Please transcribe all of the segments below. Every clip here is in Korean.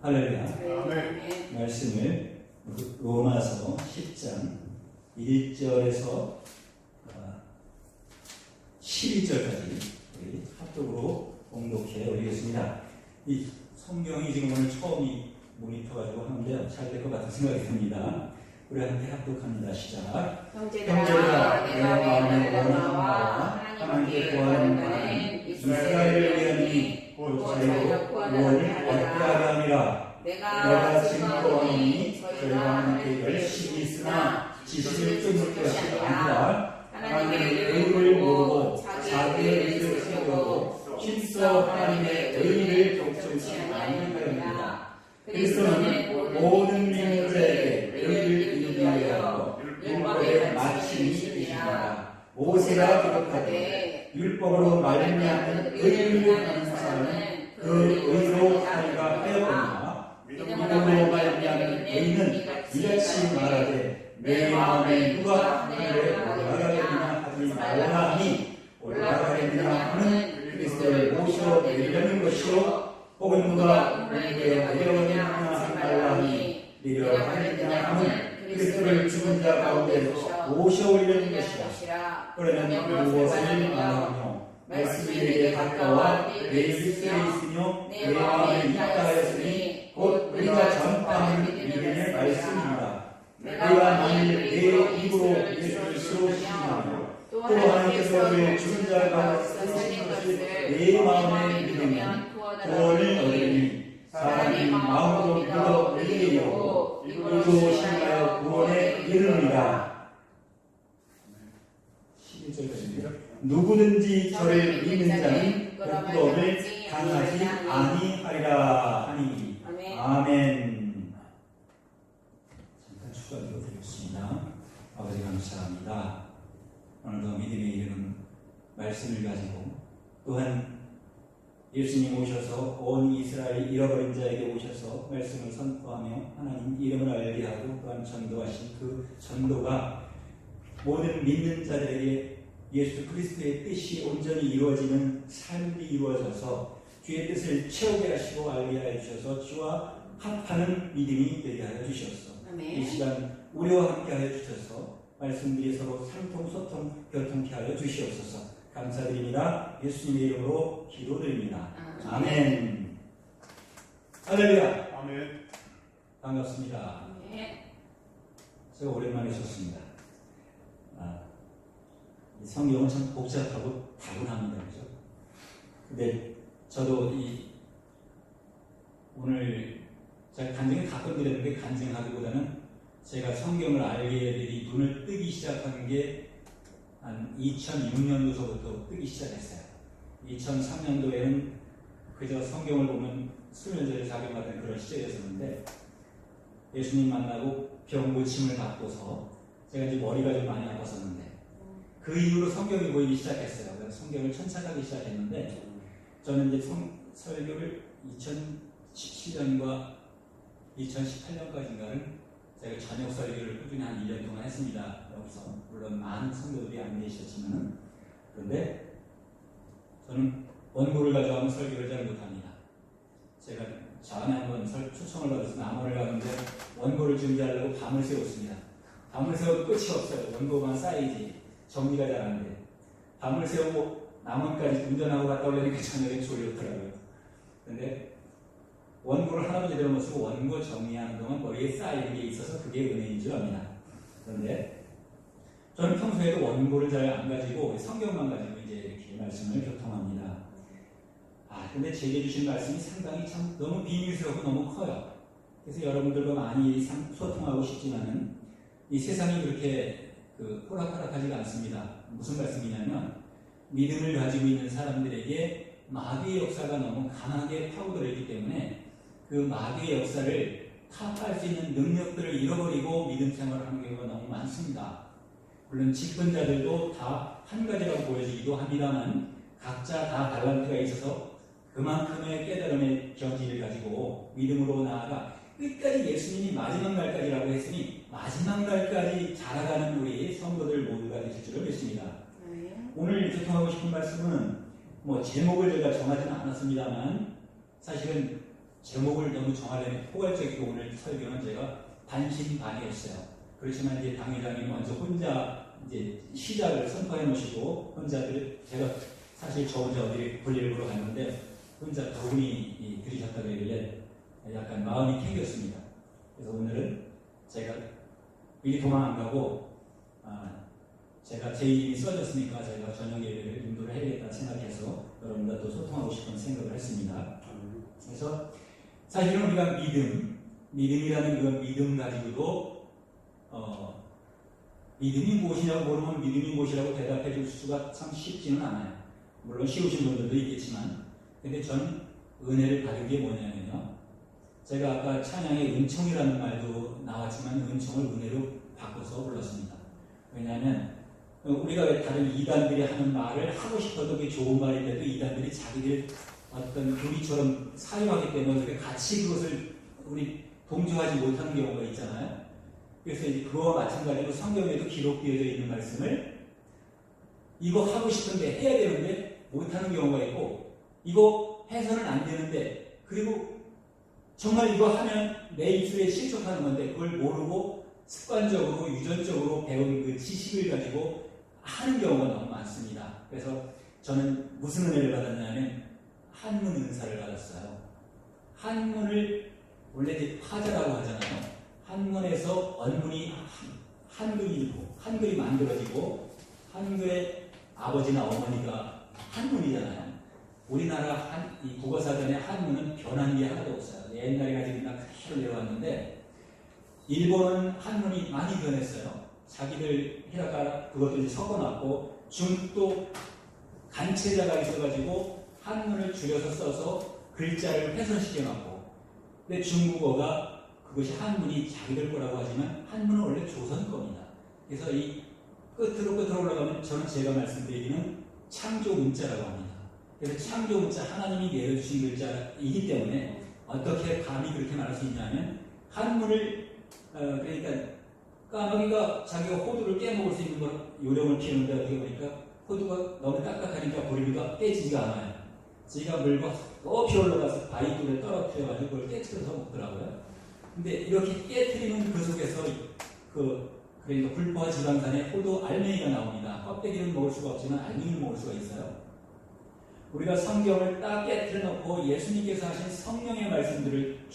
할렐루야. 말씀을 로마서 10장 1절에서 12절까지 우리 합독으로 봉독해 올리겠습니다. 이 성경이 지금 오늘 처음 모니터가지고 하는데요. 잘 될 것 같은 생각이 듭니다. 우리 함께 합독합니다. 시작. 형제들아, 내가 마음에 원하는 바와 하나님께 구하는 바는 이스라엘을 위하니 곧 저희가 구원을 얻게 하려 함이라. 내가 지금 구하노니 저희가 하나님께 열심히 있으나 지식을 쫓을 것이 아니라 하나님의 의를 모르고 자기의 의를 세우고 힘써 하나님의 의를 독점치 않는 것입니다. 그리스도는 모든 민족에게 의를 이루게 하여 율법의 마침이 되시니라. 모세가 기록하되 율법으로 말미암는 의를 하는 사람은 그 의로 살리라 하였거니와 믿음으로 말미암는 의는 이같이 말하되 내 마음에 누가 하늘에 올라가겠느냐 하지 말라 하니 올라가겠느냐 하는 그리스도를 모셔 내리려는 것이요 혹은 누가 우리에게 내려가겠느냐 하지 말라 하니 내려가겠느냐 하는 그리스도를 죽은 자 가운데서 모셔 올리려는 것이라. 그러면 무엇을 말하며 말씀이 내게 가까워 내 입술에 있으며 내 마음에 있다 하였으니 곧 우리가 전파하는 믿음의 말씀입니다. 내가 만일 내 입으로 예수를 시시하며 또 하나님께서 그의 죽은 자 가운데서 세우신 것을 내 마음에 믿으면 구원을 얻으니 사람이 마음으로 믿어 의에 이르고 입으로 신하여 구원에 이르느니라. 11절까지입니다. 누구든지 저를 믿는 자는 부끄러움을 당하지 아니하리라 하니. 아멘. 잠깐 추가로 드리겠습니다. 아버지 감사합니다. 오늘도 믿음에 이르는 말씀을 가지고 또한 예수님 오셔서 온 이스라엘 잃어버린 자에게 오셔서 말씀을 선포하며 하나님 이름을 알게 하고 또한 전도하신 그 전도가 모든 믿는 자들에게 예수 그리스도의 뜻이 온전히 이루어지는 삶이 이루어져서 주의 뜻을 채우게 하시고 알게 하여 주셔서 주와 합하는 믿음이 되게 하여 주셨소. 이 시간 우리와 함께 하여 주셔서 말씀들이 서로 상통 소통 교통케 하여 주시옵소서. 감사드립니다. 예수님의 이름으로 기도드립니다. 아멘. 할렐루야. 아멘. 반갑습니다. 제가 오랜만에 오셨습니다. 성경은 참 복잡하고 다분합니다. 그죠? 근데 저도 오늘 제가 간증을 가끔 드렸는데 간증하기보다는 제가 성경을 알게 눈을 뜨기 시작한 게 한 2006년도서부터 뜨기 시작했어요. 2003년도에는 그저 성경을 보면 수면제를 작용하던 그런 시절이었었는데 예수님 만나고 병 고침을 받고서 제가 이제 머리가 좀 많이 아팠었는데 그 이후로 성경이 보이기 시작했어요. 그래서 성경을 천착하기 시작했는데 저는 이제 설교를 2017년과 2018년까지인가는 제가 저녁 설교를 꾸준히 한 1년 동안 했습니다. 여기서 물론 많은 성도들이 안 계셨지만 그런데 저는 원고를 가져가면 설교를 잘 못합니다. 제가 전에 한번 초청을 받아서 남원을 가는데 원고를 준비하려고 밤을 새웠습니다. 밤을 새워도 끝이 없어요. 원고만 쌓이지 정리가 잘 안 돼. 밤을 새우고 남원까지 운전하고 갔다 오려니까 저녁에 졸렸더라고요. 그런데 원고를 하나도 제대로 못 쓰고 원고 정리하는 동안 머리에 쌓이는 게 있어서 그게 은혜인 줄 압니다. 그런데 저는 평소에도 원고를 잘 안 가지고 성경만 가지고 이제 이렇게 말씀을 교통합니다. 근데 제게 주신 말씀이 상당히 참 너무 비밀스럽고 너무 커요. 그래서 여러분들과 많이 소통하고 싶지만은 이 세상이 그렇게 호락호락하지가 않습니다. 무슨 말씀이냐면 믿음을 가지고 있는 사람들에게 마귀의 역사가 너무 강하게 파고들어 있기 때문에 그 마귀의 역사를 타파할 수 있는 능력들을 잃어버리고 믿음 생활을 하는 경우가 너무 많습니다. 물론 직분자들도 다 한 가지라고 보여지기도 합니다만 각자 다 달란트가 있어서 그만큼의 깨달음의 경지를 가지고 믿음으로 나아가 끝까지 예수님이 마지막 날까지라고 했으니 마지막 날까지 자라가는 우리 성도들 모두가 되실 줄을 믿습니다. 오늘 교통하고 싶은 말씀은 제목을 제가 정하지는 않았습니다만 사실은 제목을 너무 정하려면 포괄적이고 오늘 설교는 제가 반신반의했어요. 그렇지만 이제 당회장이 먼저 혼자 이제 시작을 선포해 놓으시고 혼자들 제가 사실 저 혼자 어디 볼일 보러 갔는데 혼자 두 분이 들으셨다 그러길래 약간 마음이 캥겼습니다. 그래서 오늘은 제가 미리 도망 안 가고 제가 제 이름이 써졌으니까 제가 저녁 예배를 인도를 해야겠다 생각해서 여러분과 또 소통하고 싶은 생각을 했습니다. 그래서 사실은 우리가 믿음이라는 그 믿음 가지고도 믿음이 무엇이냐고 물으면 믿음이 무엇이라고 대답해 줄 수가 참 쉽지는 않아요. 물론 쉬우신 분들도 있겠지만 근데 저는 은혜를 받은 게 뭐냐면요. 제가 아까 찬양에 은총이라는 말도 나왔지만 은총을 은혜로 바꿔서 불렀습니다. 왜냐하면 우리가 왜 다른 이단들이 하는 말을 하고 싶어도 그게 좋은 말인데도 이단들이 자기들 어떤 우리처럼 사용하기 때문에 우리가 같이 그것을 우리 동조하지 못하는 경우가 있잖아요. 그래서 이제 그거와 마찬가지로 성경에도 기록되어져 있는 말씀을 이거 하고 싶은데 해야 되는데 못하는 경우가 있고 이거 해서는 안 되는데 그리고 정말 이거 하면 내 입술에 실족하는 건데 그걸 모르고 습관적으로 유전적으로 배운 그 지식을 가지고 하는 경우가 너무 많습니다. 그래서 저는 무슨 은혜를 받았냐면 한문 은사를 받았어요. 한문을 원래 이제 화자라고 하잖아요. 한문에서 언문이 한글이 만들어지고 한글의 아버지나 어머니가 한문이잖아요. 우리나라 이 국어사전에 한문은 변한 게 하나도 없어요. 옛날에 가지고 있나 그대로 내려왔는데 일본은 한문이 많이 변했어요. 자기들 히라가나 그것도 이제 섞어놨고 중국도 간체자가 있어가지고 한문을 줄여서 써서 글자를 훼손시켜놨고 근데 중국어가 그것이 한문이 자기들 거라고 하지만 한문은 원래 조선 겁니다. 그래서 이 끝으로 올라가면 저는 제가 말씀드리기는 창조 문자라고 합니다. 그래서 창조 문자 하나님이 내려주신 글자이기 때문에 어떻게 감히 그렇게 말할 수 있냐면 한문을 그러니까 까마귀가 자기가 호두를 깨먹을 수 있는 걸 요령을 피우는데 어떻게 보니까 호두가 너무 딱딱하니까 보리가 깨지지가 않아요. 지가 물고 높이 올라가서 바위돌에 떨어뜨려가지고 그걸 깨트려서 먹더라고요. 근데 이렇게 깨트리는 그 속에서 그러니까 불포화 지방산에 호두 알맹이가 나옵니다. 껍데기는 먹을 수가 없지만 알맹이는 먹을 수가 있어요. 우리가 성경을 딱 깨트려 놓고 예수님께서 하신 성령의 말씀들을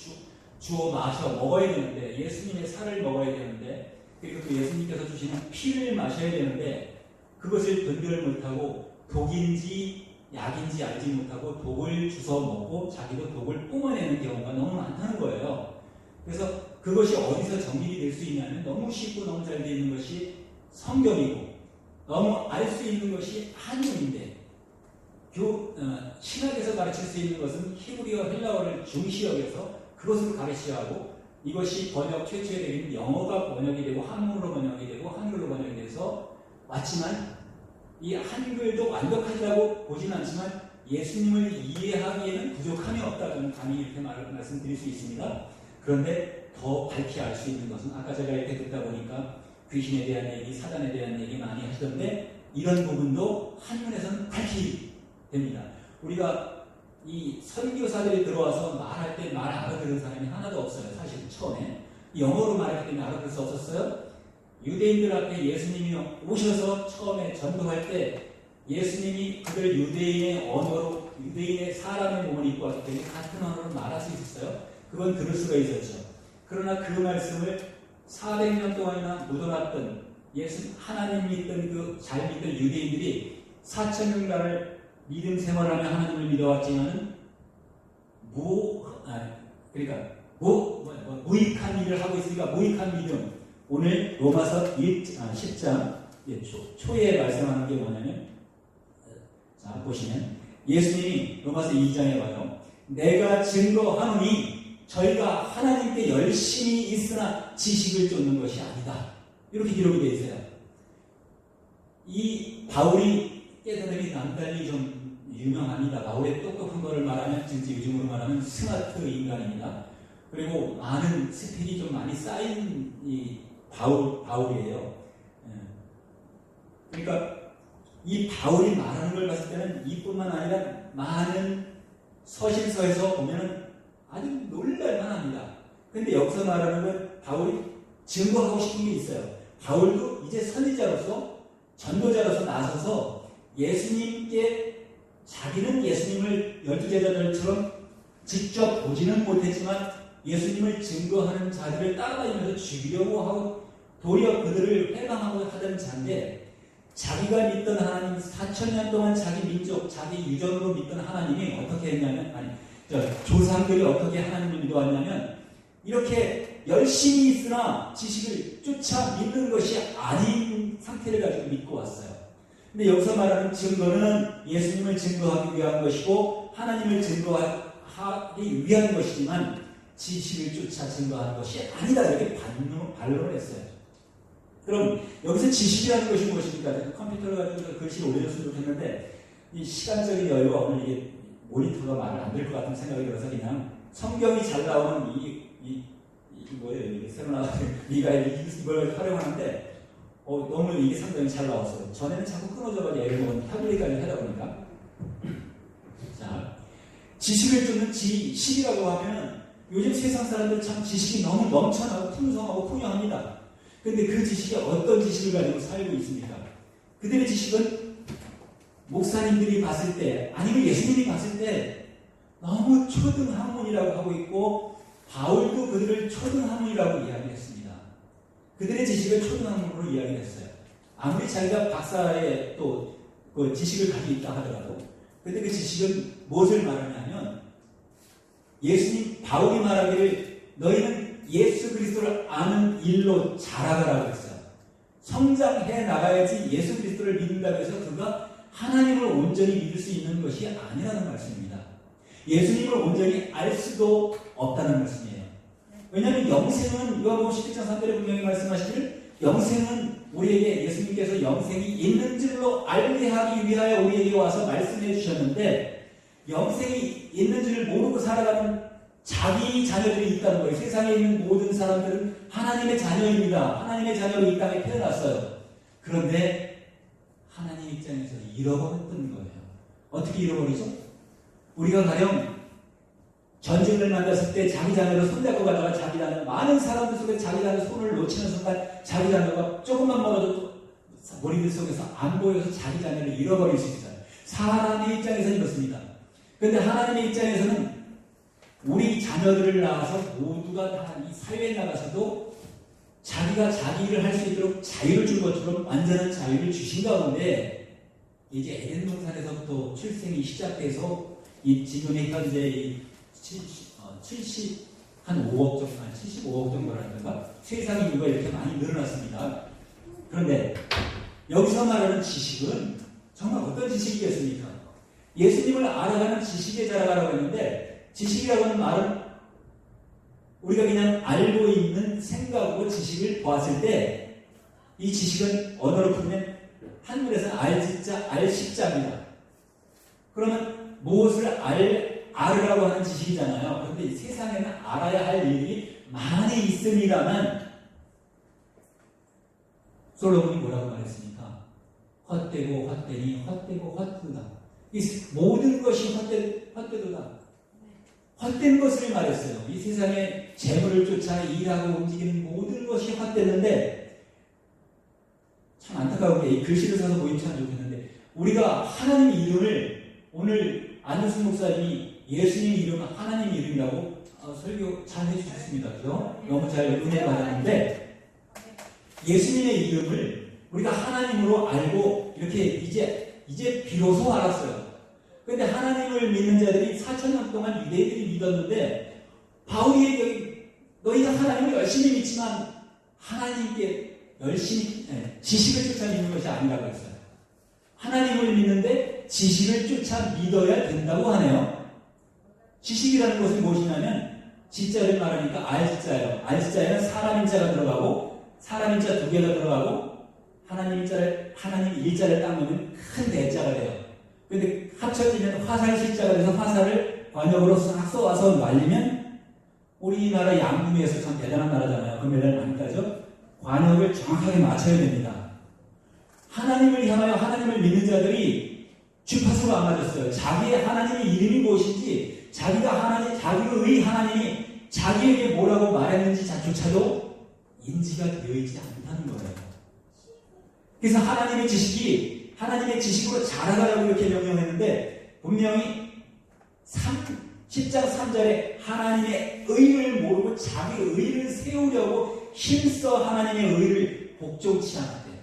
주어 마셔 먹어야 되는데 예수님의 살을 먹어야 되는데 그리고 또 예수님께서 주시는 피를 마셔야 되는데 그것을 분별을 못하고 독인지 약인지 알지 못하고 독을 주워 먹고 자기도 독을 뿜어내는 경우가 너무 많다는 거예요. 그래서 그것이 어디서 정립이 될 수 있냐면 너무 쉽고 너무 잘 되어 있는 것이 성경이고 너무 알 수 있는 것이 한문인데 신학에서 가르칠 수 있는 것은 히브리어 헬라어를 중시 여겨서 그것으로 가르쳐야 하고 이것이 번역 최초에 되는 영어가 번역이 되고 한문으로 번역이 되고 한글로 번역이 돼서 왔지만 이 한글도 완벽하다고 보진 않지만 예수님을 이해하기에는 부족함이 없다. 저는 감히 이렇게 말씀드릴 수 있습니다. 그런데 더 밝히 알 수 있는 것은 아까 제가 이렇게 듣다 보니까 귀신에 대한 얘기, 사단에 대한 얘기 많이 하시던데 이런 부분도 한문에서는 밝히 됩니다. 우리가 이 선교사들이 들어와서 말할 때 말 알아들은 사람이 하나도 없어요. 사실 처음에 영어로 말하기 때문에 알아들 수 없었어요. 유대인들 앞에 예수님이 오셔서 처음에 전도할 때 예수님이 그들 유대인의 언어로 유대인의 사람의 몸을 입고 왔기 때문에 같은 언어로 말할 수 있었어요. 그건 들을 수가 있었죠. 그러나 그 말씀을 400년 동안이나 묻어놨던 하나님 믿던 그 잘 믿던 유대인들이 4,000년간을 믿음 생활하며 하나님을 믿어왔지만은 무익한 일을 하고 있으니까 무익한 믿음. 오늘 로마서 10장 초에 말씀하는 게 뭐냐면 자 보시면 예수님이 로마서 2장에 와요. 내가 증거하노니 저희가 하나님께 열심히 있으나 지식을 쫓는 것이 아니다. 이렇게 기록이 되어 있어요. 이 바울이 깨달음이 남달리 좀 유명합니다. 바울의 똑똑한 거를 말하면 진짜 요즘으로 말하면 스마트 인간입니다. 그리고 많은 스펙이 좀 많이 쌓인 이 바울이에요. 그러니까 이 바울이 말하는 걸 봤을 때는 이뿐만 아니라 많은 서신서에서 보면은 아주 놀랄만 합니다. 근데 여기서 말하는 건 바울이 증거하고 싶은 게 있어요. 바울도 이제 선지자로서 전도자로서 나서서 예수님께 자기는 예수님을 12제자들처럼 직접 보지는 못했지만 예수님을 증거하는 자들을 따라다니면서 죽이려고 하고 도리어 그들을 회방하고 하던 자인데 자기가 믿던 하나님 4,000년 동안 자기 민족, 자기 유전으로 믿던 하나님이 어떻게 했냐면 조상들이 어떻게 하나님을 믿어왔냐면 이렇게 열심히 있으나 지식을 쫓아 믿는 것이 아닌 상태를 가지고 믿고 왔어요. 근데 여기서 말하는 증거는 예수님을 증거하기 위한 것이고 하나님을 증거하기 위한 것이지만 지식을 쫓아 증거하는 것이 아니다 이렇게 반론을 했어요. 그럼 여기서 지식이라는 것이 무엇입니까? 컴퓨터를 가지고 글씨를 올려줬으면 좋겠는데 이 시간적인 여유가 오늘 이게 모니터가 말을 안 될 것 같은 생각이 들어서 그냥 성경이 잘 나오는 뭐예요? 이게 새로 나온 이걸 활용하는데 너무 이게 상당히 잘 나왔어요. 전에는 자꾸 끊어져가지고 예를 들면 타블릿까지 하다 보니까 자 지식을 쫓는 지식이라고 하면 요즘 세상 사람들 참 지식이 너무 넘쳐나고 풍성하고 풍요합니다. 근데 그 지식이 어떤 지식을 가지고 살고 있습니까? 그들의 지식은 목사님들이 봤을 때 아니면 예수님이 봤을 때 너무 초등학문이라고 하고 있고 바울도 그들을 초등학문이라고 이야기했습니다. 그들의 지식을 초등학문으로 이야기했어요. 아무리 자기가 박사의 또 그 지식을 가지고 있다 하더라도 근데 그 지식은 무엇을 말하냐면 예수님 바울이 말하기를 너희는 예수 그리스도를 아는 일로 자라가라고 했어요. 성장해 나가야지 예수 그리스도를 믿는다고 해서 그가 하나님을 온전히 믿을 수 있는 것이 아니라는 말씀입니다. 예수님을 온전히 알 수도 없다는 말씀이에요. 왜냐하면 영생은 요한복음 11장 3절에 분명히 말씀하시기를 영생은 우리에게 예수님께서 영생이 있는 줄로 알게 하기 위하여 우리에게 와서 말씀해 주셨는데 영생이 있는 줄을 모르고 살아가는 자기 자녀들이 있다는 거예요. 세상에 있는 모든 사람들은 하나님의 자녀입니다. 하나님의 자녀로 이 땅에 태어났어요. 그런데 하나님 입장에서 잃어버렸던 거예요. 어떻게 잃어버리죠? 우리가 가령 전쟁을 만났을 때 자기 자녀를 손잡고 가다가 자기 자녀 많은 사람들 속에 자기 자녀 손을 놓치는 순간 자기 자녀가 조금만 멀어도 머리들 속에서 안 보여서 자기 자녀를 잃어버릴 수 있어요. 사람의 입장에서는 이렇습니다. 그런데 하나님의 입장에서는 우리 자녀들을 낳아서 모두가 다 이 사회에 나가서도 자기가 자기 일을 할 수 있도록 자유를 준 것처럼 완전한 자유를 주신 가운데 이제 에덴 동산에서부터 출생이 시작돼서 이 지금의 현재 75억 정도라든가 세상 인구가 이렇게 많이 늘어났습니다. 그런데 여기서 말하는 지식은 정말 어떤 지식이겠습니까? 예수님을 알아가는 지식에 자라가라고 했는데 지식이라고 하는 말은 우리가 그냥 알고 있는 생각으로 지식을 보았을 때 이 지식은 언어로 풀면 한글에서는 알식자입니다. 그러면 무엇을 알으라고 하는 지식이잖아요. 그런데 세상에는 알아야 할 일이 많이 있습니다만 솔로몬이 뭐라고 말했습니까? 헛되고 헛되니 헛되고 헛되다. 이 모든 것이 헛되도다. 헛된 것을 말했어요. 이 세상에 재물을 쫓아 일하고 움직이는 모든 것이 헛되는데 참 안타까운 게 이 글씨를 사서 보이면 참 좋겠는데 우리가 하나님 이름을 오늘 안윤수 목사님이 예수님 이름은 하나님 이름이라고 설교 잘 해주셨습니다. 그죠? 너무 잘 은혜 받았는데 예수님의 이름을 우리가 하나님으로 알고 이렇게 이제 비로소 알았어요. 그런데 하나님을 믿는 자들이 4,000년 동안 유대인들이 믿었는데 바울이 너희가 하나님을 열심히 믿지만 하나님께 열심히 지식을 쫓아 믿는 것이 아니라고 했어요. 하나님을 믿는데 지식을 쫓아 믿어야 된다고 하네요. 지식이라는 것은 무엇이냐면 지자를 말하니까 알지자예요. 알지자에는 사람 인자가 들어가고 사람 인자 2개가 들어가고 하나님 일자를 딱 놓으면 큰 대자가 돼요. 근데 합쳐지면 화살 실자가 돼서 화살을 관역으로 싹 쏘아서 말리면 우리나라 양궁에서 참 대단한 나라잖아요. 금메달 많이 따죠. 관역을 정확하게 맞춰야 됩니다. 하나님을 향하여 하나님을 믿는 자들이 주파수가 안 맞았어요. 자기의 하나님의 이름이 무엇인지 자기의 하나님이 자기에게 뭐라고 말했는지 자조차도 인지가 되어 있지 않다는 거예요. 그래서 하나님의 지식으로 자라가라고 이렇게 명령했는데, 분명히 10장 3절에 하나님의 의를 모르고 자기 의를 세우려고 힘써 하나님의 의를 복종치 않았대요.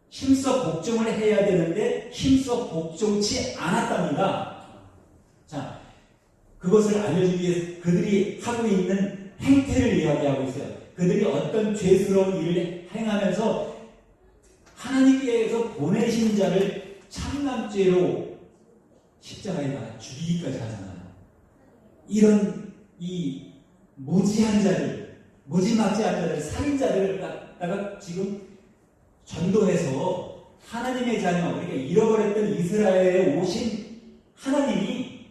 힘써 복종을 해야 되는데 힘써 복종치 않았답니다. 자, 그것을 알려주기 위해서 그들이 하고 있는 행태를 이야기하고 있어요. 그들이 어떤 죄스러운 일을 행하면서 하나님께서 보내신 자를 참남죄로 십자가에 달아 죽이기까지 하잖아요. 이런 이 무지한 자들, 무지막지한 자들, 살인자들을 갖다가 지금 전도해서 하나님의 자녀, 그러니까 잃어버렸던 이스라엘에 오신 하나님이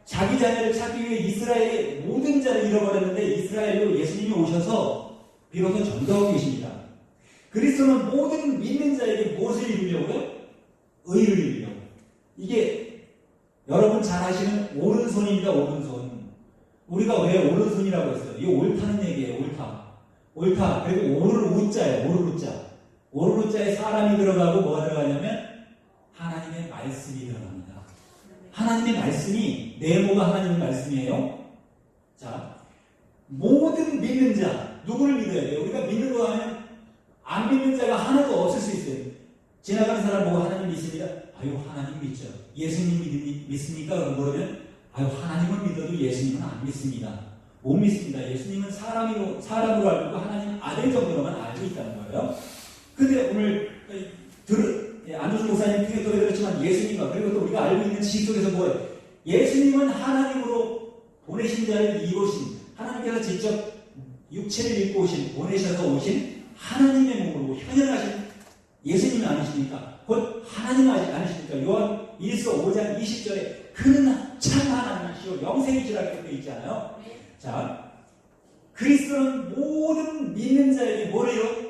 자기 자녀를 찾기 위해 이스라엘의 모든 자를 잃어버렸는데 이스라엘로 예수님이 오셔서 비로소 전도하고 계십니다. 그리스도는 모든 믿는 자에게 무엇을 이루려고요? 의를 이루려고. 이게 여러분 잘 아시는 오른손입니다. 오른손. 우리가 왜 오른손이라고 했어요? 이거 옳다는 얘기예요. 옳다. 그리고 오를 우자예요. 오를 우자. 오를 우자에 사람이 들어가고 뭐가 들어가냐면 하나님의 말씀이 들어갑니다. 하나님의 말씀이, 네모가 하나님의 말씀이에요. 자, 모든 믿는 자, 누구를 믿어야 돼요? 우리가 믿는 거 하면 안 믿는 자가 하나도 없을 수 있어요. 지나가는 사람 보고 하나님 믿습니다. 아유, 하나님 믿죠. 예수님 믿습니까? 그러면 아유, 하나님을 믿어도 예수님은 안 믿습니다. 못 믿습니다. 예수님은 사람으로 알고 하나님 아들 정도로만 알고 있다는 거예요. 근데 오늘 안도준 목사님 통해 들었지만 예수님과 그리고 또 우리가 알고 있는 지식 속에서 뭐예요? 예수님은 하나님으로 보내신 자를 이루신, 하나님께서 직접 육체를 입고 보내셔서 오신 하나님의 몸으로 현현하신 예수님이 아니십니까? 곧 하나님 아니십니까? 요한 1서 5장 20절에 그는 참 하나님이시오 영생이시라고 되어 있잖아요. 자, 그리스도는 모든 믿는 자에게 뭐래요?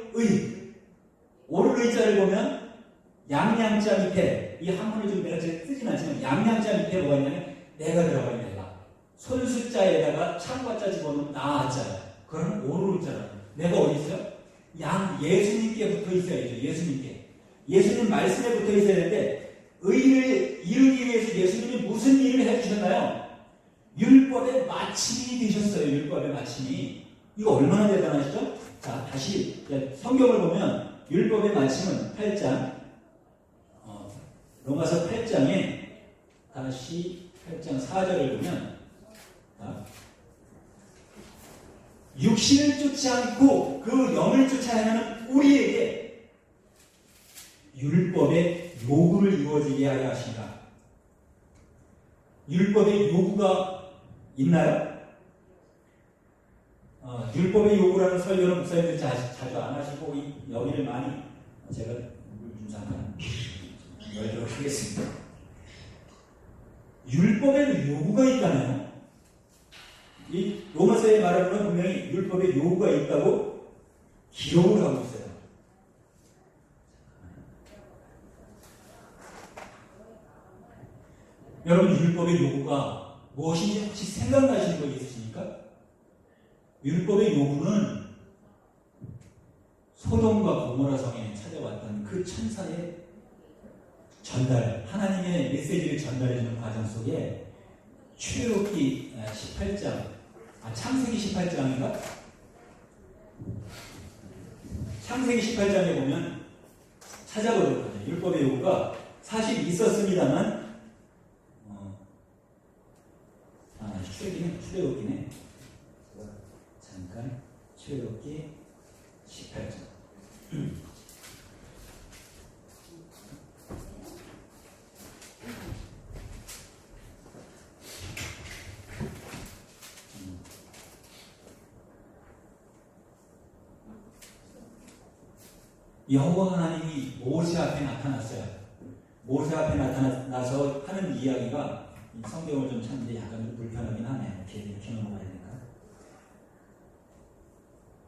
오를 의자를 보면 양양자 밑에, 이 한문을 좀 내가 쓰진 않지만 양양자 밑에 뭐가 있냐면 내가 들어가요. 내가 손숫자에다가 참과자 집어넣으면 나아자예요. 그럼 오를 자라요. 내가 어디 있어요? 예수님께 붙어 있어야죠. 예수님 말씀에 붙어 있어야 되는데, 의를 이루기 위해서 예수님이 무슨 일을 해주셨나요? 율법의 마침이 되셨어요. 율법의 마침이. 이거 얼마나 대단하시죠? 자, 다시 성경을 보면 율법의 마침은 8장, 로마서 8장에 다시 8장 4절을 보면, 육신을 쫓지 않고 그 영을 쫓아야하는 우리에게 율법의 요구를 이루어지게 하려 하신다. 율법의 요구가 있나요? 율법의 요구라는 설교는 목사님들이 자주 안 하시고 여기를 많이 제가 물 좀 잠깐 열도록 하겠습니다. 율법에는 요구가 있다네요. 이 로마서의 말하는 분명히 율법에 요구가 있다고 기록을 하고 있어요. 여러분, 율법의 요구가 무엇인지 혹시 생각나시는 거 있으십니까? 율법의 요구는 소돔과 고모라 성에 찾아왔던 그 천사의 전달, 하나님의 메시지를 전달해주는 과정 속에 출애굽기 18장, 창세기 18장인가? 창세기 18장에 보면 찾아보도록 하죠. 율법의 요구가 사실 있었습니다만, 출애굽기네. 잠깐, 출애굽기 18장. 여호와 하나님이 모세 앞에 나타났어요. 모세 앞에 나타나서 하는 이야기가 성경을 좀 찾는데 약간 좀 불편하긴 하네요. 이렇게 넘어가야 되니까.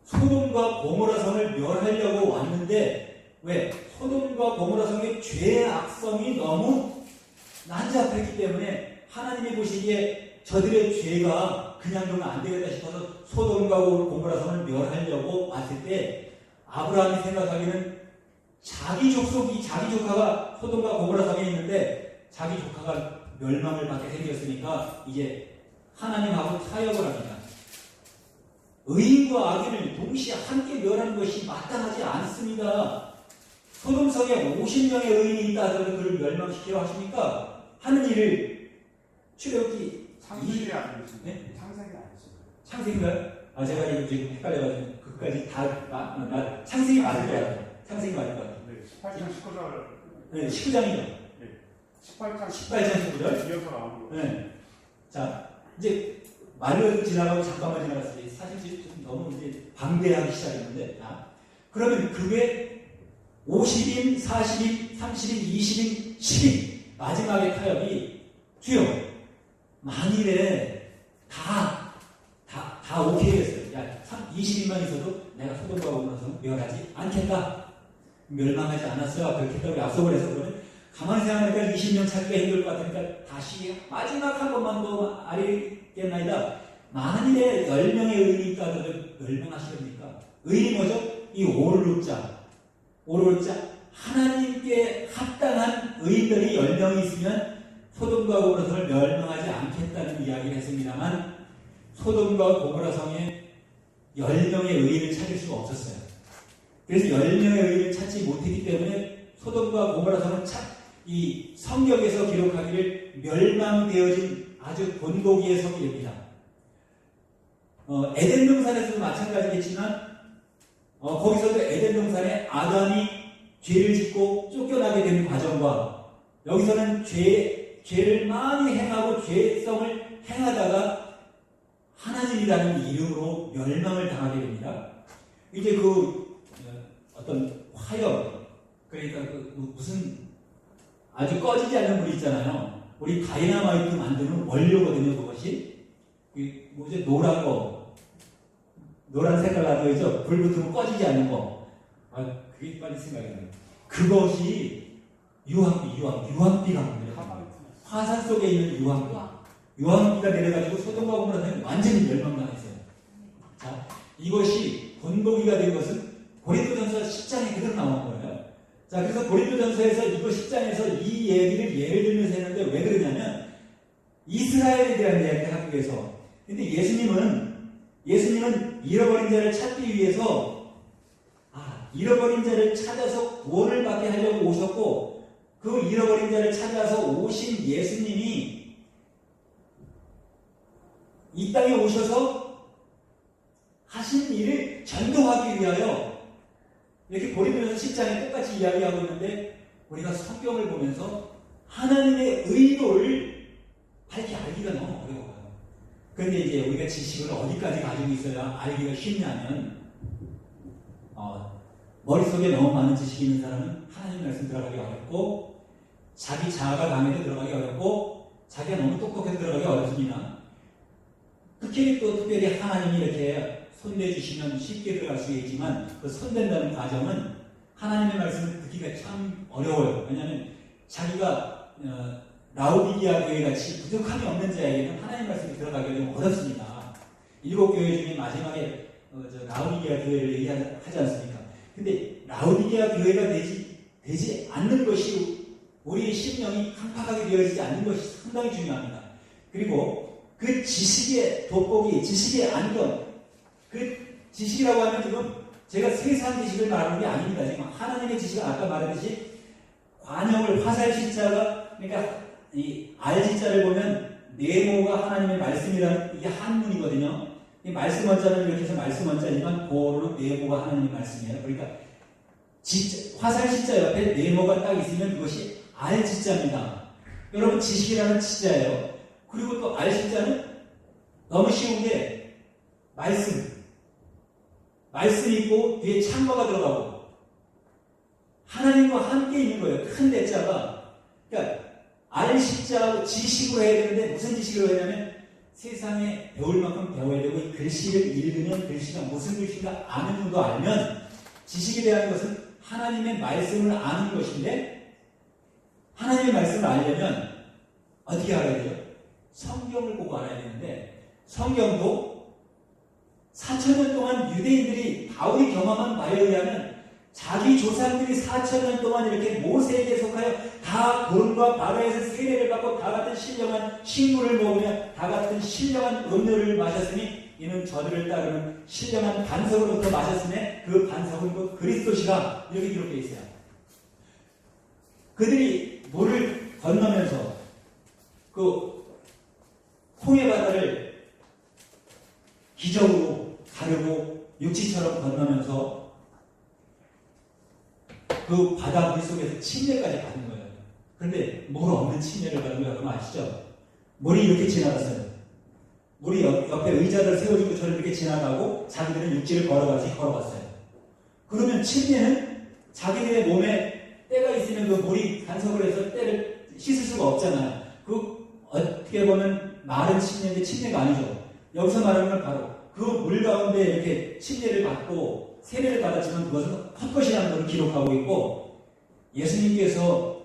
소돔과 고모라 성을 멸하려고 왔는데, 왜? 소돔과 고모라 성의 죄의 악성이 너무 난잡했기 때문에 하나님이 보시기에 저들의 죄가 그냥 두면 안 되겠다 싶어서 소돔과 고모라 성을 멸하려고 왔을 때 아브라함이 생각하기는 자기 족속이 자기 조카가 소돔과 고모라 성에 있는데 자기 조카가 멸망을 받게 생겼으니까 이제 하나님하고 타협을 합니다. 의인과 악인을 동시에 함께 멸하는 것이 마땅하지 않습니다. 소돔성에 50명의 의인이 있다 하더라도 그를 멸망시키려 하십니까? 하는 일을 출애굽기 창세기 아니었습니까? 네? 창세기 아니었습니까? 창세기인가요? 제가 이거 지금 헷갈려가지고 그까지 다 창세기 맞을 것 같아요. 창세기 맞을 것 같아요. 네, 18장 19절. 네, 19장이죠. 네, 18장 18장 19절. 이어서 나오는 거. 네. 자, 이제 말을 지나가고 잠깐만 지나갔어요. 사실 좀 너무 이제 방대하기 시작했는데, 그러면 그 외 50인, 40인, 30인, 20인, 10인 마지막에 타협이 주요. 만일에 다 오케이 했어요. 야, 20인만 있어도 내가 소돔과 고모라서 멸하지 않겠다. 멸망하지 않았어요. 그렇게 했다고 약속을 해서 그러면 가만히 생각하니까 20년 찾기가 힘들 것 같으니까 다시 마지막 한 번만 더 아리겠나이다. 만일에 10명의 의인이 있다 하더라도 멸망하시렵니까? 의인이 뭐죠? 이 오르륵자. 하나님께 합당한 의인들이 10명이 있으면 소돔과 고모라 성을 멸망하지 않겠다는 이야기를 했습니다만 소돔과 고모라 성에 10명의 의인을 찾을 수가 없었어요. 그래서 10명의 의인을 찾지 못했기 때문에 소돔과 고모라 성은 이 성경에서 기록하기를 멸망되어진 아주 본보기의 성입니다. 에덴 동산에서도 마찬가지겠지만 거기서도 에덴 동산에 아담이 죄를 짓고 쫓겨나게 되는 과정과 여기서는 죄를 많이 행하고 죄성을 행하다가 하나님이라는 이름으로 멸망을 당하게 됩니다. 이제 어떤 화염, 그러니까 무슨 아주 꺼지지 않는 불이 있잖아요. 우리 다이나마이트 만드는 원료거든요. 그것이 뭐지? 노란 색깔 나도 있죠. 불 붙으면 꺼지지 않는 거. 그게 빨리 생각이 나요. 그것이 유황비가 뭡니다. 화산 속에 있는 유황비가 내려가지고 소돔과 고모라는 완전히 멸망당했어요. 자, 이것이 본보기가 된 것은 고린도전서 10장에 그대로 나온 거예요. 자, 그래서 고린도전서에서 이거 10장에서 이 얘기를 예를 들면서 했는데 왜 그러냐면 이스라엘에 대한 이야기를 하기 위해서. 근데 예수님은 잃어버린 자를 찾기 위해서 잃어버린 자를 찾아서 구원을 받게 하려고 오셨고 그 잃어버린 자를 찾아서 오신 예수님이 이 땅에 오셔서 하신 일을 전도하기 위하여 이렇게 고린도전서 10장에 똑같이 이야기하고 있는데 우리가 성경을 보면서 하나님의 의도를 밝히 알기가 너무 어려워요. 그런데 이제 우리가 지식을 어디까지 가지고 있어야 알기가 쉽냐면 머릿속에 너무 많은 지식이 있는 사람은 하나님 말씀 들어가기 어렵고 자기 자아가 강해도 들어가기 어렵고 자기가 너무 똑똑해서 들어가기 어렵습니다. 특별히 하나님이 이렇게 손대주시면 쉽게 들어갈 수 있지만 그 손댄다는 과정은 하나님의 말씀을 듣기가 참 어려워요. 왜냐하면 자기가 라오디게아 교회 같이 부족함이 없는 자에게는 하나님 말씀이 들어가기가 좀 어렵습니다. 7교회 중에 마지막에 라오디게아 교회를 얘기하지 않습니까? 근데 라오디게아 교회가 되지 않는 것이 우리의 심령이 깜빡하게 되어지지 않는 것이 상당히 중요합니다. 그리고 그 지식의 돋보기, 지식의 안경, 그 지식이라고 하면 지금 제가 세상 지식을 말하는 게 아닙니다. 지금 하나님의 지식은 아까 말했듯이 관용을 화살시자가 그러니까 이 알지자를 보면 네모가 하나님의 말씀이라는 이게 한문이거든요. 이 말씀 원자는 이렇게 해서 말씀 원자지만 보호로는 네모가 하나님의 말씀이에요. 그러니까 화살시자 옆에 네모가 딱 있으면 그것이 알지자입니다. 여러분 지식이라는 지자예요. 그리고 또 알지자는 너무 쉬운 게 말씀이 있고 뒤에 참거가 들어가고 하나님과 함께 있는 거예요. 큰 대자가. 그러니까 알시자하고 지식으로 해야 되는데 무슨 지식으로 해야 되냐면 세상에 배울 만큼 배워야 되고 이 글씨를 읽으면 글씨가 무슨 글씨인가 아는 정도 알면 지식에 대한 것은 하나님의 말씀을 아는 것인데 하나님의 말씀을 알려면 어떻게 알아야 돼요? 성경을 보고 알아야 되는데 성경도 4,000년 동안 유대인들이 바울이 경험한 바에 의하면 자기 조상들이 4,000년 동안 이렇게 모세에게 속하여 다 돌과 바다에서 세례를 받고 다 같은 신령한 식물을 먹으며 다 같은 신령한 음료를 마셨으니 이는 저들을 따르는 신령한 반석으로부터 마셨으니 그 반석은 그 그리스도시라 이렇게 기록되어 있어요. 그들이 물을 건너면서 그 홍해 바다를 기적으로 가르고 육지처럼 건너면서 그 바다 물속에서 침례까지 받은 거예요. 그런데 물 없는 침례를 받은 거야. 그럼 아시죠? 물이 이렇게 지나갔어요. 물이 옆에 의자를 세워주고 저를 이렇게 지나가고 자기들은 육지를 걸어갔어요. 그러면 침례는 자기들의 몸에 때가 있으면 그 물이 간섭을 해서 때를 씻을 수가 없잖아요. 그 어떻게 보면 마른 침례인데 침례가 아니죠. 여기서 말하는 건 바로 그 물 가운데 이렇게 침례를 받고 세례를 받았지만 그것은 헛것이라는 것을 기록하고 있고 예수님께서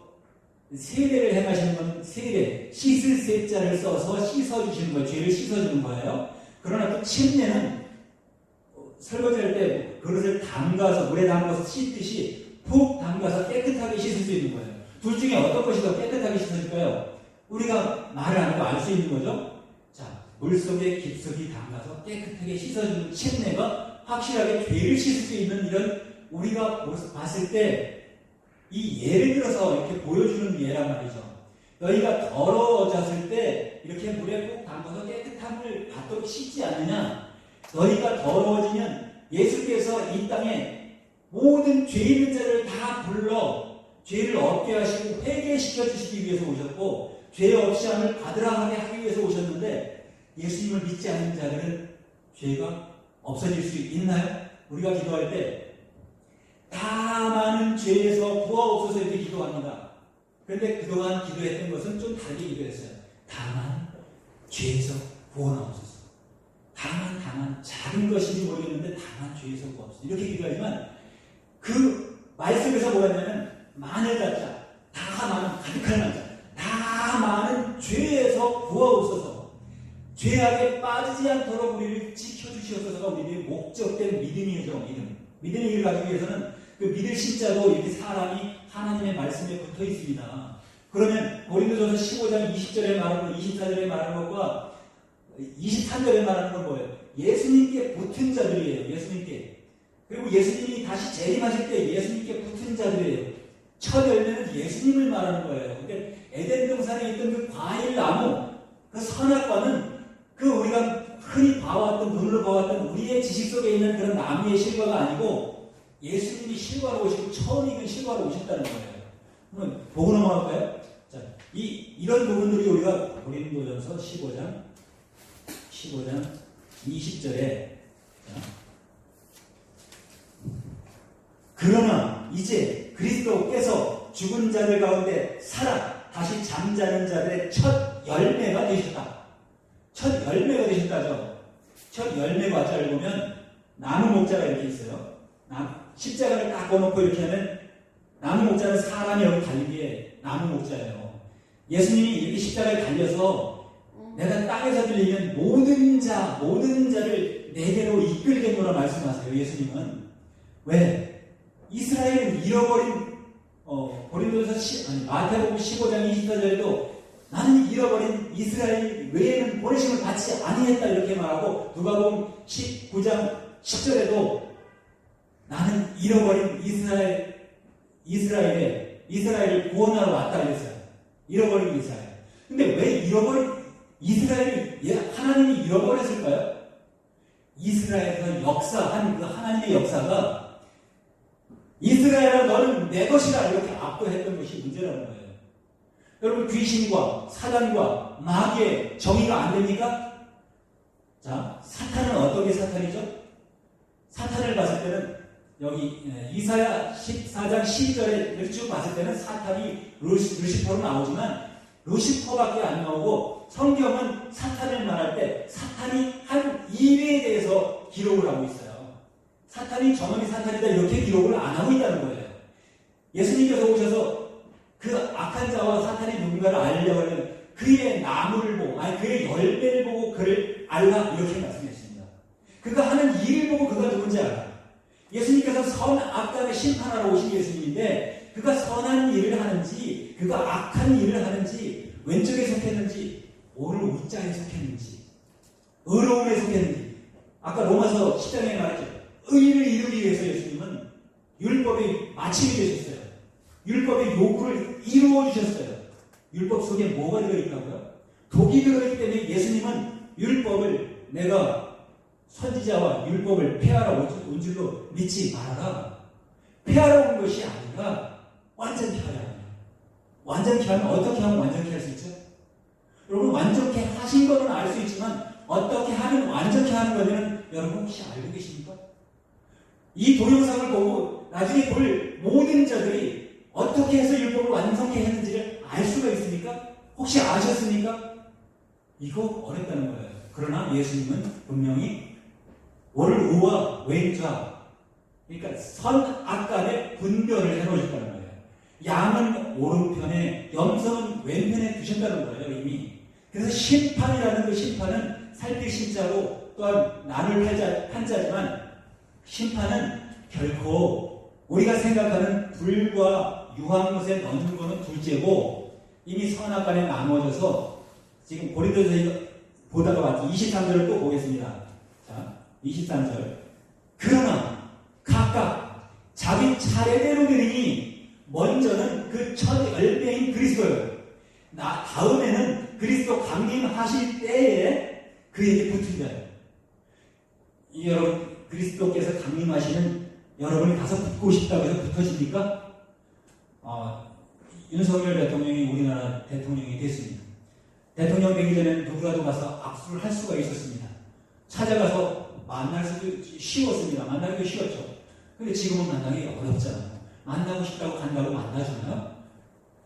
세례를 행하시는 건 세례, 씻을 세자를 써서 씻어주시는 거예요. 죄를 씻어주는 거예요. 그러나 또 침례는 설거지할 때 그릇을 담가서 물에 담가서 씻듯이 푹 담가서 깨끗하게 씻을 수 있는 거예요. 둘 중에 어떤 것이 더 깨끗하게 씻어질까요? 우리가 말을 안 하고 알 수 있는 거죠. 자, 물속에 깊숙이 담가서 깨끗하게 씻어주는 침례가 확실하게 죄를 씻을 수 있는 이런 우리가 봤을 때 이 예를 들어서 이렇게 보여주는 예란 말이죠. 너희가 더러워졌을 때 이렇게 물에 꼭 담가서 깨끗함을 받도록 씻지 않느냐? 너희가 더러워지면 예수께서 이 땅에 모든 죄 있는 자를 다 불러 죄를 없게 하시고 회개시켜 주시기 위해서 오셨고 죄 없이 함을 받으라 하게 하기 위해서 오셨는데 예수님을 믿지 않는 자들은 죄가 없어질 수 있나요? 우리가 기도할 때 다 많은 죄에서 구하옵소서 이렇게 기도합니다. 그런데 그동안 기도했던 것은 좀 다르게 기도했어요. 다만 죄에서 구원하옵소서. 다만 작은 것인지 모르겠는데 다만 죄에서 구하옵소서. 이렇게 기도하지만 그 말씀에서 뭐였냐면 많은 자자, 다 많은 가득한 남자, 다 많은 죄에서 구하옵소서. 죄악에 빠지지 않도록 우리를 지켜주시옵소서가 우리의 목적된 믿음이죠. 믿음의 길을 가기 위해서는 그 믿을 신자도 이렇게 사람이 하나님의 말씀에 붙어 있습니다. 그러면 고린도전서 15장 20절에 말하는 것, 24절에 말하는 것과 23절에 말하는 건 뭐예요? 예수님께 붙은 자들이에요. 예수님께. 그리고 예수님이 다시 재림하실 때 예수님께 붙은 자들이에요. 첫 열매는 예수님을 말하는 거예요. 그러니까 에덴 동산에 있던 그 과일 나무, 그 선악과는 그 우리가 흔히 봐왔던, 눈으로 봐왔던 우리의 지식 속에 있는 그런 나무의 실과가 아니고 예수님이 실과로 오시고 처음 익은 실과로 오셨다는 거예요. 그럼 보고 넘어갈까요? 자, 이런 부분들이 우리가 고린도전서 15장 20절에 그러나 이제 그리스도께서 죽은 자들 가운데 살아 다시 잠자는 자들의 첫 열매가 되셨다. 첫 열매가 되셨다죠. 첫 열매 과자를 보면 나무 목자가 이렇게 있어요. 십자가를 딱 꺼놓고 이렇게 하면 나무 목자는 사람이 여기 달린 게 나무 목자예요. 예수님이 이렇게 십자가에 달려서 내가 땅에서 들리면 모든 자를 내게로 이끌겠노라 말씀하세요. 예수님은 왜? 이스라엘을 잃어버린 마태복음 15장 24절에도 나는 잃어버린 이스라엘 외에는 보내심을 받지 아니했다 이렇게 말하고 누가복음 19장 10절에도 나는 잃어버린 이스라엘을 구원하러 왔다 그랬어요. 잃어버린 이스라엘. 근데 왜 잃어버린 이스라엘을 하나님이 잃어버렸을까요? 이스라엘에서 역사한 그 하나님의 역사가 이스라엘아 너는 내 것이다 이렇게 압도했던 것이 문제라는 거예요. 여러분 귀신과 사단과 마귀의 정의가 안 됩니까? 자, 사탄은 어떤 게 사탄이죠? 사탄을 봤을 때는 여기 이사야 14장 12절에 쭉 봤을 때는 사탄이 루시퍼로 나오지만 루시퍼밖에 안 나오고 성경은 사탄을 말할 때 사탄이 한 2회에 대해서 기록을 하고 있어요. 사탄이 저놈이 사탄이다 이렇게 기록을 안 하고 있다는 거예요. 예수님께서 오셔서 그 악한 자와 사탄이 누군가를 알려고 하면 그의 나무를 보고, 아니 그의 열매를 보고 그를 알라, 이렇게 말씀했습니다. 그가 하는 일을 보고 그가 누군지 알아. 예수님께서 선악간을 심판하러 오신 예수님인데 그가 선한 일을 하는지 그가 악한 일을 하는지 왼쪽에 속했는지 오늘 우자에 속했는지 의로움에 속했는지, 아까 로마서 10장에 말했죠. 의를 이루기 위해서 예수님은 율법의 마침이 되셨어요. 율법의 요구를 이루어 주셨어요. 율법 속에 뭐가 들어있다고요? 독이 들어있기 때문에 예수님은 율법을 내가 선지자와 율법을 폐하러 온 줄로 믿지 말아라. 폐하러 온 것이 아니라 완전히 하라. 완전히 하면 어떻게 하면 완전히 할 수 있죠? 여러분, 완전히 하신 거는 알 수 있지만 어떻게 하면 완전히 하는 거냐는 여러분 혹시 알고 계십니까? 이 동영상을 보고 나중에 볼 모든 자들이 어떻게 해서 율법을 완성케 했는지를 알 수가 있습니까? 혹시 아셨습니까? 이거 어렵다는 거예요. 그러나 예수님은 분명히 오르우와 왼좌, 그러니까 선악간의 분별을 해놓으셨다는 거예요. 양은 오른편에, 염소는 왼편에 두셨다는 거예요, 이미. 그래서 심판이라는 그 심판은 살필 심자고 또한 나눌 한자지만 심판은 결코 우리가 생각하는 불과 유황못에 넣는 거는 둘째고 이미 선악간에 나누어져서 지금 고린도서 보다가 왔죠. 23절을 또 보겠습니다. 자, 23절. 그러나 각각 자기 차례대로 되니 먼저는 그 첫 열매인 그리스도요. 다음에는 그리스도 강림하실 때에 그에게 붙은 자예요. 여러분, 그리스도께서 강림하시는 여러분이 가서 붙고 싶다고 해서 붙어집니까? 윤석열 대통령이 우리나라 대통령이 됐습니다. 대통령 되기 전에는 누구라도 가서 악수를 할 수가 있었습니다. 찾아가서 만날 수도 쉬웠습니다. 만나기도 쉬웠죠. 근데 지금은 만나기 어렵잖아요. 만나고 싶다고 간다고 만나잖아요.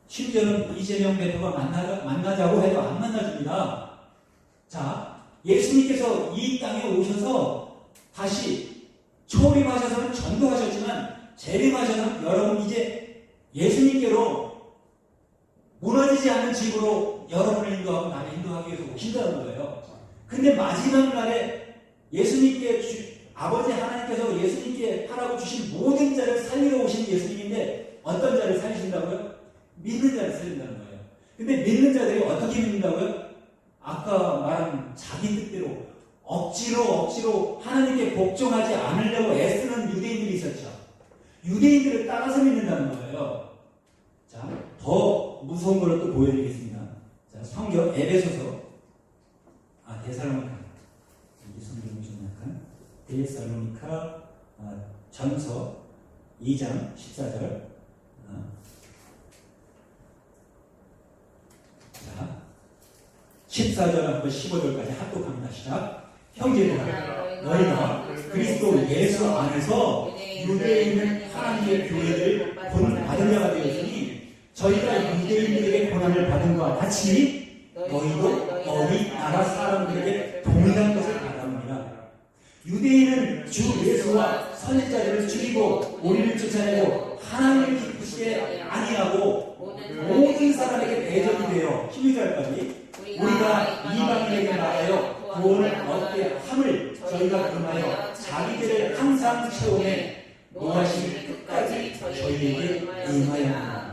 심지어는 이재명 대표가 만나자고 해도 안 만나줍니다. 자, 예수님께서 이 땅에 오셔서 다시 초림하셔서는 전도하셨지만 재림하셔서는 여러분 이제 예수님께로 무너지지 않는 집으로 여러분을 인도하고 나를 인도하기 위해서 오신다는 거예요. 근데 마지막 날에 예수님께 아버지 하나님께서 예수님께 하라고 주신 모든 자를 살리러 오신 예수님인데 어떤 자를 살리신다고요? 믿는 자를 살린다는 거예요. 근데 믿는 자들이 어떻게 믿는다고요? 아까 말한 자기 뜻대로 억지로 하나님께 복종하지 않으려고 애쓰는 유대인들이 있었죠. 유대인들을 따라서 믿는다는 거예요. 자, 더 무서운 걸 또 보여드리겠습니다. 자, 성경 에베소서, 데살로니카, 이 성경이 좀 약간 데살로니카 전서 2장 14절. 자, 14절부터 15절까지 합독합니다. 시작. 형제들아, 너희가 그리스도 예수 안에서 유대인은 하나님의 교회를 본받은 자가 되었으니 저희가 유대인들에게 고난을 받은 것과 같이 너희도 너희 나라 사람들에게 동일한 것을 받아옵니다. 유대인은 주 예수와 선지자들을 죽이고 우리를 쫓아내고 하나님을 기쁘시게 아니하고 모든 사람에게 대적이 되어 12절까지 우리가 이방인에게 말하여 구원을 얻게 함을 저희가 금하여 자기들을 항상 채우매 노하심이 끝까지 저희에게 임하였습니다.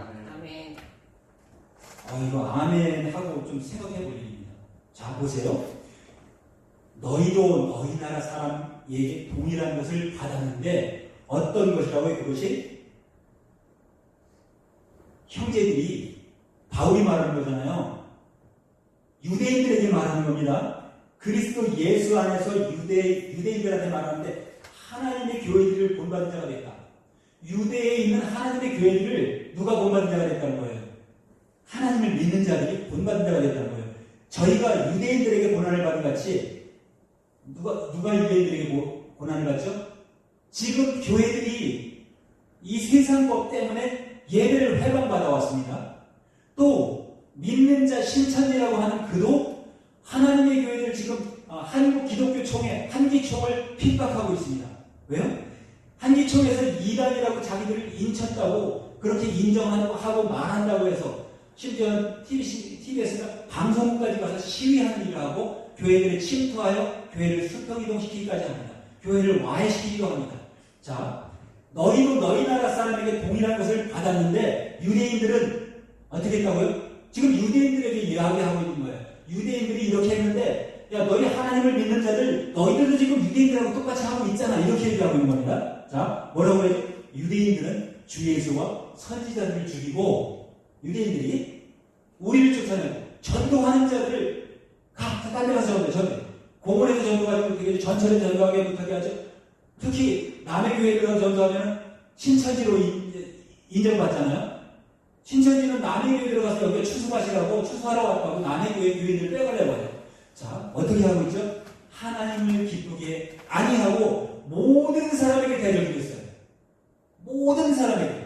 이거 아멘 하고 좀 생각해 보립니다. 자, 보세요. 너희도 너희 나라 사람에게 동일한 것을 받았는데 어떤 것이라고요? 그것이 형제들이 바울이 말하는 거잖아요. 유대인들에게 말하는 겁니다. 그리스도 예수 안에서 유대인들한테 말하는데 하나님의 교회들을 본받은 자가 됐다. 유대에 있는 하나님의 교회들을 누가 본받은 자가 됐다는 거예요? 하나님을 믿는 자들이 본받은 자가 됐다는 거예요. 저희가 유대인들에게 고난을 받은 같이 누가 유대인들에게 고난을 받죠? 지금 교회들이 이 세상법 때문에 예배를 회방받아 왔습니다. 또 믿는 자 신천지라고 하는 그도 하나님의 교회를 지금 한국 기독교 총회 한기총을 핍박하고 있습니다. 왜요? 한기총에서 이단이라고 자기들을 인쳤다고 그렇게 인정하고 말한다고 해서 심지어 TV TBS가 방송국까지 가서 시위하는 일을 하고 교회들을 침투하여 교회를 수평이동시키기까지 합니다. 교회를 와해시키기도 합니다. 자, 너희도 너희 나라 사람에게 동일한 것을 받았는데 유대인들은 어떻게 했다고요? 지금 유대인들에게 이야기하고 있는 거예요. 유대인들이 이렇게 했는데 야 너희 하나님을 믿는 자들 너희들도 지금 유대인들하고 똑같이 하고 있잖아. 이렇게 얘기하고 있는 겁니다. 자, 뭐라고 해요? 유대인들은 주 예수와 선지자들을 죽이고 유대인들이 우리를 쫓아내고 전도하는 자들을 딴 데 가서 전도해. 공원에서 전도하지 못하게 전철에 전도하게 못하게 하죠. 특히 남의 교회에 들어서 전도하면 신천지로 인정받잖아요. 신천지는 남의 교회에 들어가서 여기에 추수하시라고 추수하러 왔다고 남의 교회 교인들을 빼가려고 해요. 자, 어떻게 하고 있죠? 하나님을 기쁘게 아니하고 모든 사람에게 대적이 됐어요. 모든 사람에게.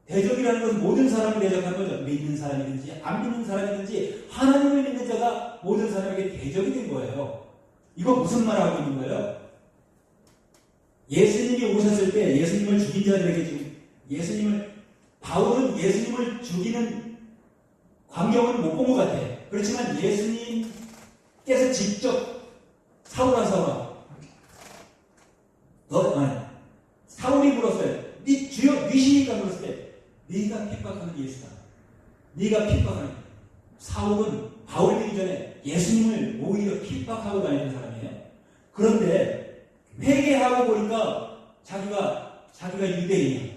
대적이라는 것은 모든 사람을 대적하는 거죠. 믿는 사람이든지 안 믿는 사람이든지 하나님을 믿는 자가 모든 사람에게 대적이 된 거예요. 이거 무슨 말 하고 있는 거예요? 예수님이 오셨을 때 예수님을 죽인 자들에게 지금 바울은 예수님을 죽이는 광경은 못 본 것 같아. 그렇지만 예수님께서 직접 사울아 사울이 물었어요. 네 주여 니시니까 물었을 때 네가 핍박하는 예수다. 네가 핍박하는 사울은 바울 되기 전에 예수님을 오히려 핍박하고 다니는 사람이에요. 그런데 회개하고 보니까 자기가 유대인이야.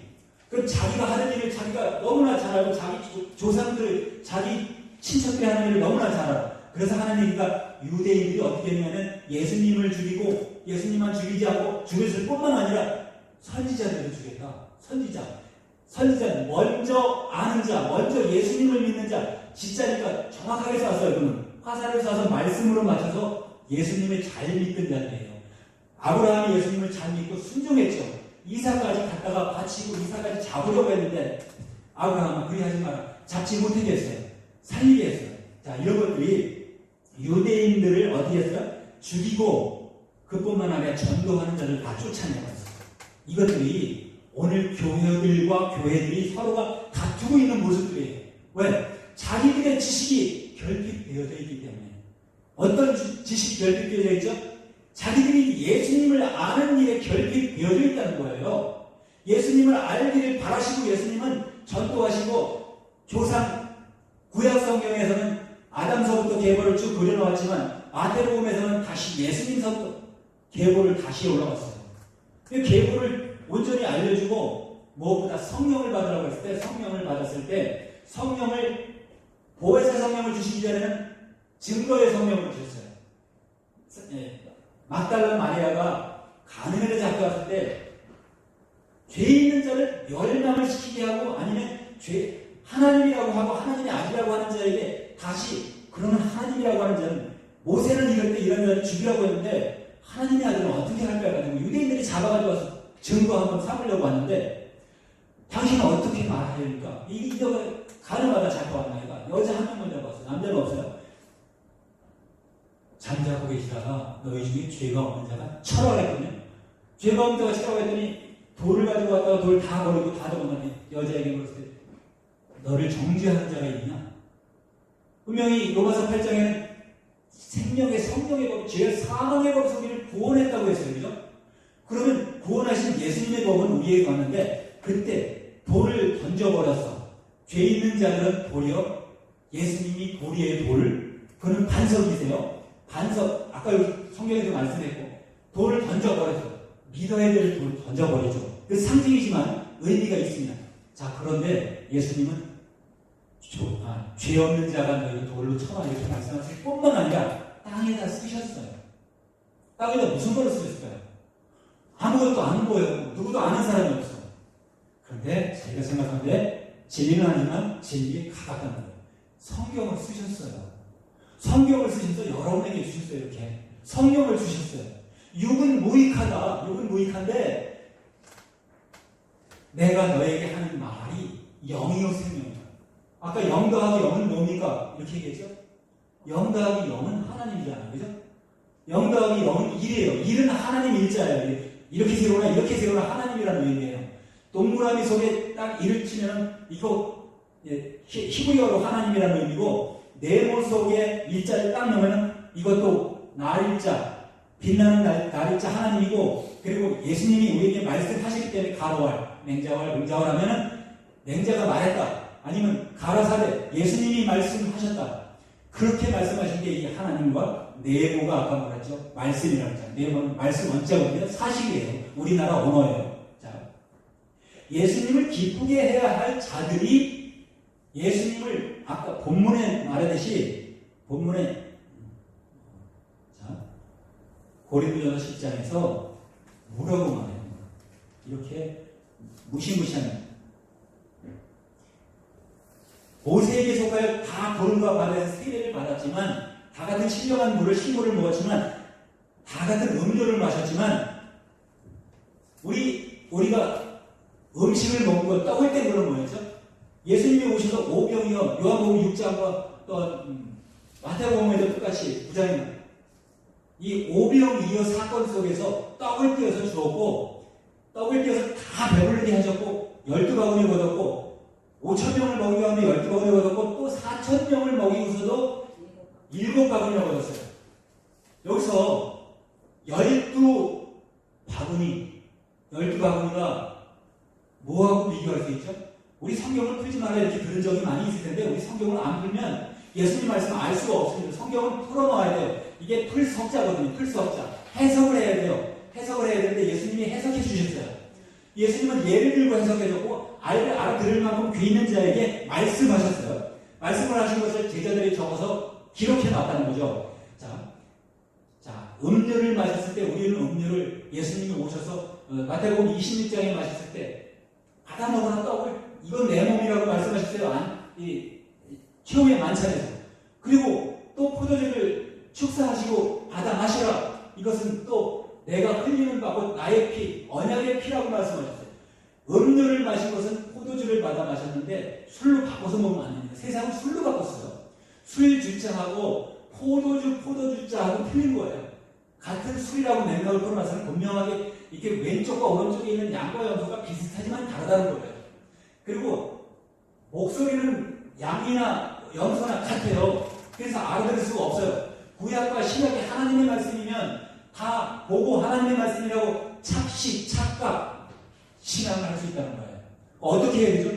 그럼 자기가 하는 일을 자기가 너무나 잘 알고 자기 조상들, 자기 친척들이 하는 일을 너무나 잘 알아. 그래서 하나님이니까 유대인들이 어떻게 했냐면 예수님을 죽이고 예수님만 죽이지 않고 죽였을 뿐만 아니라 선지자들을 죽였다. 선지자 먼저 아는 자, 먼저 예수님을 믿는 자, 진짜니까 정확하게 쐈어요. 그는 화살을 쏴서 말씀으로 맞춰서 예수님을 잘 믿던 자들이에요. 아브라함이 예수님을 잘 믿고 순종했죠. 이삭까지 갖다가 바치고 이삭까지 잡으려고 했는데 아브라함은 그리하지 마라. 잡지 못하게 했어요. 살리게 했어요. 자, 이런 것들이 유대인들을 어디 했어요? 죽이고 그뿐만 아니라 전도하는 자를 다 쫓아내었어요. 이것들이 오늘 교회들과 교회들이 서로가 다투고 있는 모습들이에요. 왜? 자기들의 지식이 결핍되어져 있기 때문에. 어떤 지식이 결핍되어져 있죠? 자기들이 예수님을 아는 일에 결핍되어져 있다는 거예요. 예수님을 알기를 바라시고 예수님은 전도하시고 조상 구약 성경에서는 아담서부터 계보를 쭉 그려놓았지만 마태복음에서는 다시 예수님서부터 계보를 다시 올라갔어요. 그 계보를 온전히 알려주고 무엇보다 성령을 받으라고 했을 때 성령을 받았을 때 성령을 보혜사 성령을 주시기 전에는 증거의 성령을 주셨어요. 막달라 마리아가 가늠해를 잡고 왔을 때 죄 있는 자를 멸망을 시키게 하고 아니면 하나님이라고 하고 하나님이 아니라고 하는 자에게 다시 그러면 하나님이라고 하는 자는 모세는 이럴 때 이런 자를 죽이라고 했는데 하나님의 아들은 어떻게 할까 가지고 유대인들이 잡아가지고 와서 증거 한번 삼으려고 하는데 당신은 어떻게 말해야 됩니까? 이거 가늠하다 잡아왔나 얘가 여자 한 명만 잡았어요. 남자는 없어요. 잠자고 계시다가 너희 중에 죄가 없는 자가 철학했거든요. 죄가 없는 자가 철학했더니 돌을 가지고 왔다가 돌 다 버리고 다 도망가니 여자에게 물었을 때 너를 정죄하는 자가 있냐? 분명히 로마서 8장에는 생명의 성령의 법, 죄 사망의 법 속에를 구원했다고 했어요. 그죠? 그러면 구원하신 예수님의 법은 우리에게 왔는데 그때 돌을 던져버렸어. 죄 있는 자들은 도리어 예수님이 도리의 돌, 그는 반석이세요. 반석, 아까 여기 성경에서 말씀했고 돌을 던져버렸죠. 믿어야 될 돌을 던져버리죠. 그 상징이지만 의미가 있습니다. 자, 그런데 예수님은 죄 없는 자가 너희 돌로 쳐라 이렇게 말씀하실 뿐만 아니라 땅에다 쓰셨어요. 땅에다 무슨 걸로 쓰셨을까요? 아무것도 안 보여요. 누구도 아는 사람이 없어. 그런데 제가 생각하는데 진리는 아니지만 진리에 가깝다는 거예요. 성경을 쓰셨어요. 성경을 쓰셔서 여러분에게 주셨어요. 이렇게 성령을 주셨어요. 육은 무익하다. 육은 무익한데 내가 너에게 하는 말이 영이요 생명이다. 아까 영 더하기 영은 뭡니까? 이렇게 얘기했죠. 영 더하기 영은 하나님이잖아요. 그죠? 영 더하기 영은 1이에요. 1은 하나님 일자예요. 이렇게 세우나 이렇게 세우나 하나님이라는 의미예요. 동그라미 속에 딱 1을 치면 이거 히브리어로 하나님이라는 의미고 네모 속에 일자를 딱 넣으면 이것도 날일자, 빛나는 날일자 하나님이고, 그리고 예수님이 우리에게 말씀하시기 때문에 가로할, 맹자왈, 응자왈 하면은 맹자가 말했다, 아니면 가라사대 예수님이 말씀하셨다, 그렇게 말씀하신 게 이 하나님과 네모가 아까 말했죠. 말씀이라는 자. 네모는 말씀 원자거든요. 사실이에요. 우리나라 언어예요. 자, 예수님을 기쁘게 해야 할 자들이 예수님을 아까 본문에 말하듯이 본문에 자, 고린도전서 10장에서 뭐라고 말해요? 이렇게 무시무시한 모세에게 속하여 다 구름과 바다에서 세례를 받았지만, 다 같은 신령한 물을 식물을 먹었지만, 다 같은 음료를 마셨지만, 우리가 음식을 먹은 거 떡을 때 그런 거였죠. 예수님이 오셔서 오병이어 요한복음 6장과 또 마태복음에도 똑같이 9장에 이 오병이어 사건 속에서 떡을 띄어서 주었고, 떡을 띄어서 다 배부르게 하셨고, 12바구니 얻었고, 5,000명을 먹이고 하면 12바구니 얻었고, 또 4,000명을 먹이고서도 7바구니를 얻었어요. 여기서 12바구니가 뭐하고 비교할 수 있죠? 우리 성경을 풀지 말아 이렇게 들은 적이 많이 있을 텐데, 우리 성경을 안 풀면 예수님 말씀을 알 수가 없습니다. 성경을 풀어놔야 돼요. 이게 풀석자거든요. 풀석자. 해석을 해야 돼요. 해석을 해야 되는데 예수님이 해석해 주셨어요. 예수님은 예를 들고 해석해줬고, 알아들을 만큼 귀 있는 자에게 말씀하셨어요. 말씀을 하신 것을 제자들이 적어서 기록해 놨다는 거죠. 자, 음료를 마셨을 때, 우리는 음료를 예수님이 오셔서 마태복음 26장에 마셨을 때 받아 먹으나 떡을, 이건 내 몸이라고 말씀하셨어요. 최후의 만찬에서. 그리고 또 포도주를 축사하시고 받아 마시라, 이것은 또 내가 흘리는 바고 나의 피, 언약의 피라고 말씀하셨어요. 음료를 마신 것은 포도주를 받아 마셨는데 술로 바꿔서 먹으면 안 됩니다. 세상은 술로 바꿨어요. 술 주자하고 포도주자하고 틀린 거예요. 같은 술이라고 맥락을 풀어놔서는 분명하게 이렇게 왼쪽과 오른쪽에 있는 양과 염소가 비슷하지만 다르다는 거예요. 그리고 목소리는 양이나 염소나 같아요. 그래서 알아들을 수가 없어요. 구약과 신약의 하나님의 말씀이면 다 보고 하나님의 말씀이라고 착각, 신앙을 할 수 있다는 거예요. 어떻게 해야 되죠?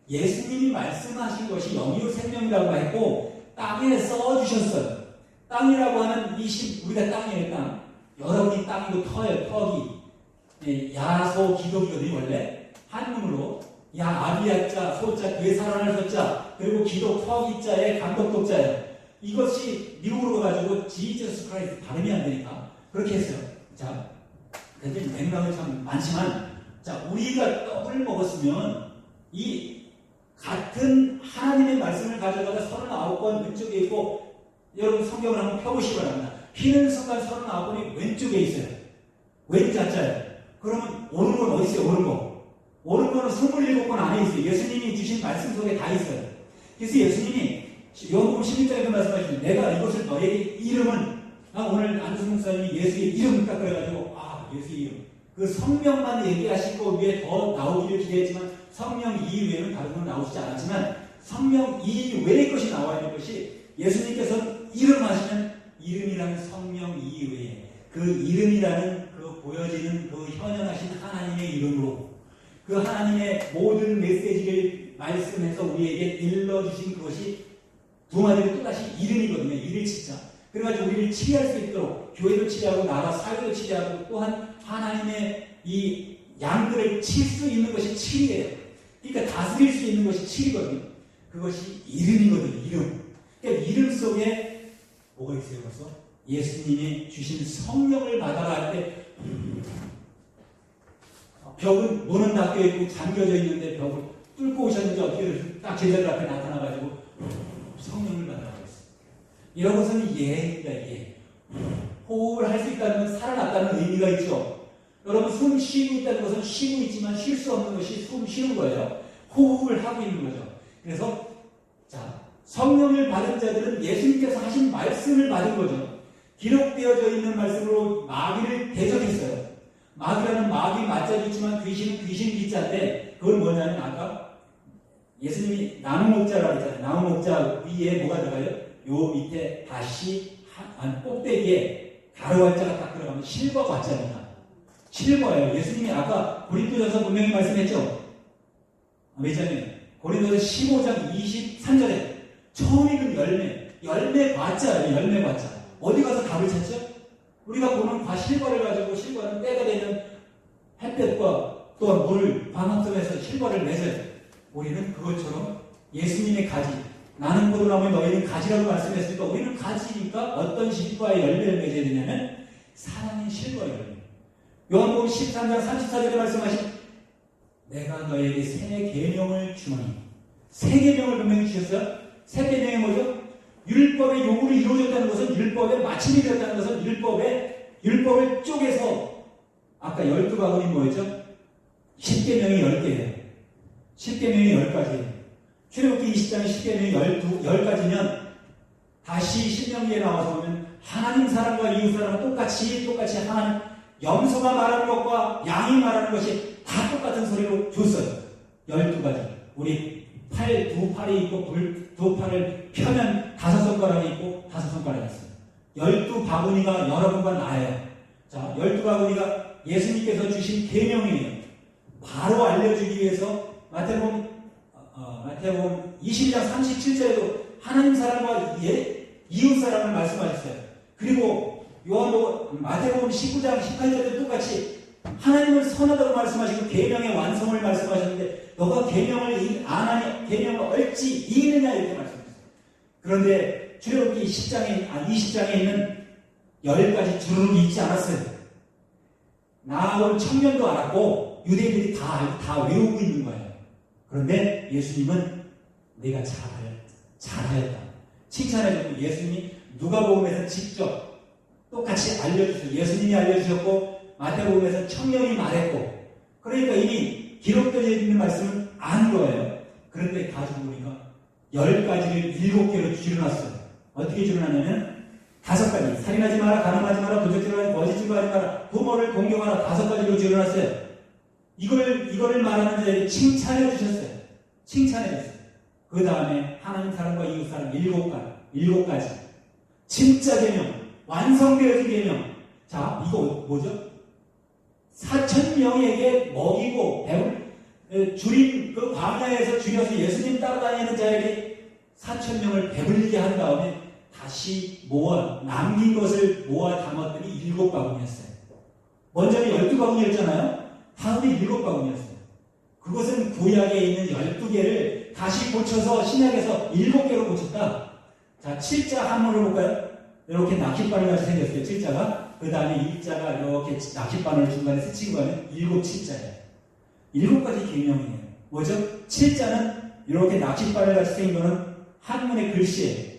예수님이 말씀하신 것이 영이요 생명이라고 했고, 땅에 써주셨어요. 땅이라고 하는 우리가 땅이에요, 땅. 여러분이 땅이고 터예요, 터기. 야소 기독이거든요, 원래. 한문으로. 야, 아비야자, 소자, 그의 살아날 소자, 그리고 기독 터기자의 감독독자예요. 이것이 미국으로 가가지고 지저스 크라이스트 발음이 안 되니까 그렇게 했어요. 자, 근데 맥락은 참 많지만, 자, 우리가 떡을 먹었으면 이 같은 하나님의 말씀을 가져다가 39권 왼쪽에 있고, 여러분 성경을 한번 펴보시기 바랍니다. 피는 순간 39권이 왼쪽에 있어요. 왼자자예요. 그러면 옳은 건 어디 있어요? 옳은 거. 옳은 거는 27권 안에 있어요. 예수님이 주신 말씀 속에 다 있어요. 그래서 예수님이 요한복음 16장에도 말씀하시죠. 내가 이것을 너에게 이름은, 오늘 안승 목사님이 예수의 이름 딱 그래가지고, 예수의 이름. 그 성명만 얘기하실 거 위에 더 나오기를 기대했지만, 성명 이외에는 다른 건 나오시지 않았지만, 성명 이외의 것이 나와야 될 것이, 예수님께서 이름 하시면 이름이라는 성명 이외에 그 이름이라는 그 보여지는 그 현현하신 하나님의 이름으로 그 하나님의 모든 메시지를 말씀해서 우리에게 일러주신 그것이 두 마디로 또다시 이름이거든요. 이를 치자. 그래가지고 우리를 치리할 수 있도록 교회도 치리하고 나라 사회도 치리하고 또한 하나님의 이 양들을 칠 수 있는 것이 치리예요. 그러니까 다스릴 수 있는 것이 치리거든요. 그것이 이름이거든요. 이름. 그러니까 이름 속에 뭐가 있어요? 벌써 예수님이 주신 성령을 받아갈 때 벽은 문은 닫혀 있고 잠겨져 있는데 벽을 뚫고 오셨는지 어떻게 딱 제자들 앞에 나타나가지고 성령을 받아가고 있어요. 이런 것은 예입니다. 예. 호흡을 할 수 있다는 건 살아났다는 의미가 있죠. 여러분 숨 쉬고 있다는 것은 쉬고 있지만 쉴 수 없는 것이 숨 쉬는 거예요. 호흡을 하고 있는 거죠. 그래서 자, 성령을 받은 자들은 예수님께서 하신 말씀을 받은 거죠. 기록되어져 있는 말씀으로 마귀를 대적했어요. 마귀라는 마귀 맞자도 있지만 귀신은 귀신 기자인데, 그건 뭐냐면 아까 예수님이 나무 목자라고 했잖아요. 나무 목자 위에 뭐가 들어가요? 요 밑에 다시 한 꼭대기에 가루 한자가 딱 들어가면 실버가 왔잖아요. 실버예요. 예수님이 아까 고린도전서 분명히 말씀했죠. 몇 장이에요? 고린도전서 15장 23절에 처음 익은 열매 과자예요. 열매 과자. 어디 가서 답을 찾죠? 우리가 보는 실버를 가지고 실버는 때가 되면 햇볕과 또한 물, 광합성에서 실버를 맺어요. 우리는 그것처럼 예수님의 가지, 나는 포도나무에 너희는 가지라고 말씀했으니까 우리는 가지니까 어떤 실과의 열매를 맺어야 되냐면 사랑의 실과의 열매. 요한복음 13장 34절에 말씀하신 내가 너에게 새 계명을 주노니 새 계명을 분명히 주셨어요. 새 계명이 뭐죠? 율법의 요구를 이루어졌다는 것은 율법의 마침이 되었다는 것은 율법을 쪼개서 아까 12가문이 뭐였죠? 10계명이 10개예요. 10계명이 10가지예요. 출애굽기 20장에 10계명이 10가지면 다시 신명기에 나와서 보면 하나님 사랑과 이웃 사랑은 똑같이 하나님 염소가 말하는 것과 양이 말하는 것이 다 똑같은 소리로 줬어요. 12가지. 우리 두 팔이 있고 두 팔을 펴면 5손가락이 있고 5손가락이 있어요. 12바구니가 여러분과 나예요. 자, 12바구니가 예수님께서 주신 계명이에요. 바로 알려주기 위해서 마태복음 22장 37절에도 하나님 사랑과 이웃 사랑을 말씀하셨어요. 그리고 마태복음 19장 18절에도 똑같이 하나님을 선하다고 말씀하시고 계명의 완성을 말씀하셨는데 너가 계명을 안 하니 계명을 얼지 이기느냐 이렇게 말씀하셨어요. 그런데 출애굽기 20장에 있는 10가지 주르륵 있지 않았어요. 나아올 청년도 알았고 유대인들이 다 외우고 있는 거예요. 그런데 예수님은 내가 잘하였다. 칭찬해주고 예수님이 누가복음에서 직접 똑같이 알려주셨어요. 예수님이 알려주셨고 마태복음에서 청년이 말했고 그러니까 이미 기록되어 있는 말씀은 아는 거예요. 그런데 가지고 보니까 10가지를 7개로 줄여놨어요. 어떻게 줄여놨냐면 5가지. 살인하지 마라, 간음하지 마라, 도적질하지 마라, 거짓 증거하지 마라, 부모를 공경하라 5가지로 줄여놨어요. 이거를 말하는 자에게 칭찬해 주셨어요. 칭찬해 주셨어요. 그 다음에 하나님 사랑과 이웃 사랑 7가지. 진짜 계명, 완성되어진 계명. 자, 이거 뭐죠? 4,000명에게 먹이고 줄인 그 광야에서 줄여서 예수님 따라다니는 자에게 4,000명을 배불리게 한 다음에 다시 남긴 것을 모아 담았더니 7바구니였어요. 먼저는 12바구니였잖아요. 다음에 7바구니였어요. 그것은 구약에 있는 12개를 다시 고쳐서 신약에서 7개로 고쳤다. 자, 7자 한문을 볼까요? 이렇게 낚싯바늘 같이 생겼어요. 7자가. 그 다음에 일자가 이렇게 낚싯바늘 중간에 스치고 가면 7칠자예요. 7가지 계명이에요. 뭐죠? 7자는 이렇게 낚싯바늘 같이 생긴 거는 한문의 글씨예요.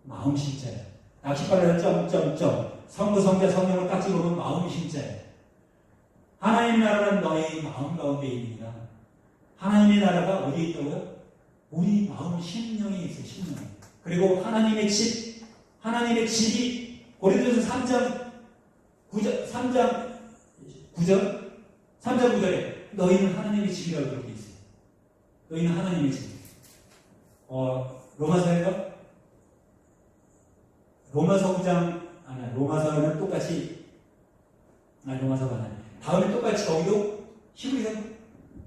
마음심자예요. 낚싯바늘에 점점점 성부 성자 성령을 딱 찍어보면 마음심자예요. 하나님의 나라는 너희 마음 가운데 있느니라. 하나님의 나라가 어디에 있다고요? 우리 마음 심령에 있어요. 심령에. 그리고 하나님의 집이 고린도전서 3장 9절에 너희는 하나님의 집이라고 그렇게 있어요. 너희는 하나님의 집. 로마서인가? 로마서는 똑같이 로마서가 아니야. 다음에 똑같이 거기도 히브리서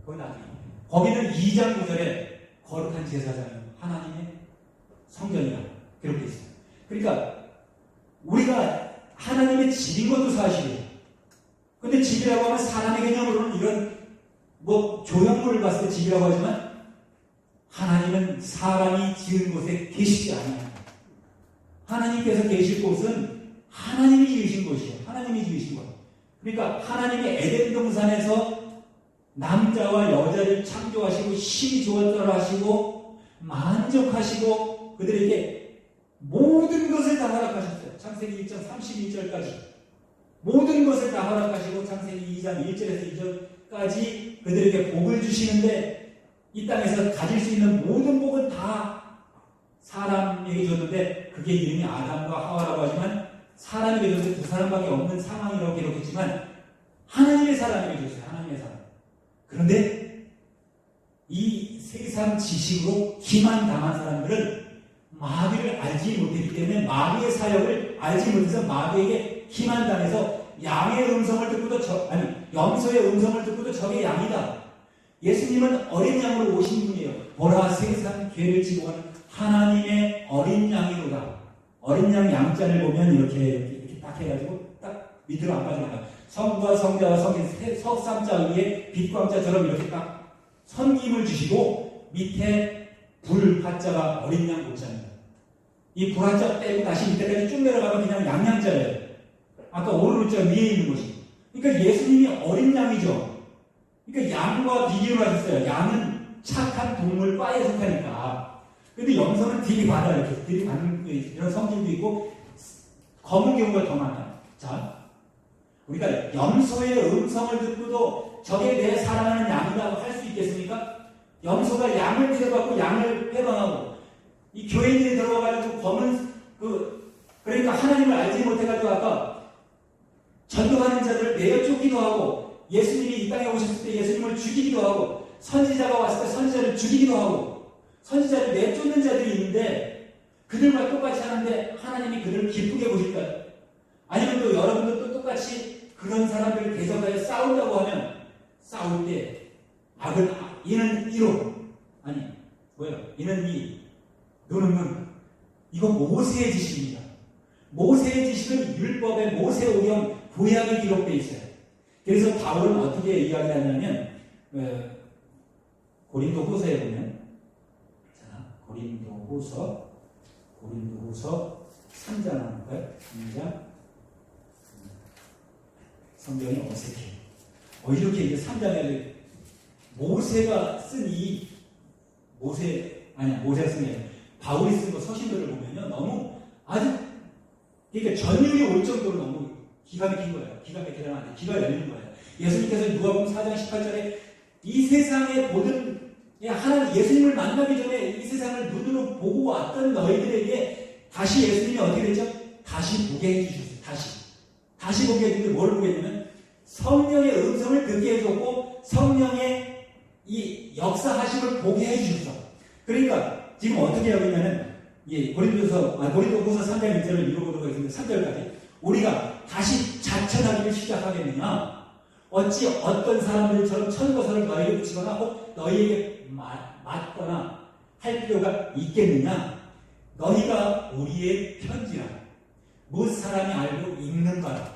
거기 나중에. 거기는 2장 9절에 거룩한 제사장이요 하나님의 성전이라 그렇게 있어요. 그러니까 우리가 하나님의 집인 것도 사실이에요. 근데 집이라고 하면 사람의 개념으로는 이런 조형물을 봤을 때 집이라고 하지만 하나님은 사람이 지은 곳에 계시지 않아요. 하나님께서 계실 곳은 하나님이 지으신 곳이에요. 하나님이 지으신 곳. 그러니까 하나님이 에덴 동산에서 남자와 여자를 창조하시고 심히 좋았더라 하시고 만족하시고 그들에게 모든 것을 다 허락하셨어요. 창세기 1장 32절까지 모든 것을 다 허락하시고 창세기 2장 1절에서 2절까지 그들에게 복을 주시는데 이 땅에서 가질 수 있는 모든 복은 다 사람에게 줬는데 그게 이름이 아담과 하와라고 하지만 사람에게 줬는데 두 사람밖에 없는 상황이라고 기록했지만 하나님의 사람에게 줬어요. 하나님의 사람. 그런데 이 세상 지식으로 기만당한 사람들은 마귀를 알지 못했기 때문에 마귀의 사역을 알지 못해서 마귀에게 기만당해서 양의 음성을 듣고도 염소의 음성을 듣고도 저게 양이다. 예수님은 어린 양으로 오신 분이에요. 보라 세상 죄를 지고 가는 하나님의 어린 양이로다. 어린 양 양자를 보면 이렇게 딱 해가지고 딱 밑으로 안 빠져나가요. 성부와 성자와 성인 석삼자 위에 빛광자처럼 이렇게 딱 선김을 주시고 밑에 불 한자가 어린 양 목자입니다. 이 불 한자 빼고 다시 밑에까지 쭉 내려가면 그냥 양양자예요. 아까 오른자 위에 있는 것이. 그러니까 예수님이 어린 양이죠. 그러니까 양과 비교를 하셨어요. 양은 착한 동물 과에 속하니까. 근데 염소는 들이받아요. 이렇게 들이받는 이런 성질도 있고 검은 경우가 더 많아요. 자, 우리가 염소의 음성을 듣고도 저게 내 사랑하는 양이라고 할 수 있겠습니까? 염소가 양을 데려가고 양을 해방하고 이 교인들이 들어가가지고 검은 그러니까 하나님을 알지 못해가지고 아까 전도하는 자들을 내어 쫓기도 하고 예수님이 이 땅에 오셨을 때 예수님을 죽이기도 하고 선지자가 왔을 때 선지자를 죽이기도 하고 선지자를 내쫓는 자들이 있는데 그들과 똑같이 하는데 하나님이 그들을 기쁘게 보실까요? 아니면 또 여러분도 또 똑같이 그런 사람들을 대적하여 싸운다고 하면 싸울 때 악은 이는 이로 이는 이 눈은 눈 이거 모세의 지식입니다. 모세의 지식은 율법의 모세오경 구약에 기록되어 있어요. 그래서 바울은 어떻게 이야기하냐면 고린도후서에 보면 고린도후서 3장 할까요? 3장 성경이 어색해. 이렇게 이제 3장에 모세가 쓴 모세가 쓴 게 바울이 쓴 서신들을 보면요. 너무 아주 그러니까 전율이 올 정도로 너무 기가 막힌 거예요. 기가 막히다는 안 돼. 기가 열리는 거예요. 예수님께서 누가복음 4장 18절에 이 세상의 모든 하나님 예수님을 만나기 전에 이 세상을 눈으로 보고 왔던 너희들에게 다시 예수님이 어떻게 됐죠? 다시 보게 해주셨어요. 다시 보게 해주는데 뭘 보게 했냐면 성령의 음성을 듣게 해줬고 성령의 이 역사하심을 보게 해주셨어. 그러니까 지금 어떻게 하고 있냐면 고린도후서 3장 1절을 읽어보도록 하겠습니다. 3절까지 우리가 다시 자천하기를 시작하겠느냐? 어찌 어떤 사람들처럼 천거사를 너희에게 붙이거나 혹 너희에게 맞거나 할 필요가 있겠느냐? 너희가 우리의 편지라 무엇 사람이 알고 읽는 바라.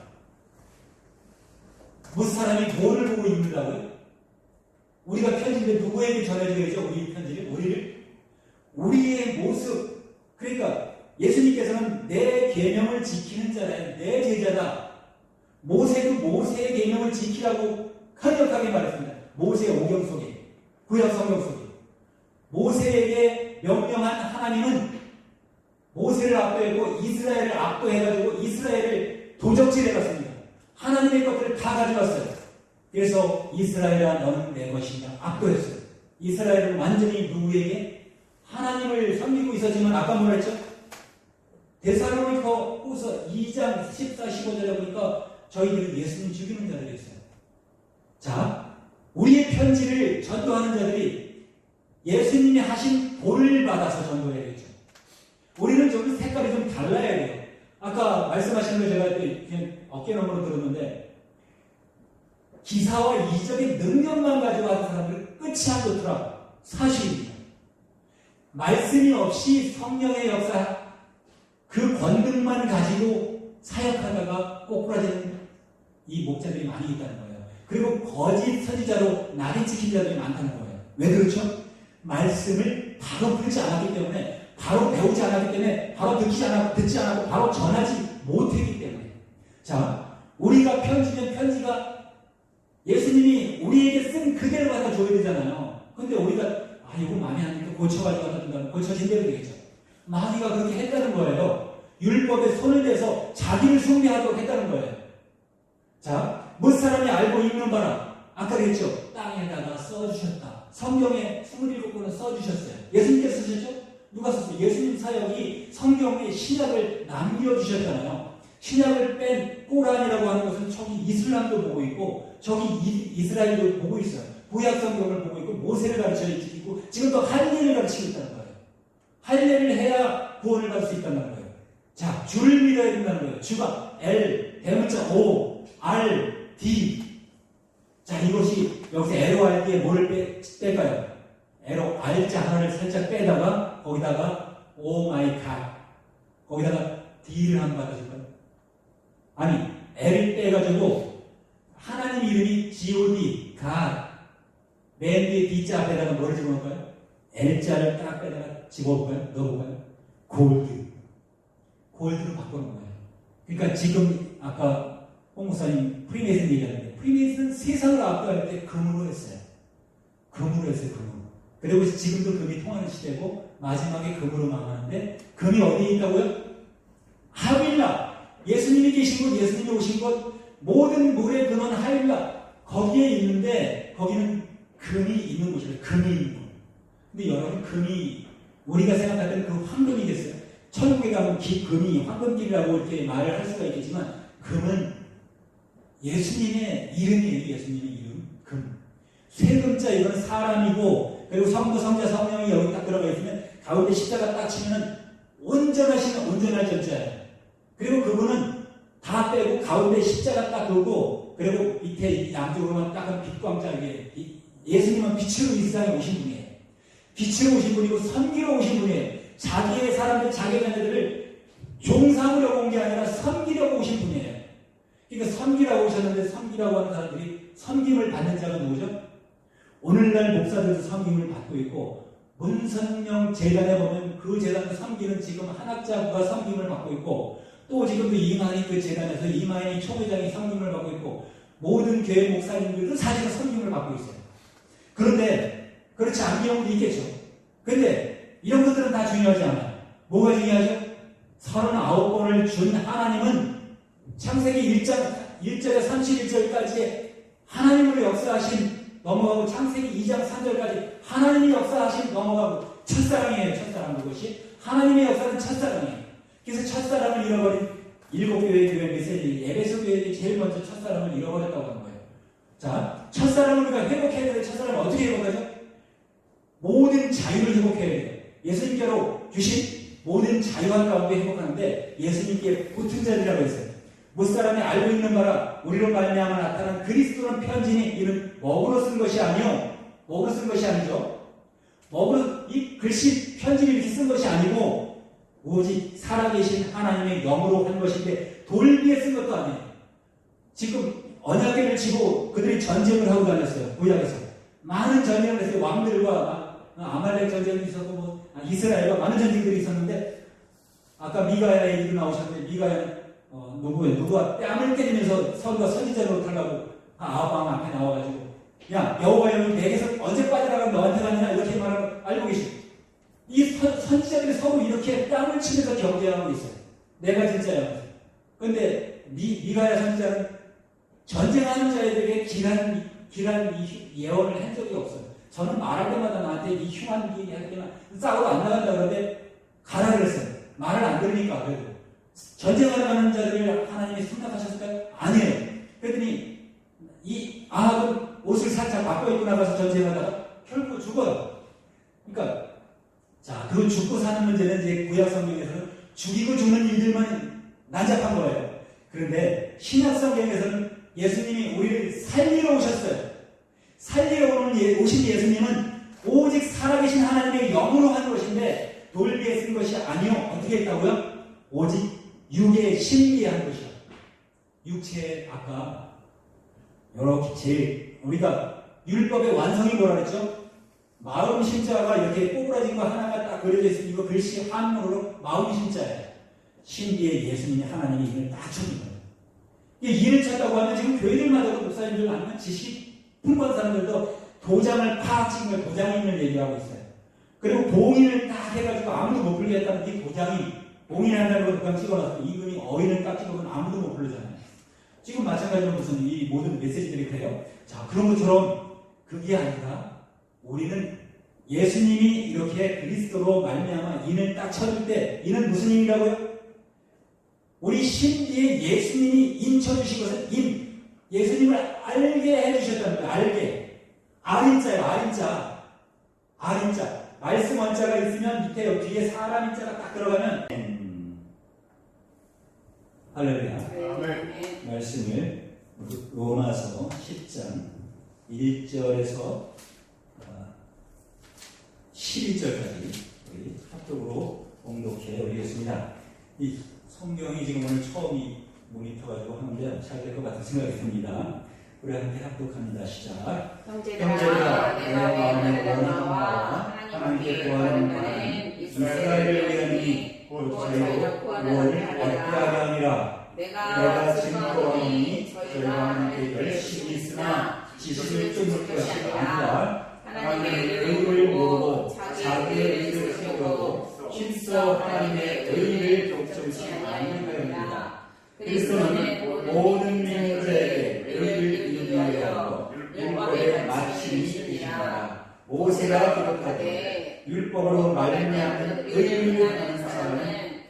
무엇 사람이 뭐를 보고 읽는다고요? 우리가 편지인데 누구에게 전해줘야죠? 우리 편지를 우리의 모습. 그러니까 예수님께서는 내 계명을 지키는 자라, 내 제자다. 모세도 모세의 계명을 지키라고 강력하게 말했습니다. 모세의 오경 속에, 구약 성경 속에 모세에게 명령한 하나님은 모세를 압도했고 이스라엘을 압도해가지고 이스라엘을 도적질해갔습니다. 하나님의 것들을 다 가져갔어요. 그래서 이스라엘아 너는 내 것이다. 압도했어요. 이스라엘은 완전히 누구에게? 하나님을 섬기고 있었지만 아까 뭐라 했죠? 데살로니가 후서 2장 14, 15절에 보니까 저희들은 예수님 죽이는 자들이었어요. 자, 우리의 편지를 전도하는 자들이 예수님이 하신 본을 받아서 전도해야겠죠. 우리는 좀 색깔이 좀 달라야 돼요. 아까 말씀하시는 거 제가 그냥 어깨너머로 들었는데 기사와 이적의 능력만 가지고 하는 사람들은 끝이 안 좋더라. 사실입니다. 말씀이 없이 성령의 역사 그 권능만 가지고 사역하다가 꼬꾸라지는 이 목자들이 많이 있다는 거예요. 그리고 거짓 선지자로 낙인 찍힌 자들이 많다는 거예요. 왜 그렇죠? 말씀을 바로 풀지 않았기 때문에, 바로 배우지 않았기 때문에, 바로 듣지 않았고 바로 전하지 못했기 때문에. 자, 우리가 편지면 편지가 예수님이 우리에게 쓴 그대로 갖다 줘야 되잖아요. 근데 우리가 이거 마음에 안 드니까 고쳐가지고 갖다 준다면 고쳐진 대로 되겠죠. 마귀가 그렇게 했다는 거예요. 율법에 손을 대서 자기를 숭배하도록 했다는 거예요. 자, 무엇 사람이 알고 읽는 바라. 아까 그랬죠. 땅에다가 써주셨다. 성경에 27권을 써주셨어요. 예수님께서 쓰셨죠? 누가 썼어요? 예수님 사역이 성경에 신약을 남겨주셨잖아요. 신약을 뺀 꼬란이라고 하는 것은 저기 이슬람도 보고 있고 저기 이스라엘도 보고 있어요. 구약 성경을 보고 있고 있고 모세를 가르치고 지금도 할례를 가르치고 있다는 거예요. 할례를 해야 구원을 받을 수 있다는 거예요. 자, 주를 믿어야 된다는 거예요. 주가 L, 대문자 O, R, D. 자, 이것이 여기서 LORD에 뭐를 뺄까요? LO, R자 하나를 살짝 빼다가 거기다가 Oh my God 거기다가 D를 한번 받아줄까요? 아니, L을 빼가지고 하나님 이름이 God, God. 맨 뒤에 D자 앞에다가 뭐를 집어넣을까요? L자를 딱 빼다가 집어볼까요? 넣어볼까요? 골드로 바꿔놓은 거예요. 그러니까 지금 아까 홍 목사님 프리메이슨 얘기하는데 프리메이슨은 세상을 압도할 때 금으로 했어요. 금으로. 그리고 지금도 금이 통하는 시대고 마지막에 금으로 망하는데 금이 어디에 있다고요? 하윌라. 예수님이 계신 곳, 예수님이 오신 곳, 모든 물의 근원 하윌라. 거기에 있는데 거기는 금이 있는 곳이에요. 금이 있는 곳. 근데 여러분 금이 우리가 생각할 때는 그 황금이겠어요. 천국에 가면 금이 황금길이라고 이렇게 말을 할 수가 있겠지만 금은 예수님의 이름이에요. 예수님의 이름. 금. 쇠금자 이건 사람이고 그리고 성부, 성자, 성령이 여기 딱 들어가 있으면 가운데 십자가 딱 치면은 온전하시는 온전할 전자예요. 그리고 그분은 다 빼고 가운데 십자가 딱 긋고 그리고 밑에 양쪽으로만 딱 빛광자에게 예수님은 빛으로 이 세상에 오신 분이에요. 빛으로 오신 분이고 섬기러 오신 분이에요. 자기의 사람들, 자기의 자녀들을 종삼으려고 온 게 아니라 섬기려고 오신 분이에요. 그러니까 섬기라고 오셨는데 섬기라고 하는 사람들이 섬김을 받는 자가 누구죠? 오늘날 목사들도 섬김을 받고 있고 문선명 재단에 보면 그 재단도 섬기는 지금 한학자가 섬김을 받고 있고 또 지금도 이만희 그 재단에서 이만희 총회장이 섬김을 받고 있고 모든 교회 목사님들도 사실은 섬김을 받고 있어요. 그런데 그렇지 않은 경우도 있겠죠. 그런데 이런 것들은 다 중요하지 않아요. 뭐가 중요하죠? 39번을 준 하나님은 창세기 1절에 31절까지 하나님으로 역사하신 넘어가고 창세기 2장 3절까지 하나님이 역사하신 넘어가고 첫사랑이에요. 첫사랑 그것이 하나님의 역사는 첫사랑이에요. 그래서 첫사랑을 잃어버린 7교회 교회에서 에베소 교회들이 제일 먼저 첫사랑을 잃어버렸다고 하는 거예요. 자, 첫사랑을 우리가 회복해야 되는데 첫사랑을 어떻게 회복하죠? 모든 자유를 회복해야 돼요. 예수님께로 주신 모든 자유한 가운데 회복하는데 예수님께 붙은 자들이라고 했어요. 무사람이 알고 있는 바라 우리로 말미암아 나타난 그리스도는 편지니 이는 먹으로 쓴 것이 아니요. 먹으로 쓴 것이 아니죠. 먹으로 이 글씨 편지를 이렇게 쓴 것이 아니고 오직 살아계신 하나님의 영으로 한 것인데 돌비에 쓴 것도 아니에요. 지금 언약궤를 지고 그들이 전쟁을 하고 다녔어요. 구약에서 많은 전쟁을 했어요. 왕들과 아말렉 전쟁이 있었고 이스라엘과 많은 전쟁들이 있었는데 아까 미가야 얘기도 나오셨는데 미가야는 누구가 뺨을 때리면서 서로가 선지자로 타려고 아합왕 앞에 나와가지고 야 여호와의 영이 내게서 언제 빠져나가면 너한테 가느냐 이렇게 말하고 알고 계시죠. 이 선지자들이 서로 이렇게 뺨을 치면서 경쟁하고 있어요. 내가 진짜야. 그런데 미가야 선지자는 전쟁하는 자에게 길한 예언을 한 적이 없어요. 저는 말할 때마다 나한테 이 흉한 길이 할 때만 싸우고 안 나간다 그러는데 가라 그랬어요. 말을 안 들으니까 그래도 전쟁하러 가는 자들을 하나님이 생각하셨을까요? 아니에요. 그랬더니 이 아합은 옷을 살짝 바꿔 입고 나가서 전쟁하다가 결국 죽어요. 그러니까 자, 그 죽고 사는 문제는 이제 구약 성경에서는 죽이고 죽는 일들만 난잡한 거예요. 그런데 신약 성경에서는 예수님이 우리를 살리러 오셨어요. 살리러 오신 예수님은 오직 살아계신 하나님의 영으로 한 것인데 돌비에 쓴 것이 아니요. 어떻게 했다고요? 오직 육의 신비에 한 것이요. 육체의 아까 이렇게 제일 우리가 율법의 완성이 뭐라 그랬죠? 마음 심자가 이렇게 꼬부라진 거 하나가 딱 그려져 있으면 이거 글씨 한문으로 마음 심자예요. 신비의 예수님이 하나님이 이를 딱 찾는 거예요. 이게 이를 찾다고 하면 지금 교회들마다도 목사님들 아니면 지식 풍부한 사람들도 도장을 팍 찍은 거예요. 도장인을 얘기하고 있어요. 그리고 봉인을 딱 해가지고 아무도 못 불게 했다는 이 도장이 봉인한다는 걸 도장 찍어놨어요. 이분이 어인을 딱 찍어놓으면 아무도 못 부르잖아요. 지금 마찬가지로 무슨 이 모든 메시지들이 그래요. 자, 그런 것처럼 그게 아니라 우리는 예수님이 이렇게 그리스도로 말미암아 인을 딱 쳐줄 때 이는 무슨 힘이라고요? 우리 신비에 예수님이 인 쳐주신 것은 인 예수님을 알게 해주셨다는 거예요. 아린자예요. 아린자. 말씀 원자가 있으면 밑에 뒤에 사람 인자가 딱 들어가면 할렐루야. 아멘. 말씀을 로마서 10장 1절에서 12절까지 우리 합독으로 봉독해 올리겠습니다. 이 성경이 지금 오늘 처음 모니터가지고 하는데 잘 될 것 같은 생각이 듭니다. 우리 함께 합독합니다. 시작. 형제들아, 내가 마음에 원하는 바와 하나님께 구하는 바는 이스라엘을 위하니 곧 저희로 구원을 얻게 하리라. 하려 함이라. 내가 증거하노니 저희가 하나님께 열심히 있으나 지식을 쫓을 것이 아니라 아니라 하나님의 의를 모으고 자기의 의를 세우고 힘써 하나님의 의를 독점치 아니하였느니라. 그리스도는 모든 믿는 자에게 의를 이루기 위하여 율법의 마침이 되시니라. 모세가 기록하되 율법으로 말미암는 의를 하는 사람은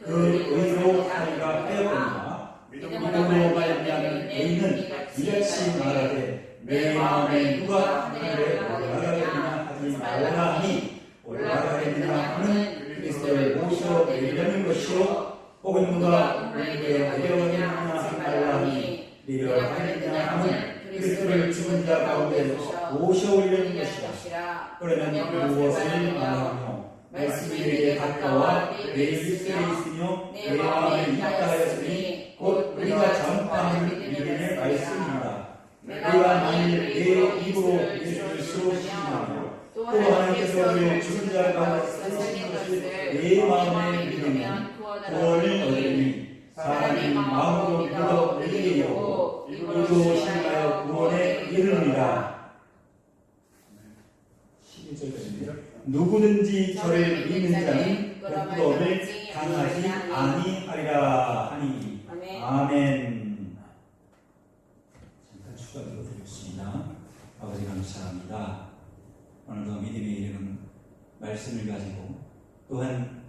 그 의로 하리라 하였거니와 믿음으로 말미암는 의는 이같이 말하되 내 마음에 누가 하늘에 올라가겠느냐 하지 말라 하니 올라가겠느냐 하는 그리스도를 모셔 내리려는 것이요 혹은 누가 우리에게 내려가겠느냐 하지 말라 하니 내려가겠느냐 하는 그리스도를 죽은 자 가운데서 모셔 올리려는 것이라. 그러면 무엇을 말하며 말씀이 내게 가까워 내 입술에 있으며 내 마음에 있다 하였으니 곧 우리가 전파하는 믿음의 말씀입니다. 내가 만일 내 입으로 예수를 시인하며 또 하나님께서 우리를 죽은 자 가운데서 살리신 것을 내 마음에 믿으면 구원을 얻으니 사람이 마음으로 믿어 의에 이르고 입으로 신하여 구원에 이르느니라. 11절까지인데요. 누구든지 저를 믿는 자는 복음을 당하지 아니하리라 하니. 아멘. 잠깐 추가 드리겠습니다. 아버지 감사합니다. 오늘도 믿음의 이름 말씀을 가지고 또한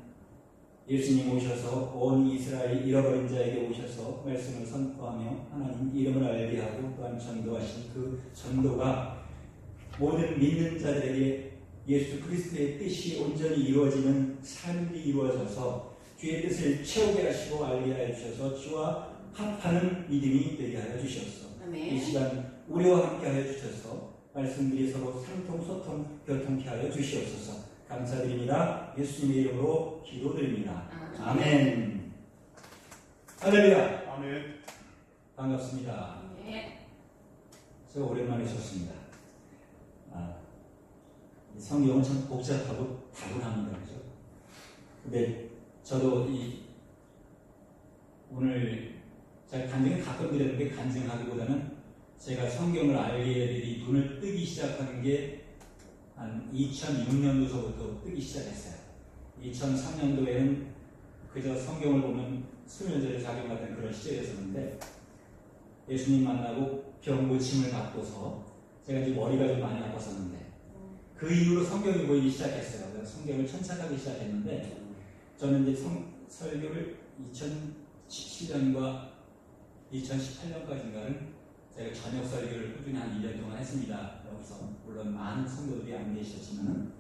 예수님 오셔서 온 이스라엘 잃어버린 자에게 오셔서 말씀을 선포하며 하나님 이름을 알게 하고 또한 전도하신 그 전도가 모든 믿는 자들에게 예수 그리스도의 뜻이 온전히 이루어지는 삶이 이루어져서 주의 뜻을 채우게 하시고 알게 하여 주셔서 주와 합하는 믿음이 되게 하여 주셔서 이 시간 우리와 함께 하여 주셔서 말씀들이 서로 상통 소통 교통케 하여 주시옵소서. 감사드립니다. 예수님의 이름으로 기도드립니다. 아멘. 할렐루야. 아멘. 반갑습니다. 제가 오랜만에 오셨습니다. 성경은 참 복잡하고 다분합니다. 그죠? 근데 저도 오늘 제가 간증을 가끔 드렸는데 간증하기보다는 제가 성경을 알게 눈을 뜨기 시작하는 게 한 2006년도서부터 뜨기 시작했어요. 2003년도에는 그저 성경을 보면 수면제를 작용하던 그런 시절이었었는데 예수님 만나고 병 고침을 받고서 제가 이제 머리가 좀 많이 아팠었는데 그 이후로 성경이 보이기 시작했어요. 그래서 성경을 천착하기 시작했는데 저는 이제 설교를 2017년과 2018년까지인가는 제가 저녁 설교를 꾸준히 한 1년 동안 했습니다. 여기서 물론 많은 성도들이 안 계셨지만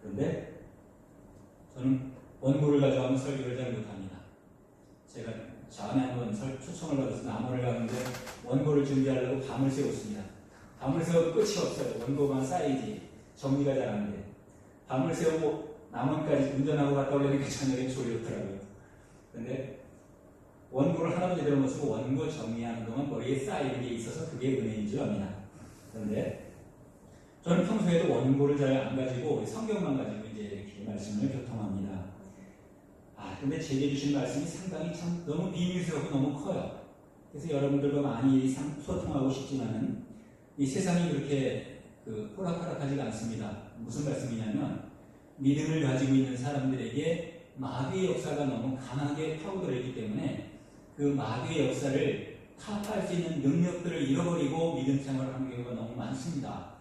그런데 저는 원고를 가져가면 설교를 잘 못합니다. 제가 전에 한번 초청을 받아서 남원을 가는데 원고를 준비하려고 밤을 새웠습니다. 밤을 새워도 끝이 없어요. 원고만 쌓이지 정리가 잘 안 돼. 밤을 새우고 남원까지 운전하고 갔다 오려니까 저녁에 졸렸더라고요. 그런데 원고를 하나도 제대로 못 쓰고 원고 정리하는 동안 머리에 쌓이는 게 있어서 그게 은혜인 줄 압니다. 그런데 저는 평소에도 원고를 잘 안 가지고 성경만 가지고 이제 이렇게 말씀을 교통합니다. 근데 제게 주신 말씀이 상당히 참 너무 비밀스럽고 너무 커요. 그래서 여러분들과 많이 소통하고 싶지만은 이 세상이 그렇게 호락호락하지가 않습니다. 무슨 말씀이냐면 믿음을 가지고 있는 사람들에게 마귀의 역사가 너무 강하게 파고들어 있기 때문에 그 마귀의 역사를 타파할 수 있는 능력들을 잃어버리고 믿음 생활을 하는 경우가 너무 많습니다.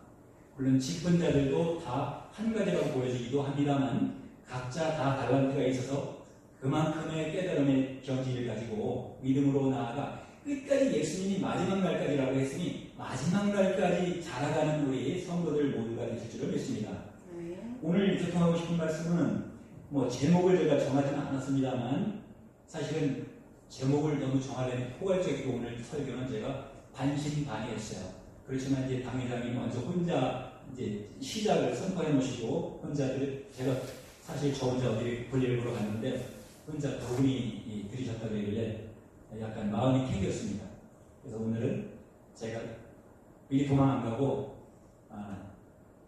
물론 직분자들도 다 한 가지라고 보여지기도 합니다만 각자 다 달란트가 있어서 그만큼의 깨달음의 경지를 가지고 믿음으로 나아가 끝까지 예수님이 마지막 날까지라고 했으니 마지막 날까지 자라가는 우리 성도들 모두가 말씀은 뭐 제목을 제가 정하지는 않았습니다만 사실은 제목을 너무 정하려면 포괄적이고 오늘 설교는 제가 반신반의했어요. 그렇지만 이제 당회장이 먼저 혼자 이제 시작을 선포해 놓으시고 혼자들 제가 사실 저 혼자 어디 볼일을 보러 갔는데 혼자 그분이 들으셨다 그러길래 약간 마음이 캥겼습니다. 그래서 오늘은 제가 미리 도망 안 가고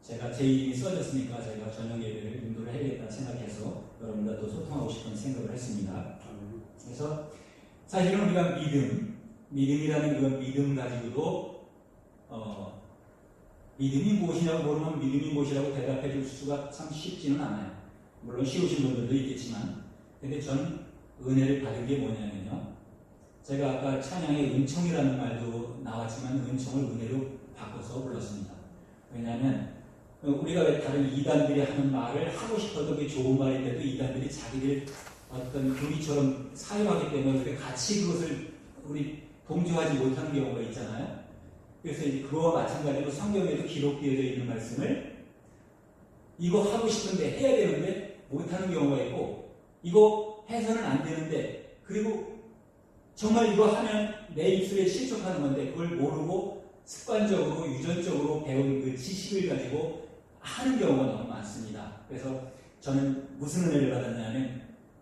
제가 제 이름이 써졌으니까 제가 저녁 예배를 인도를 해야겠다 생각해서 여러분들과 또 소통하고 싶은 생각을 했습니다. 그래서 사실은 우리가 믿음이라는 그 믿음 가지고도 믿음이 무엇이냐고 물으면 믿음이 무엇이라고 대답해 줄 수가 참 쉽지는 않아요. 물론 쉬우신 분들도 있겠지만 근데 저는 은혜를 받은 게 뭐냐면요. 제가 아까 찬양에 은총이라는 말도 나왔지만 은총을 은혜로 바꿔서 불렀습니다. 왜냐하면 우리가 왜 다른 이단들이 하는 말을 하고 싶어도 그게 좋은 말인데도 이단들이 자기들 어떤 교리처럼 사용하기 때문에 우리가 같이 그것을 우리 동조하지 못하는 경우가 있잖아요. 그래서 이제 그거와 마찬가지로 성경에도 기록되어져 있는 말씀을 이거 하고 싶은데 해야 되는데 못하는 경우가 있고 이거 해서는 안 되는데 그리고 정말 이거 하면 내 입술에 실족하는 건데 그걸 모르고 습관적으로 유전적으로 배운 그 지식을 가지고 하는 경우가 너무 많습니다. 그래서 저는 무슨 은혜를 받았냐면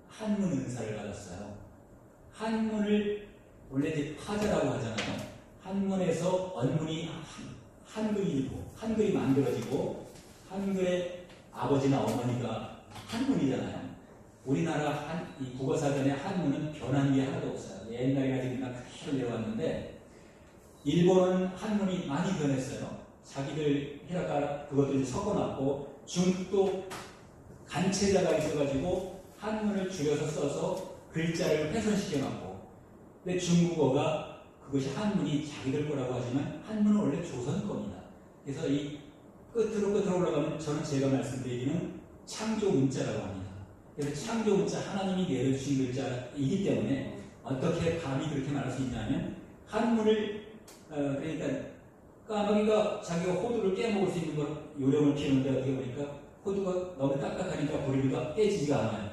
한문 은사를 받았어요. 한문을 원래 이제 화자라고 하잖아요. 한문에서 언문이 한글이 만들어지고 한글의 아버지나 어머니가 한문이잖아요. 우리나라 이 국어사전에 한문은 변한 게 하나도 없어요. 옛날에 가지고 그대로 내려왔는데 일본은 한문이 많이 변했어요. 자기들 히라가나 그것도 이제 섞어놨고 중국도 간체자가 있어가지고 한문을 줄여서 써서 글자를 훼손시켜놨고 근데 중국어가 그것이 한문이 자기들 거라고 하지만 한문은 원래 조선 겁니다. 그래서 이 끝으로 올라가면 저는 제가 말씀드리기는 창조 문자라고 합니다. 그래서 창조 문자 하나님이 내려주신 글자이기 때문에 어떻게 감히 그렇게 말할 수 있냐면 한문을 그러니까 까마귀가 자기가 호두를 깨먹을 수 있는 걸 요령을 피우는데 어떻게 보니까 호두가 너무 딱딱하니까 보리가 깨지지가 않아요.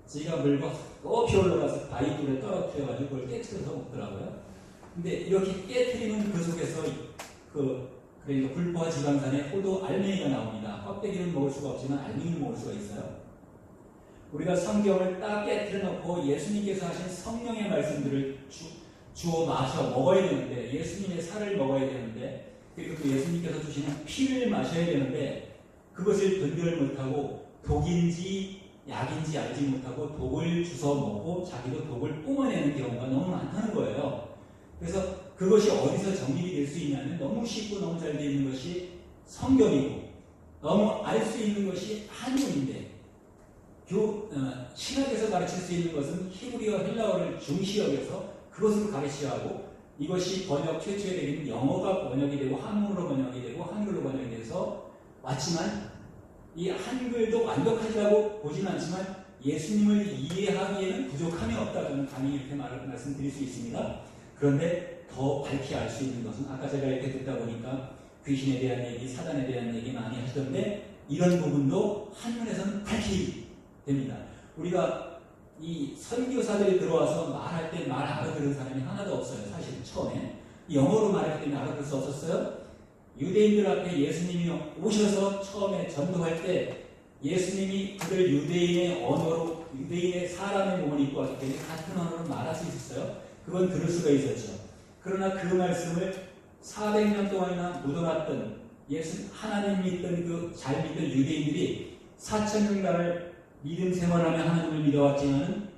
지가 물고 높이 올라가서 바위돌에 떨어뜨려가지고 그걸 깨트려서 먹더라고요. 근데 이렇게 깨트리는 그 속에서 그러니까 불포화 지방산에 호두 알맹이가 나옵니다. 껍데기는 먹을 수가 없지만 알맹이는 먹을 수가 있어요. 우리가 성경을 딱 깨트려 놓고 예수님께서 하신 성령의 말씀들을 주어 마셔 먹어야 되는데 예수님의 살을 먹어야 되는데 그리고 또 예수님께서 주시는 피를 마셔야 되는데 그것을 분별 못하고 독인지 약인지 알지 못하고 독을 주워 먹고 자기도 독을 뿜어내는 경우가 너무 많다는 거예요. 그래서 그것이 어디서 정립이 될 수 있냐면 너무 쉽고 너무 잘 되어 있는 것이 성경이고 너무 알 수 있는 것이 한문인데 신학에서 가르칠 수 있는 것은 히브리어 헬라어를 중시 여겨서 그것으로 가르쳐야 하고 이것이 번역 최초에 되기는 영어가 번역이 되고 한문으로 번역이 되고 한글로 번역이 돼서 왔지만 이 한글도 완벽하지라고 보지는 않지만 예수님을 이해하기에는 부족함이 없다. 저는 감히 이렇게 말씀드릴 수 있습니다. 그런데 더 밝히 알 수 있는 것은 아까 제가 이렇게 듣다 보니까 귀신에 대한 얘기, 사단에 대한 얘기 많이 하시던데 이런 부분도 한문에서는 밝히 됩니다. 우리가 이 선교사들이 들어와서 말할 때 말 알아들은 사람이 하나도 없어요. 사실 처음에 영어로 말할 때는 알아들 수 없었어요. 유대인들 앞에 예수님이 오셔서 처음에 전도할 때 예수님이 그들 유대인의 언어로 유대인의 사람의 몸을 입고 왔기 때문에 같은 언어로 말할 수 있었어요. 그건 들을 수가 있었죠. 그러나 그 말씀을 400년 동안이나 묻어놨던 하나님 믿던 그 잘 믿던 유대인들이 4,000년간을 믿음 생활하며 하나님을 믿어왔지만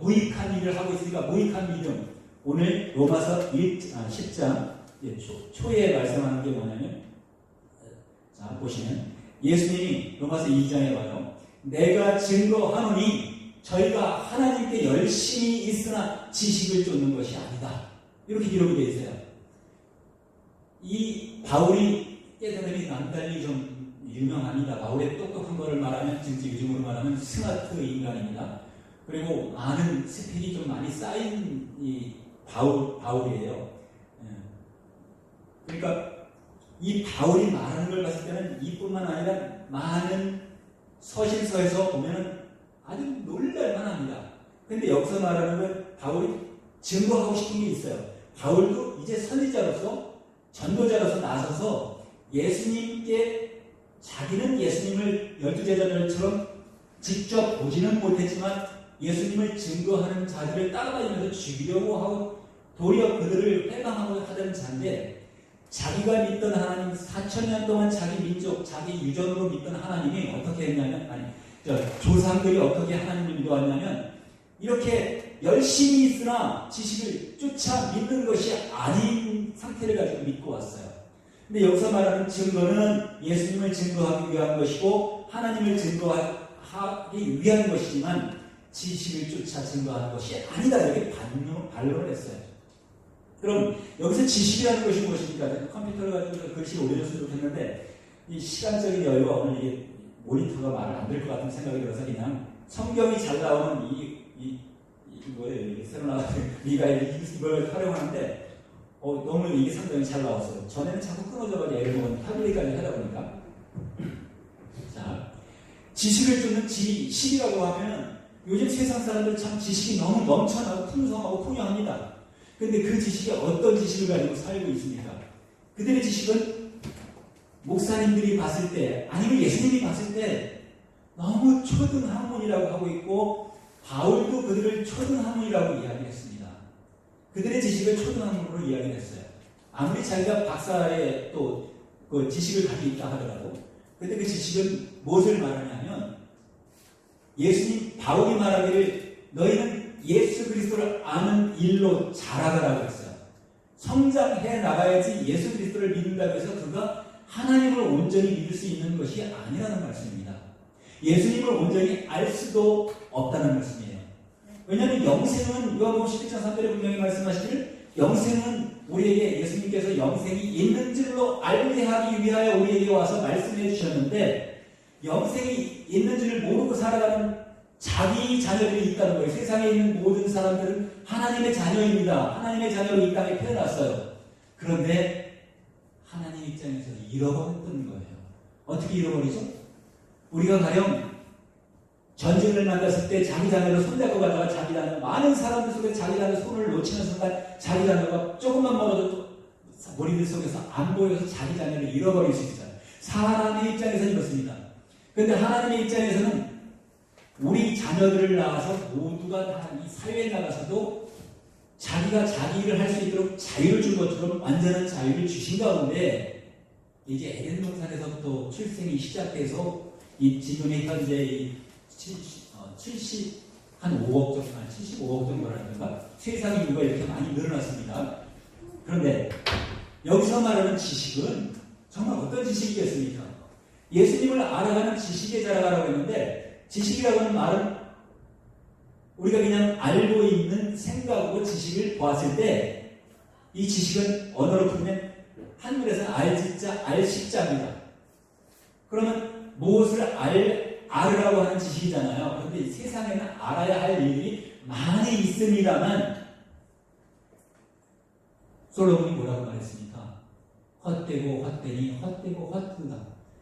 무익한 일을 하고 있으니까 무익한 믿음. 오늘 로마서 10장 초에 말씀하는 게 뭐냐면 자 보시면 예수님이 로마서 2장에 봐요. 내가 증거하노니 저희가 하나님께 열심히 있으나 지식을 쫓는 것이 아니다. 이렇게 기록이 되어 있어요. 이 바울이 깨달음이 남달리 좀 유명합니다. 바울의 똑똑한 거를 말하면 요즘으로 말하면 스마트 인간입니다. 그리고 많은 스펙이 좀 많이 쌓인 이 바울이에요. 그러니까 이 바울이 말하는 걸 봤을 때는 이뿐만 아니라 많은 서신서에서 보면은 아주 놀랄만합니다. 근데 여기서 말하는 건 바울이 증거하고 싶은 게 있어요. 바울도 이제 선지자로서 전도자로서 나서서 예수님께 자기는 예수님을 12제자들처럼 직접 보지는 못했지만 예수님을 증거하는 자들을 따라다니면서 죽이려고 하고 도리어 그들을 해방하고 하던 자인데 자기가 믿던 하나님 4,000년 동안 자기 민족, 자기 유전으로 믿던 하나님이 어떻게 했냐면 조상들이 어떻게 하나님을 믿어왔냐면 이렇게 열심히 있으나 지식을 쫓아 믿는 것이 아닌 상태를 가지고 믿고 왔어요. 근데 여기서 말하는 증거는 예수님을 증거하기 위한 것이고 하나님을 증거하기 위한 것이지만 지식을 쫓아 증거하는 것이 아니다. 이렇게 반론을 했어요. 그럼 여기서 지식이라는 것이 무엇입니까? 컴퓨터를 가지고 글씨를 올려줬으면 좋겠는데 이 시간적인 여유가 오늘 이게 모니터가 말 안 될 것 같은 생각이 들어서 그냥 성경이 잘 나오는 뭐예요? 새로 나온 이걸 활용하는데 너무 이게 상당히 잘 나왔어요. 전에는 자꾸 끊어져가지고 애를 먹은 타블릿까지 하다 보니까 자 지식을 쫓는 지식이라고 하면 요즘 세상 사람들 참 지식이 너무 넘쳐나고 풍성하고 풍요합니다. 근데 그 지식이 어떤 지식을 가지고 살고 있습니까? 그들의 지식은 목사님들이 봤을 때 아니면 예수님이 봤을 때 너무 초등학문이라고 하고 있고 바울도 그들을 초등학문이라고 이야기했습니다. 그들의 지식을 초등학문으로 이야기했어요. 아무리 자기가 박사의 또 그 지식을 가지고 있다 하더라도 근데 그 지식은 무엇을 말하냐면 예수님 바울이 말하기를 너희는 예수 그리스도를 아는 일로 자라가라고 했어요. 성장해 나가야지 예수 그리스도를 믿는다고 해서 그가 하나님을 온전히 믿을 수 있는 것이 아니라는 말씀입니다. 예수님을 온전히 알 수도 없다는 말씀이에요. 왜냐하면 영생은 요한복음 11장 3절에 분명히 말씀하시기를 영생은 우리에게 예수님께서 영생이 있는 줄로 알게 하기 위하여 우리에게 와서 말씀해 주셨는데 영생이 있는 줄을 모르고 살아가는 자기 자녀들이 있다는 거예요. 세상에 있는 모든 사람들은 하나님의 자녀입니다. 하나님의 자녀로 이 땅에 태어났어요. 그런데 하나님 입장에서 잃어버렸던 거예요. 어떻게 잃어버리죠? 우리가 가령 전쟁을 만났을 때 자기 자녀를 손잡고 가다가 자기 자녀 많은 사람들 속에 자기 자녀 손을 놓치는 순간 자기 자녀가 조금만 먹어도 머리들 속에서 안 보여서 자기 자녀를 잃어버릴 수 있어요. 사람의 입장에서는 이렇습니다. 그런데 하나님의 입장에서는 우리 자녀들을 낳아서 모두가 다 이 사회에 나가서도 자기가 자기 일을 할 수 있도록 자유를 준 것처럼 완전한 자유를 주신 가운데 이제 에덴 동산에서부터 출생이 시작돼서 이 지금의 현재 75억 정도라든가 세상 인구가 이렇게 많이 늘어났습니다. 그런데 여기서 말하는 지식은 정말 어떤 지식이겠습니까? 예수님을 알아가는 지식에 자라가라고 했는데 지식이라고 하는 말은 우리가 그냥 알고 있는 생각으로 지식을 보았을 때 이 지식은 언어로 풀면 한글에서는 알식자입니다. 그러면 무엇을 알으라고 하는 지식이잖아요. 그런데 세상에는 알아야 할 일이 많이 있습니다만 솔로몬이 뭐라고 말했습니까? 헛되고 헛되니 헛되고 헛되다.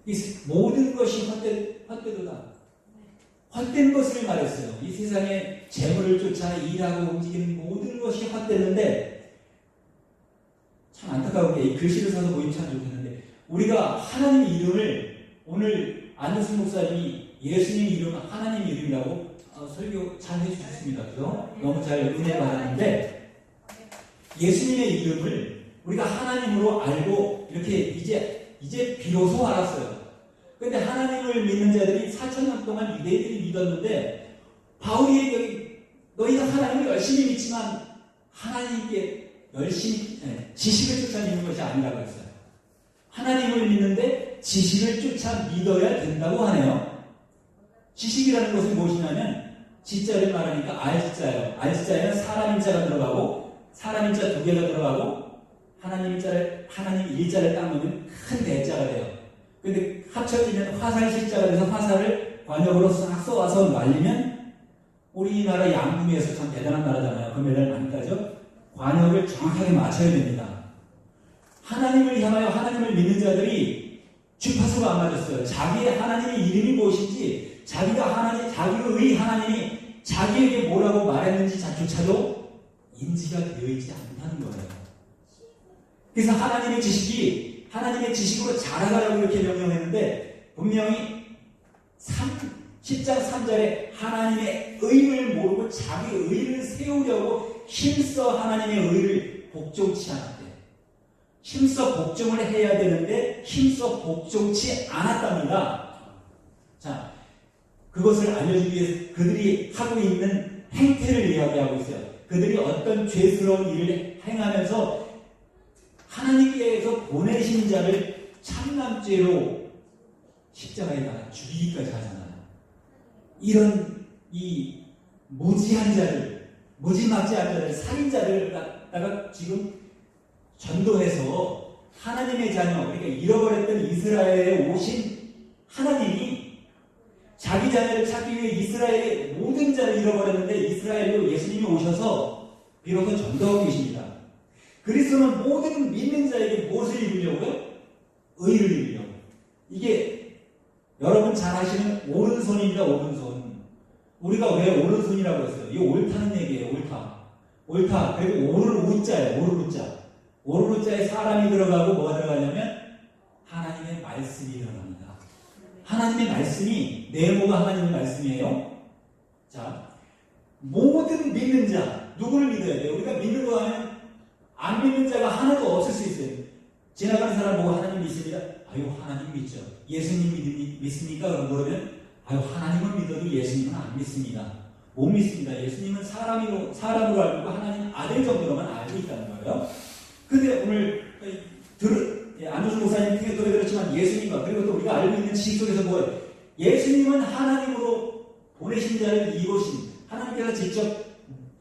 이 모든 것이 헛되도다. 헛된 것을 말했어요. 이 세상에 재물을 쫓아 일하고 움직이는 모든 것이 헛되는데 참 안타까운 게 이 글씨를 써서 보이면 참 좋겠는데 우리가 하나님의 이름을 오늘 안우승 목사님이 예수님 이름 하나님 이름이라고 설교 잘 해주셨습니다. 그죠? 너무 잘 은혜 받았는데 예수님의 이름을 우리가 하나님으로 알고 이렇게 이제 비로소 알았어요. 그런데 하나님을 믿는 자들이 4,000년 동안 유대인들이 믿었는데 바울이 여기 너희가 하나님을 열심히 믿지만 하나님께 열심히 지식을 쫓아 믿는 것이 아니라고 했어요. 하나님을 믿는데 지식을 쫓아 믿어야 된다고 하네요. 지식이라는 것은 무엇이냐면 지자를 말하니까 알지자예요. 알지자에는 사람 인자가 들어가고 사람 인자 2개가 들어가고 하나님 일자를 딱 놓으면 큰 대자가 돼요. 근데 합쳐지면 화살실자가 돼서 화살을 관역으로 싹 쏘아서 말리면 우리나라 양궁에서 참 대단한 나라잖아요. 금메달 많이 따죠. 관역을 정확하게 맞춰야 됩니다. 하나님을 향하여 하나님을 믿는 자들이 주파수가 안 맞았어요. 자기의 하나님의 이름이 무엇인지, 자기의 하나님이 자기에게 뭐라고 말했는지 자조차도 인지가 되어 있지 않다는 거예요. 그래서 하나님의 지식으로 자라가라고 이렇게 명령했는데, 분명히 10장 3절에 하나님의 의를 모르고 자기 의를 세우려고 힘써 하나님의 의를 복종치 않았대. 힘써 복종을 해야 되는데 힘써 복종치 않았답니다. 자, 그것을 알려주기 위해서 그들이 하고 있는 행태를 이야기하고 있어요. 그들이 어떤 죄스러운 일을 행하면서 하나님께서 보내신 자를 참남죄로 십자가에다가 죽이기까지 하잖아요. 이런 이 무지한 자를, 무지막지한 자를, 살인자를 갖다가 지금 전도해서 하나님의 자녀, 그러니까 잃어버렸던 이스라엘에 오신 하나님이 자기 자녀를 찾기 위해 이스라엘의 모든 자를 잃어버렸는데 이스라엘로 예수님이 오셔서 비로소 전도하고 계십니다. 그리스도는 모든 믿는 자에게 무엇을 이루려고요? 의를 이루려고. 이게 여러분 잘 아시는 오른손입니다. 오른손. 우리가 왜 오른손이라고 했어요? 이거 옳다는 얘기예요. 옳다. 그리고 오를 우자예요. 오를 우자. 오를 우자에 사람이 들어가고 뭐가 들어가냐면 하나님의 말씀이 들어갑니다. 하나님의 말씀이, 네모가 하나님의 말씀이에요. 자, 모든 믿는 자, 누구를 믿어야 돼요? 우리가 믿는 거 하면 안 믿는 자가 하나도 없을 수 있어요. 지나가는 사람 보고 하나님 믿습니다. 아유, 하나님 믿죠. 예수님 믿습니까? 그러면 아유, 하나님은 믿어도 예수님은 안 믿습니다. 못 믿습니다. 예수님은 사람으로 알고 하나님 아들 정도로만 알고 있다는 거예요. 근데 오늘 안도준 목사님 통해 들었지만 예수님과 그리고 또 우리가 알고 있는 지식 속에서 뭐예요? 예수님은 하나님으로 보내신 자를 이루신, 하나님께서 직접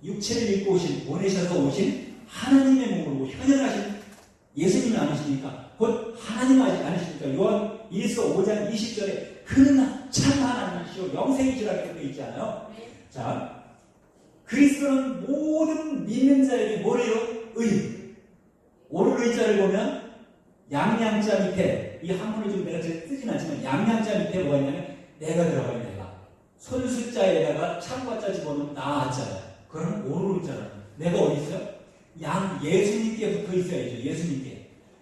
육체를 입고 보내셔서 오신 하나님의 몸으로 현현하신 예수님이 아니십니까? 곧 하나님 아니십니까? 요한 1서 5장 20절에 그는 참 하나님이시오 영생이시라고 되어 있잖아요. 자, 그리스도는 모든 믿는 자에게 뭐래요? 의. 오를 의자를 보면 양양자 밑에, 이 한문을 좀 내가 쓰진 않지만 양양자 밑에 뭐가 있냐면 내가 들어가요. 내가 손숫자에다가 참과자 집어넣으면 나자예요. 그러면 오를 의자라는 내가 어디 있어요? 예수님께 붙어 있어야죠.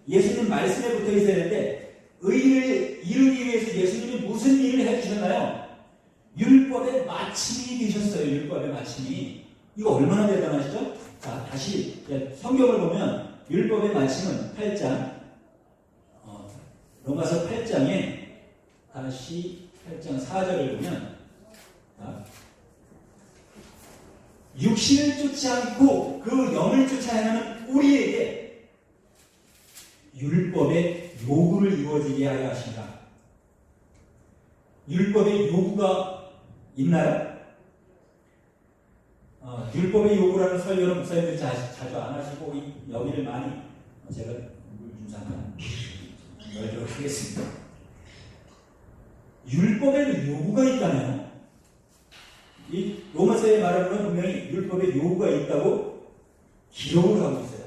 예수님 말씀에 붙어 있어야 되는데 의를 이루기 위해서 예수님이 무슨 일을 해주셨나요? 율법의 마침이 되셨어요. 율법의 마침이. 이거 얼마나 대단하시죠? 자, 다시 성경을 보면 율법의 마침은 8장 로마서 8장에 다시 8장 4절을 보면 육신을 쫓지 않고 그 영을 쫓아 행하는 우리에게 율법의 요구를 이루어지게 하여 하신다. 율법의 요구가 있나요? 율법의 요구라는 설교는 목사님들이 자주 안 하시고 여기를 많이 제가 물 좀 잠깐 열도록 하겠습니다. 율법의 요구가 있다면 이 로마서의 말하는 분명히 율법의 요구가 있다고 기록을 하고 있어요.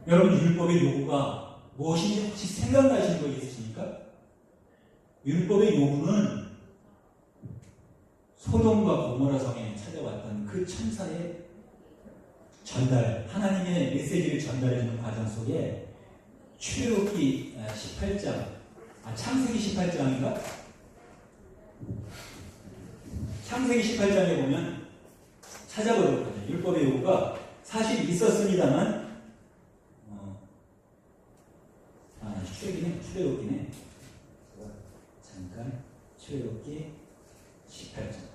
여러분 율법의 요구가 무엇인지 혹시 생각나시는 거 있으십니까? 율법의 요구는 소돔과 고모라 성에 찾아왔던 그 천사의 전달, 하나님의 메시지를 전달해주는 과정 속에 출애굽기 18장, 창세기 18장인가? 창세기 18장에 보면 찾아보도록 하죠. 율법의 요구가 사실 있었습니다만 출애굽기네. 잠깐 출애굽기 18장.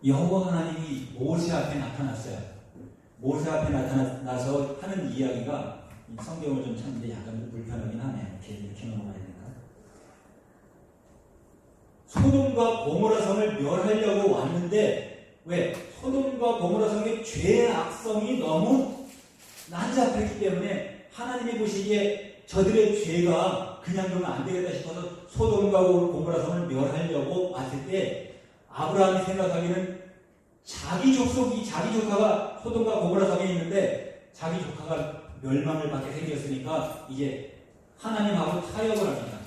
여호와 하나님이 모세 앞에 나타났어요. 모세 앞에 나타나서 하는 이야기가 성경을 좀 찾는데 약간 불편하긴 하네요. 이렇게 넘어가야 되니까. 소돔과 고모라 성을 멸하려고 왔는데 왜? 소돔과 고모라 성의 죄의 악성이 너무 난잡했기 때문에 하나님이 보시기에 저들의 죄가 그냥 두면 안 되겠다 싶어서 소돔과 고모라 성을 멸하려고 왔을 때 아브라함이 생각하기는 자기 조카가 소돔과 고모라 성에 있는데 자기 조카가 멸망을 받게 생겼으니까 이제 하나님하고 타협을 합니다.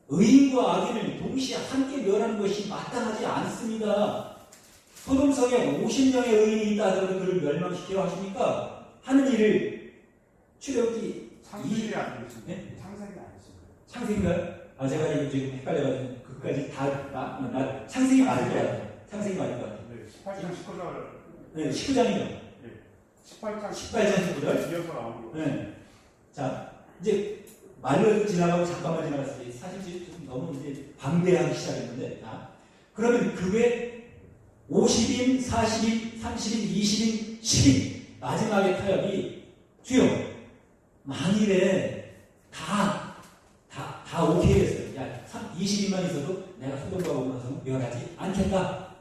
의인과 악인을 동시에 함께 멸하는 것이 마땅하지 않습니다. 소돔성에 50명의 의인이 있다 하더라도 그를 멸망시키려 하십니까? 하는 일을 출애굽기 창세기 아니겠습니까? 네? 창세기 아니겠습니까? 창세기인가요? 아 제가 이거 지금 헷갈려가지고 그까지 나 창세기 맞을 것 같아요. 창세기 맞을 것 같아요. 네, 18장 19절. 네, 19장이죠. 네, 18장 18장 19절. 이어서 나오는 거. 네. 자 이제 말로 지나가고 잠깐만 지나갔어요. 사실 좀 너무 이제 방대하기 시작했는데, 자, 그러면 그 외 50인, 40인, 30인, 20인, 10인 마지막에 타협이 주요 만일에 다 오케이 했어요. 야, 20인만 있어도 내가 소돔과 고모라서 멸하지 않겠다.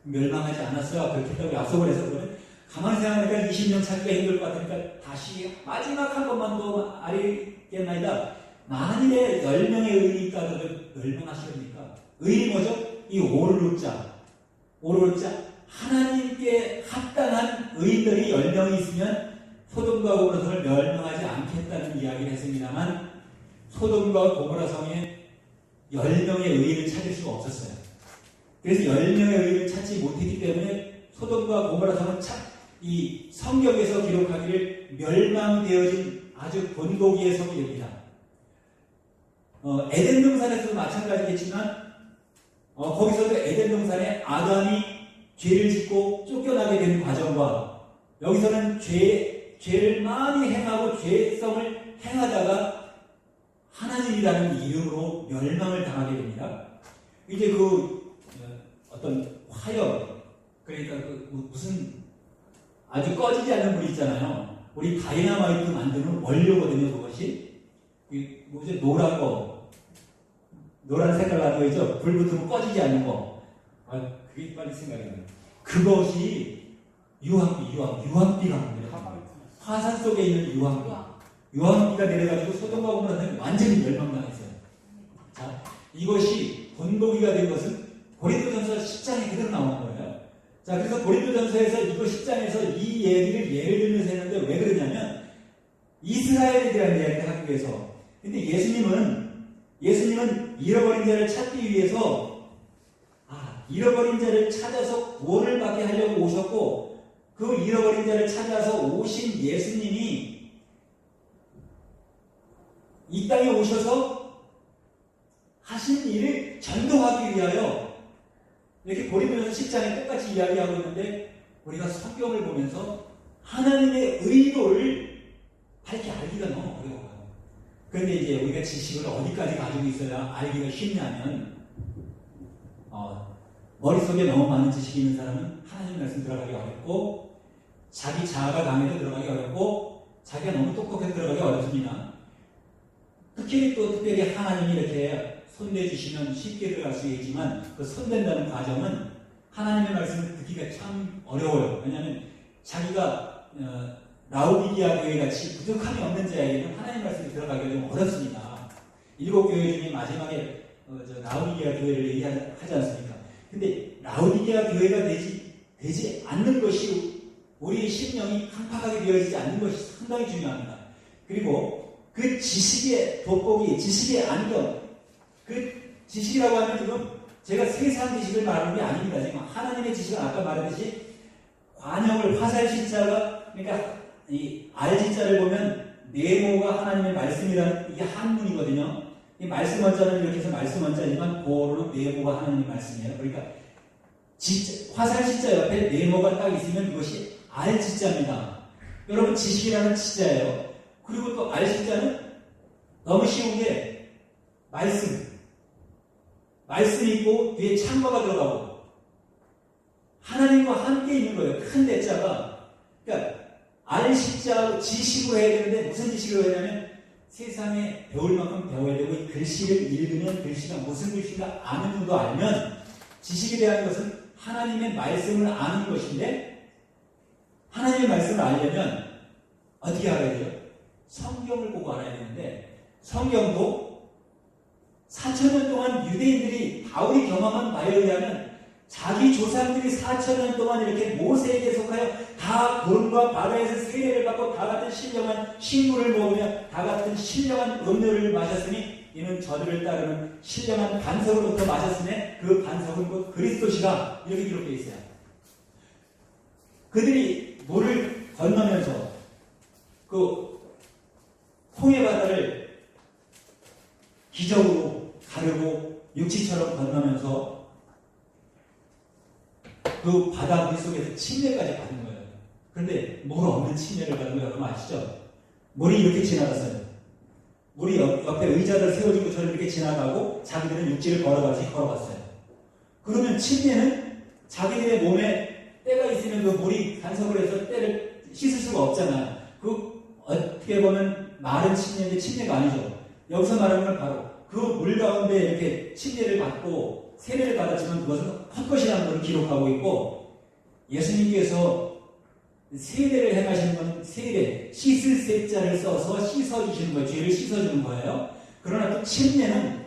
멸망하지 않았어요. 그렇게 했다고 약속을 해서 그러면 가만히 생각하니까 20년 찾기가 힘들 것 같으니까 다시 마지막 한 번만 더 아리겠나이다. 만일에 10명의 의인이 있다고 멸망하시렵니까? 의인이 뭐죠? 이 오르르자 하나님께 합당한 의인들이 10명이 있으면 소돔과 고모라성을 멸망하지 않겠다는 이야기를 했습니다만 소돔과 고모라성에 10명의 의인을 찾을 수가 없었어요. 그래서 10명의 의인을 찾지 못했기 때문에 소돔과 고모라성은 이 성경에서 기록하기를 멸망되어진 아주 본보기의 성경입니다. 에덴 동산에서도 마찬가지겠지만 거기서도 에덴 동산에 아담이 죄를 짓고 쫓겨나게 되는 과정과 여기서는 죄를 많이 행하고 죄성을 행하다가 하나님이라는 이름으로 멸망을 당하게 됩니다. 이제 어떤 화염, 그러니까 무슨 아주 꺼지지 않는 불이 있잖아요. 우리 다이나마이트 만드는 원료거든요. 그것이 뭐지? 노란 색깔 나고 있죠. 불 붙으면 꺼지지 않는 거. 그게 빨리 생각이 나요. 그것이 유황비가 납니다. 화산 속에 있는 유황비가 내려가지고 소돔과 고모라성이 완전히 멸망당했어요. 자, 이것이 본보기가 된 것은 고린도전서 10장에 그대로 나오는 거예요. 자, 그래서 고린도전서에서 이거 10장에서 이 얘기를 예를 들면서 했는데 왜 그러냐면 이스라엘에 대한 이야기를 하기 위해서. 근데 예수님은 잃어버린 자를 찾기 위해서 잃어버린 자를 찾아서 구원을 받게 하려고 오셨고 그 잃어버린 자를 찾아서 오신 예수님이 이 땅에 오셔서 하신 일을 전도하기 위하여 이렇게 고린도전서 10장에 똑같이 이야기하고 있는데 우리가 성경을 보면서 하나님의 의도를 밝히 알기가 너무 어려워요. 그런데 이제 우리가 지식을 어디까지 가지고 있어야 알기가 쉽냐면 머릿속에 너무 많은 지식이 있는 사람은 하나님 말씀 들어가기 어렵고 자기 자아가 강해도 들어가기 어렵고 자기가 너무 똑똑해서 들어가기 어렵습니다. 특별히 하나님이 이렇게 손대주시면 쉽게 들어갈 수 있지만 그 손댄다는 과정은 하나님의 말씀을 듣기가 참 어려워요. 왜냐하면 자기가 라우디게아 교회 같이 부족함이 없는 자에게는 하나님 말씀이 들어가기가 좀 어렵습니다. 7교회 중에 마지막에 라우디게아 교회를 얘기하지 않습니까? 근데 라우디게아 교회가 되지 않는 것이 우리의 심령이 깜빡하게 되어지지 않는 것이 상당히 중요합니다. 그리고 그 지식의 돋보기, 지식의 안경, 그 지식이라고 하면 지금 제가 세상 지식을 말하는 게 아닙니다. 지금 하나님의 지식은 아까 말했듯이 관역을 화살시자가 그러니까 이 알지자를 보면 네모가 하나님의 말씀이라는 이게 한문이거든요. 이 말씀 원자는 이렇게 해서 말씀 원자지만 고로는 네모가 하나님의 말씀이에요. 그러니까 화살시자 옆에 네모가 딱 있으면 그것이 알지자입니다. 여러분 지식이라는 지자예요. 그리고 또 알지자는 너무 쉬운 게 말씀이 있고 뒤에 참거가 들어가고 하나님과 함께 있는 거예요. 큰 대자가. 그러니까 알식자로 지식으로 해야 되는데 무슨 지식으로 해야 되냐면 세상에 배울 만큼 배워야 되고 이 글씨를 읽으면 글씨가 무슨 글씨인가 아는 정도 알면 지식에 대한 것은 하나님의 말씀을 아는 것인데, 하나님의 말씀을 알려면 어떻게 알아야 돼요? 성경을 보고 알아야 되는데, 성경도 4,000년 동안 유대인들이 바울이 경험한 바에 의하면 자기 조상들이 4,000년 동안 이렇게 모세에게 속하여 다 돌과 바다에서 세례를 받고 다 같은 신령한 식물을 먹으며 다 같은 신령한 음료를 마셨으니 이는 저들을 따르는 신령한 반석으로부터 마셨으니 그 반석은 곧 그리스도시라, 이렇게 기록되어 있어요. 그들이 물을 건너면서 그 홍해 바다를 기적으로 가르고 육지처럼 건너면서 그 바다 물속에서 침례까지 받은 거예요. 그런데 물 없는 침례를 받은 거 여러분 아시죠? 물이 이렇게 지나갔어요. 물이 옆에 의자를 세워진 것처럼 이렇게 지나가고 자기들은 육지를 걸어갔어요. 그러면 침례는 자기들의 몸에 때가 있으면 그 물이 간섭을 해서 때를 씻을 수가 없잖아요. 그 어떻게 보면 마른 침례인데 침례가 아니죠. 여기서 말하는 건 바로 그 물 가운데 이렇게 침례를 받고 세례를 받았지만 그것은 헛것이라는 것을 기록하고 있고, 예수님께서 세례를 행하시는 건 세례, 씻을 세자를 써서 씻어주시는 거예요. 죄를 씻어주는 거예요. 그러나 또 침례는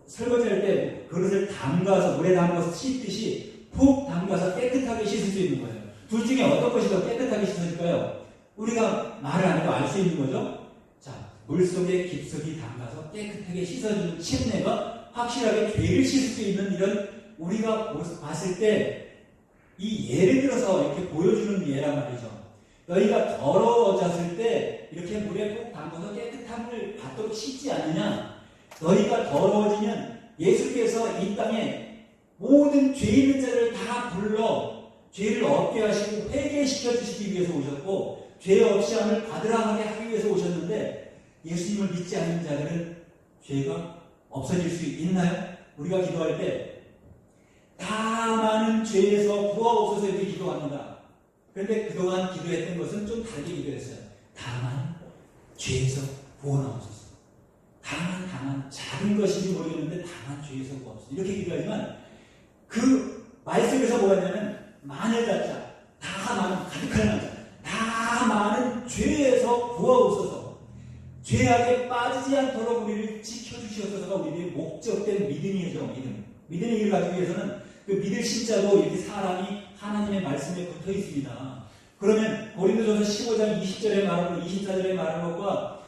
설거지할 때 그릇을 담가서, 물에 담가서 씻듯이 푹 담가서 깨끗하게 씻을 수 있는 거예요. 둘 중에 어떤 것이 더 깨끗하게 씻어질까요? 우리가 말을 안 해도 알 수 있는 거죠. 자, 물속에 깊숙이 담가서 깨끗하게 씻어주는 침례가 확실하게 죄를 씻을 수 있는, 이런 우리가 봤을 때 이 예를 들어서 이렇게 보여주는 예란 말이죠. 너희가 더러워졌을 때 이렇게 물에 꼭 담가서 깨끗함을 받도록 씻지 않느냐? 너희가 더러워지면 예수께서 이 땅에 모든 죄 있는 자를 다 불러 죄를 없게 하시고 회개시켜 주시기 위해서 오셨고, 죄 없이 함을 바드랑하게 하기 위해서 오셨는데, 예수님을 믿지 않는 자들은 죄가 없어질 수 있나요? 우리가 기도할 때 다 많은 죄에서 구하옵소서 이렇게 기도합니다. 그런데 그동안 기도했던 것은 좀 다르게 기도했어요. 다만 죄에서 구원하옵소서. 다만 작은 것인지 모르겠는데 다만 죄에서 구하옵소서. 이렇게 기도하지만 그 말씀에서 뭐가 있냐면 만을 갖자, 다 많은 가득한 만자, 다 많은 죄에서 구하옵소서. 죄악에 빠지지 않도록 우리를 지켜주시옵소서가 우리의 목적된 믿음이죠. 믿음의 일을 가지기 위해서는 그 믿을 신자도 이렇게 사람이 하나님의 말씀에 붙어 있습니다. 그러면 고린도전서 15장 20절에 말하는 것, 24절에 말하는 것과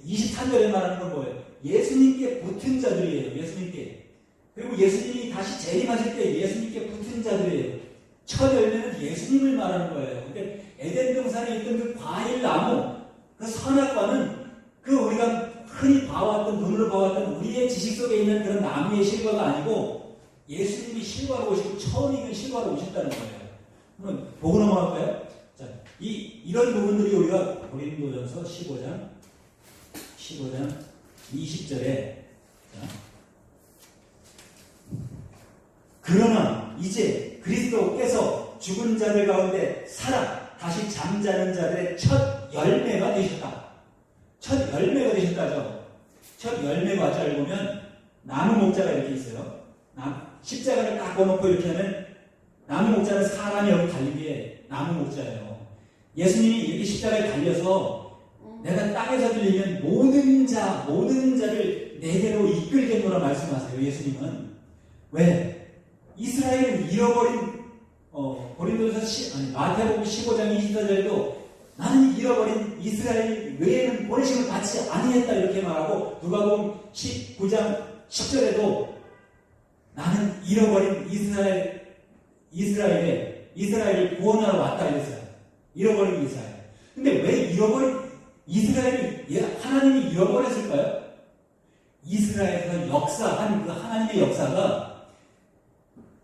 23절에 말하는 건 뭐예요? 예수님께 붙은 자들이에요. 예수님께. 그리고 예수님이 다시 재림하실 때 예수님께 붙은 자들이에요. 첫 열매는 예수님을 말하는 거예요. 근데 에덴 동산에 있던 그 과일 나무, 그 선악과는 그 우리가 흔히 봐왔던, 눈으로 봐왔던 우리의 지식 속에 있는 그런 나무의 실과가 아니고 예수님이 실과로 오시고 처음 익은 실과로 오셨다는 거예요. 그럼 보고 넘어갈까요? 자, 이런 부분들이 우리가 고린도전서 15장 20절에 그러나 이제 그리스도께서 죽은 자들 가운데 살아 다시 잠자는 자들의 첫 열매가 되셨다. 첫 열매가 되셨다죠. 첫 열매 과자를 보면 나무 목자가 이렇게 있어요. 십자가를 딱 꺼놓고 이렇게 하면 나무 목자는 사람이 여기 달린 게 나무 목자예요. 예수님이 이렇게 십자가에 달려서 내가 땅에서 들리면 모든 자를 내게로 이끌겠노라 말씀하세요. 예수님은 왜? 이스라엘을 잃어버린 마태복음 15장 24절에도 나는 잃어버린 이스라엘 외에는 보내심을 받지 아니했다 이렇게 말하고, 누가복음 19장 10절에도 나는 잃어버린 이스라엘을 구원하러 왔다 이랬어요. 잃어버린 이스라엘. 근데 왜 잃어버린 이스라엘을 하나님이 잃어버렸을까요? 이스라엘에서 역사한 그 하나님의 역사가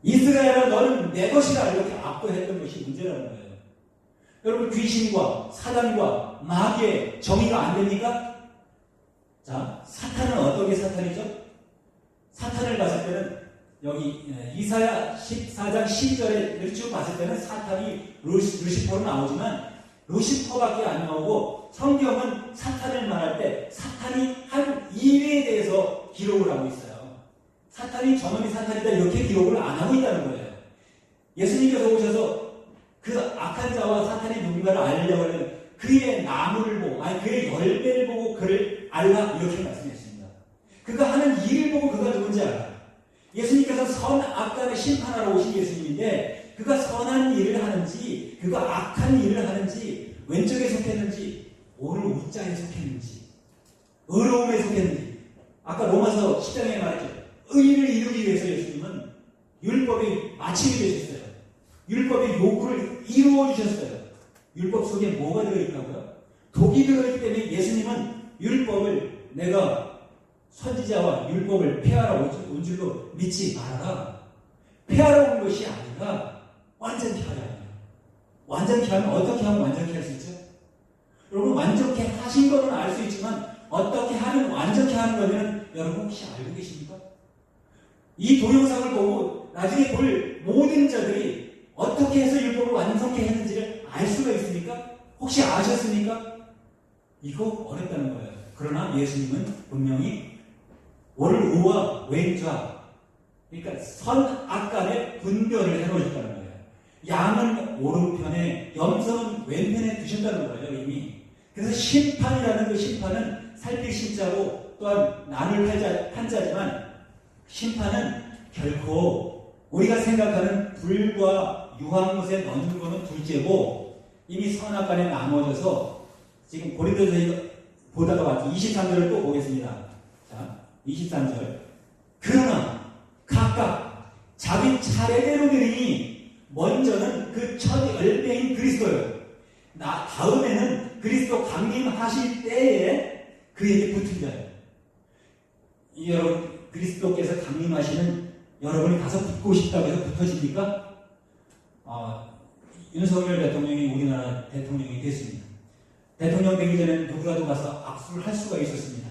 이스라엘아 너는 내 것이라 이렇게 압도했던 것이 문제라는 거예요. 여러분, 귀신과 사단과 마귀의 정의가 안 됩니까? 자, 사탄은 어떻게 사탄이죠? 사탄을 봤을 때는 여기 이사야 14장 12절에 쭉 봤을 때는 사탄이 루시퍼로 나오지만 루시퍼밖에 안 나오고, 성경은 사탄을 말할 때 사탄이 한 일에 대해서 기록을 하고 있어요. 사탄이 저놈이 사탄이다 이렇게 기록을 안 하고 있다는 거예요. 예수님께서 오셔서 그 악한 자와 사탄이 누군가를 알려고 하면 그의 나무를 보고, 아니 그의 열매를 보고 그를 알라, 이렇게 말씀했습니다. 그가 하는 일을 보고 그가 누군지 알아. 예수님께서 선악간을 심판하러 오신 예수님인데 그가 선한 일을 하는지 그가 악한 일을 하는지 왼쪽에 속했는지 오늘 우자에 속했는지 의로움에 속했는지, 아까 로마서 10장에 말했죠. 의를 이루기 위해서 예수님은 율법이 마침이 되셨어요. 율법의 요구를 이루어 주셨어요. 율법 속에 뭐가 들어있다고요? 독이 들어있기 때문에 예수님은 율법을 내가 선지자와 율법을 폐하러 온 줄로 믿지 말아라. 폐하러 온 것이 아니라 완전히 하라. 완전히 하면 어떻게 하면 완전히 할 수 있죠? 여러분, 완전히 하신 거는 알 수 있지만 어떻게 하면 완전히 하는 거냐면 여러분 혹시 알고 계십니까? 이 동영상을 보고 나중에 볼 모든 자들이 어떻게 해서 율법을 완성케 했는지를 알 수가 있습니까? 혹시 아셨습니까? 이거 어렵다는 거예요. 그러나 예수님은 분명히 오른우와 왼좌, 그러니까 선악간의 분별을 해놓으셨다는 거예요. 양은 오른편에, 염소는 왼편에 두신다는 거예요, 이미. 그래서 심판이라는 그 심판은 살필 심자고 또한 나눌 한자지만 심판은 결코 우리가 생각하는 불과 유황못에 넣는 것은 둘째고 이미 선악간에 나눠져서 지금 고린도전서 보다가 왔죠. 23절을 또 보겠습니다. 자, 23절. 그러나 각각 자기 차례대로 되니 먼저는 그 첫 열매인 그리스도요. 다음에는 그리스도 강림하실 때에 그에게 붙은 자예요. 여러분, 그리스도께서 강림하시는 여러분이 가서 붙고 싶다고 해서 붙어집니까? 윤석열 대통령이 우리나라 대통령이 됐습니다. 대통령 되기 전에는 누구라도 가서 악수를 할 수가 있었습니다.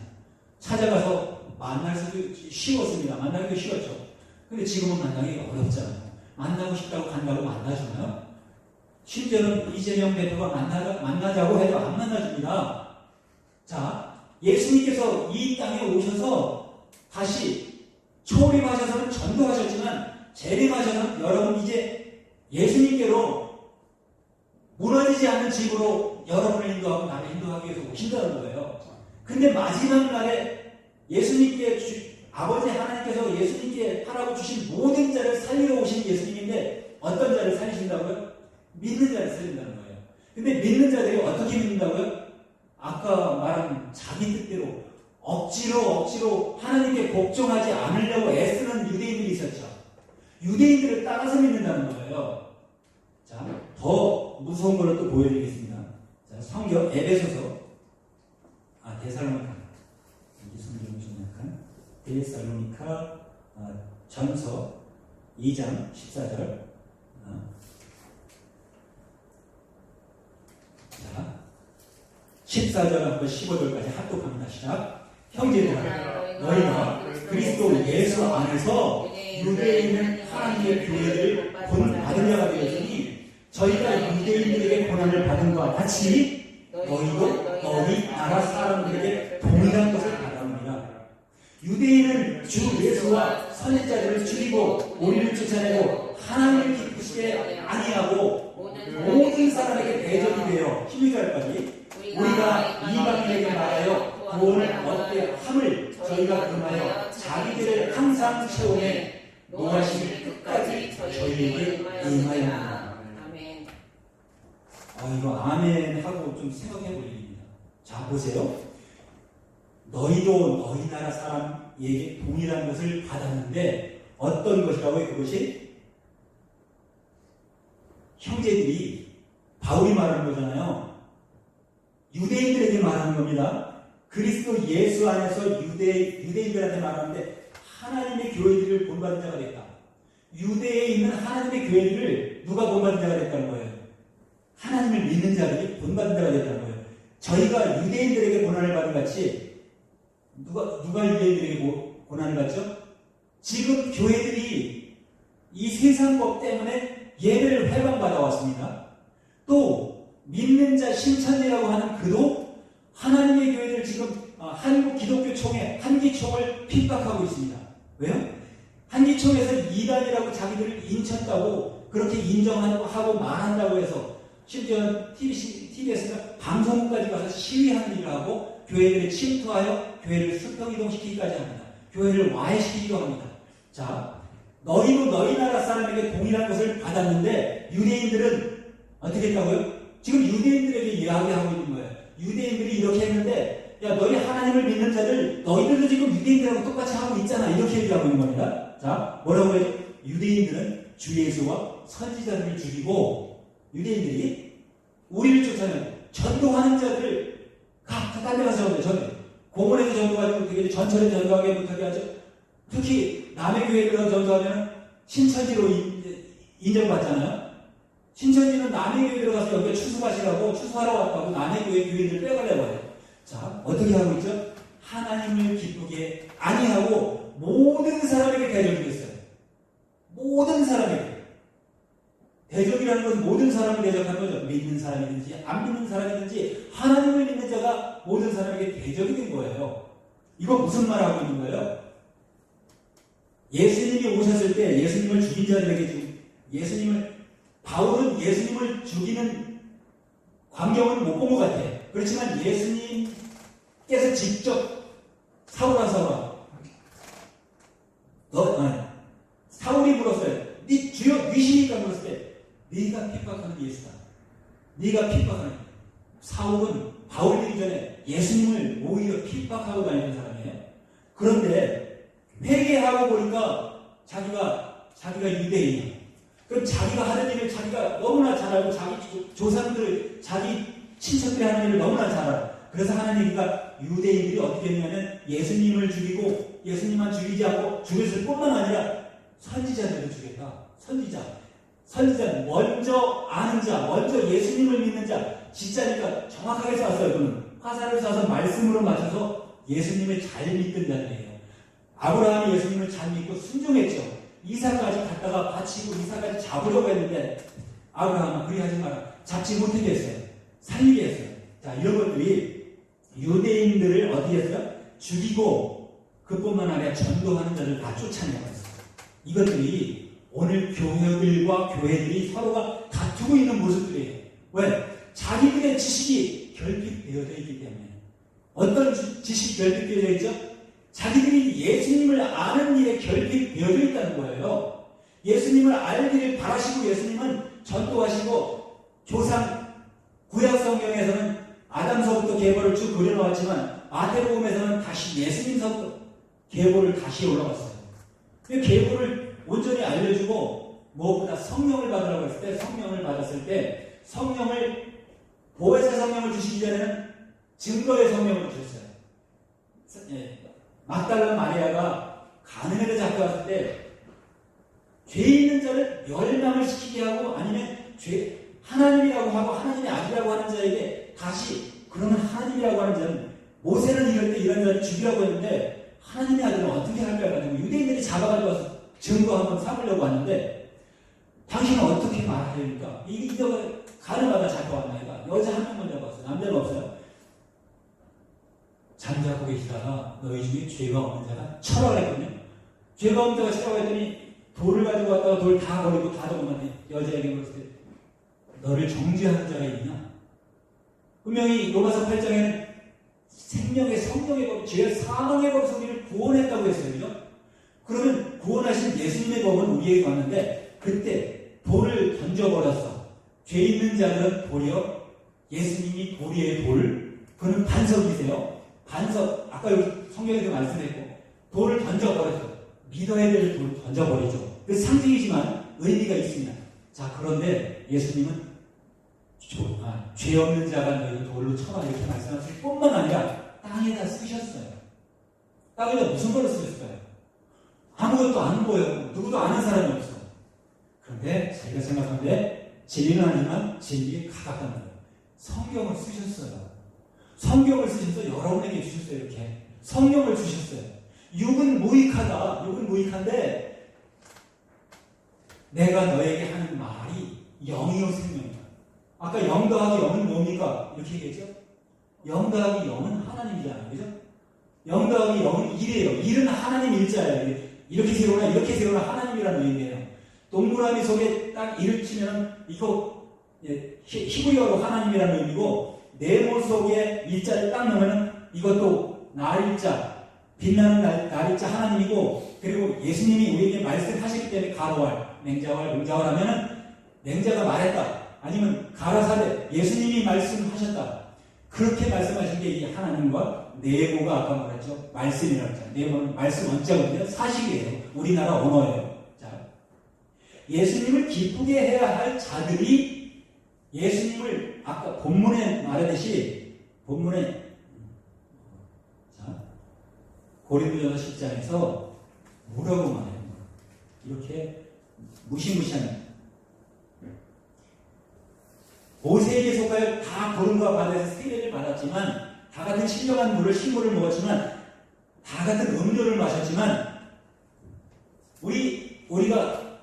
찾아가서 만날 수도 쉬웠습니다. 만나기도 쉬웠죠. 근데 지금은 만나기 어렵잖아요. 만나고 싶다고 간다고 만나주나요? 심지어는 이재명 대표가 만나자고 해도 안 만나줍니다. 자, 예수님께서 이 땅에 오셔서 다시 초림하셔서는 전도하셨지만 재림하셔서는 여러분 이제 예수님께로 무너지지 않는 집으로 여러분을 인도하고 나를 인도하기 위해서 오신다는 거예요. 근데 마지막 날에 예수님께 아버지 하나님께서 예수님께 하라고 주신 모든 자를 살리러 오신 예수님인데 어떤 자를 살리신다고요? 믿는 자를 살린다는 거예요. 근데 믿는 자들이 어떻게 믿는다고요? 아까 말한 자기 뜻대로 억지로 하나님께 복종하지 않으려고 애쓰는 유대인들이 있었죠. 유대인들을 따라서 믿는다는 거예요. 자, 더 무서운 걸 또 보여드리겠습니다. 자, 성경 에베소서, 데살로니카, 성경이 좀 약간 데살로니카 전서 2장 14절. 자, 14절부터 15절까지 합독합니다. 시작. 형제들아, 너희가 그리스도 예수 안에서 유대인은 하나님의 교회를 본받은 자가 되었으니 저희가 유대인들에게 고난을 받은 것과 같이 너희도 너희 나라 사람들에게 동일한 것을 받아옵니다. 유대인은 주 예수와 선지자들을 죽이고 우리를 쫓아내고 하나님을 기쁘시게 아니하고 모든 사람에게 대적이 되어 12절까지 우리가 이방인에게 말하여 구원을 얻게 함을 저희가 금하여 자기들을 항상 채우에 노하실 끝까지 저희에게 임하였느니라. 아멘. 이거 아멘 하고 좀 생각해 볼 일입니다. 자, 보세요. 너희도 너희 나라 사람에게 동일한 것을 받았는데 어떤 것이라고요? 그것이 형제들이 바울이 말하는 거잖아요. 유대인들에게 말하는 겁니다. 그리스도 예수 안에서 유대인들한테 말하는데 하나님의 교회들을 본받은 자가 됐다. 유대에 있는 하나님의 교회들을 누가 본받은 자가 됐다는 거예요? 하나님을 믿는 자들이 본받은 자가 됐다는 거예요. 저희가 유대인들에게 고난을 받은 같이 누가 유대인들에게 고난을 받죠? 지금 교회들이 이 세상법 때문에 예배를 회방받아 왔습니다. 또 믿는 자 신천지라고 하는 그도 하나님의 교회들 지금 한국 기독교 총회 한기총을 핍박하고 있습니다. 왜요? 한기총에서 이단이라고 자기들을 인쳤다고 그렇게 인정하고 말한다고 해서 심지어 TBS가 방송국까지 가서 시위하는 일을 하고 교회들을 침투하여 교회를 수평이동시키기까지 합니다. 교회를 와해시키기도 합니다. 자, 너희도 너희 나라 사람에게 동일한 것을 받았는데 유대인들은 어떻게 했다고요? 지금 유대인들에게 이야기하고 있는 거예요. 유대인들이 이렇게 했는데 야 너희 하나님을 믿는 자들 너희들도 지금 유대인들하고 똑같이 하고 있잖아 이렇게 얘기하고 있는 겁니다. 자, 뭐라고 해요? 유대인들은 주 예수와 선지자들을 죽이고 유대인들이 우리를 쫓아내고 전도하는 자들을 딴 데 가서 전도 공원에서 전도하지 못하게 전철에서 전도하게 못하게 하죠. 특히 남의 교회에 들어서 전도하면 신천지로 인정받잖아요. 신천지는 남의 교회에 들어가서 여기에 추수하시라고 추수하러 왔다고 남의 교회를 빼가려고 해요. 자, 어떻게 하고 있죠? 하나님을 기쁘게 아니하고 모든 사람에게 대적이겠어요. 모든 사람에게. 대적이라는 것은 모든 사람을 대적하는 거죠. 믿는 사람이든지 안 믿는 사람이든지 하나님을 믿는 자가 모든 사람에게 대적이 된 거예요. 이거 무슨 말 하고 있는 거예요? 예수님이 오셨을 때 예수님을 죽인 자들에게 지금 바울은 예수님을 죽이는 광경은 못 본 것 같아. 그렇지만 예수님께서 직접 사울아 사울이 물었어요. 네 주여 니시니까 물었을 때 네가 핍박하는 예수다. 네가 핍박하는 사울은 바울 되기 전에 예수님을 오히려 핍박하고 다니는 사람이에요. 그런데 회개하고 보니까 자기가 유대인이에요. 그럼 자기가 하는 일을 자기가 너무나 잘 알고 자기 조상들, 자기 친척들이 하는 일을 너무나 잘 알아요. 그래서 하나님이니까 유대인들이 어떻게 했냐면 예수님을 죽이고 예수님만 죽이지 않고 죽였을 뿐만 아니라 선지자들도 죽였다. 선지자 먼저 아는 자, 먼저 예수님을 믿는 자, 진짜니까 정확하게 쐈어요. 그는 화살을 쏴서 말씀으로 맞춰서 예수님을 잘 믿던 자들이에요. 아브라함이 예수님을 잘 믿고 순종했죠. 이삭까지 갖다가 바치고 이삭까지 잡으려고 했는데 아브라함은 그리하지 마라. 잡지 못하게 했어요. 살리게 했어요. 자, 이런 것들이 유대인들을 어디 했어요? 죽이고 그뿐만 아니라 전도하는 자를 다 쫓아내고 있어요. 이것들이 오늘 교회들과 교회들이 서로가 다투고 있는 모습들이에요. 왜? 자기들의 지식이 결핍되어져 있기 때문에. 어떤 지식이 결핍되어져 있죠? 자기들이 예수님을 아는 일에 결핍되어져 있다는 거예요. 예수님을 알기를 바라시고 예수님은 전도하시고 조상 구약 성경에서는 아담서부터 계보를 쭉 그려놓았지만 마태복음에서는 다시 예수님서부터 계보를 다시 올라갔어요. 그 계보를 온전히 알려주고 무엇보다 성령을 받으라고 했을 때 성령을 받았을 때 성령을 보혜사 성령을 주시기 전에는 증거의 성령을 주셨어요. 막달라 마리아가 가늠해를 잡혀 왔을 때 죄 있는 자를 멸망을 시키게 하고 아니면 하나님이라고 하고 하나님이 아니라고 하는 자에게 다시 그러면 하나님이라고 하는 자는 모세는 이럴 때 이런 자를 죽이라고 했는데 하나님의 아들은 어떻게 할까요? 가지고 유대인들이 잡아가지고 와서 증거 한번 삼으려고 하는데 당신은 어떻게 말하려니까 이거 가늠하다 잡혀왔나이가 여자 한 명만 잡았어요. 남자는 없어요. 잠자고 계시다가 너희 중에 죄가 없는 자가 쳐라 그랬거든요. 죄가 없는 자가 쳐라고 했더니 돌을 가지고 왔다가 돌 다 버리고 다 도망갔네. 여자에게 물었을 때 너를 정죄하는 자가 있냐? 분명히 로마서 8장에는 생명의 성령의 법, 죄의 사망의 법에서 우리를 구원했다고 했어요. 그죠? 그러면 구원하신 예수님의 법은 우리에게 왔는데 그때 돌을 던져버렸어. 죄 있는 자들은 도리어 예수님이 도리의 돌, 그는 반석이세요. 반석, 아까 여기 성경에도 말씀했고 돌을 던져버렸어. 믿어야 될 돌을 던져버리죠. 그 상징이지만 의미가 있습니다. 자, 그런데 예수님은 죄 없는 자가 너희 돌로 쳐라 이렇게 말씀하실 뿐만 아니라 땅에다 쓰셨어요. 땅에다 무슨 걸로 쓰셨어요? 아무것도 안 보여. 누구도 아는 사람이 없어. 그런데 자기가 생각하는데 진리는 아니지만 진리에 가깝다는 거예요. 성경을 쓰셨어요. 성경을 쓰셔서 여러분에게 주셨어요. 이렇게 성경을 주셨어요. 육은 무익하다. 육은 무익한데 내가 너에게 하는 말이 영이요 생명이다. 아까 영 더하기 영은 뭡니까? 이렇게 얘기했죠? 영 더하기 영은 하나님이잖아요. 그죠? 영 더하기 영은 일이에요. 일은 하나님 일자예요. 이렇게 세우나 이렇게 세우나 하나님이라는 의미예요. 동그라미 속에 딱 이를 치면 이거 히브리어로 하나님이라는 의미고 네모 속에 일자를 딱 넣으면 이것도 날일자, 빛나는 날일자 하나님이고, 그리고 예수님이 우리에게 말씀하시기 때문에 가로할, 맹자왈, 음자왈 하면은 맹자가 말했다, 아니면 가라사대, 예수님이 말씀하셨다. 그렇게 말씀하신 게 이 하나님과 네모가 아까 말했죠. 말씀이라고 했잖아요. 네모는 말씀 원자거든요. 사실이에요. 우리나라 언어예요. 자, 예수님을 기쁘게 해야 할 자들이 예수님을 아까 본문에 말하듯이 본문에 자, 고린도전서 10장에서 뭐라고 말해요? 이렇게 무시무시한 모세에게 속하여 다 구름과 바다에서 세례를 받았지만, 다 같은 신령한 물을 식물을 먹었지만, 다 같은 음료를 마셨지만, 우리가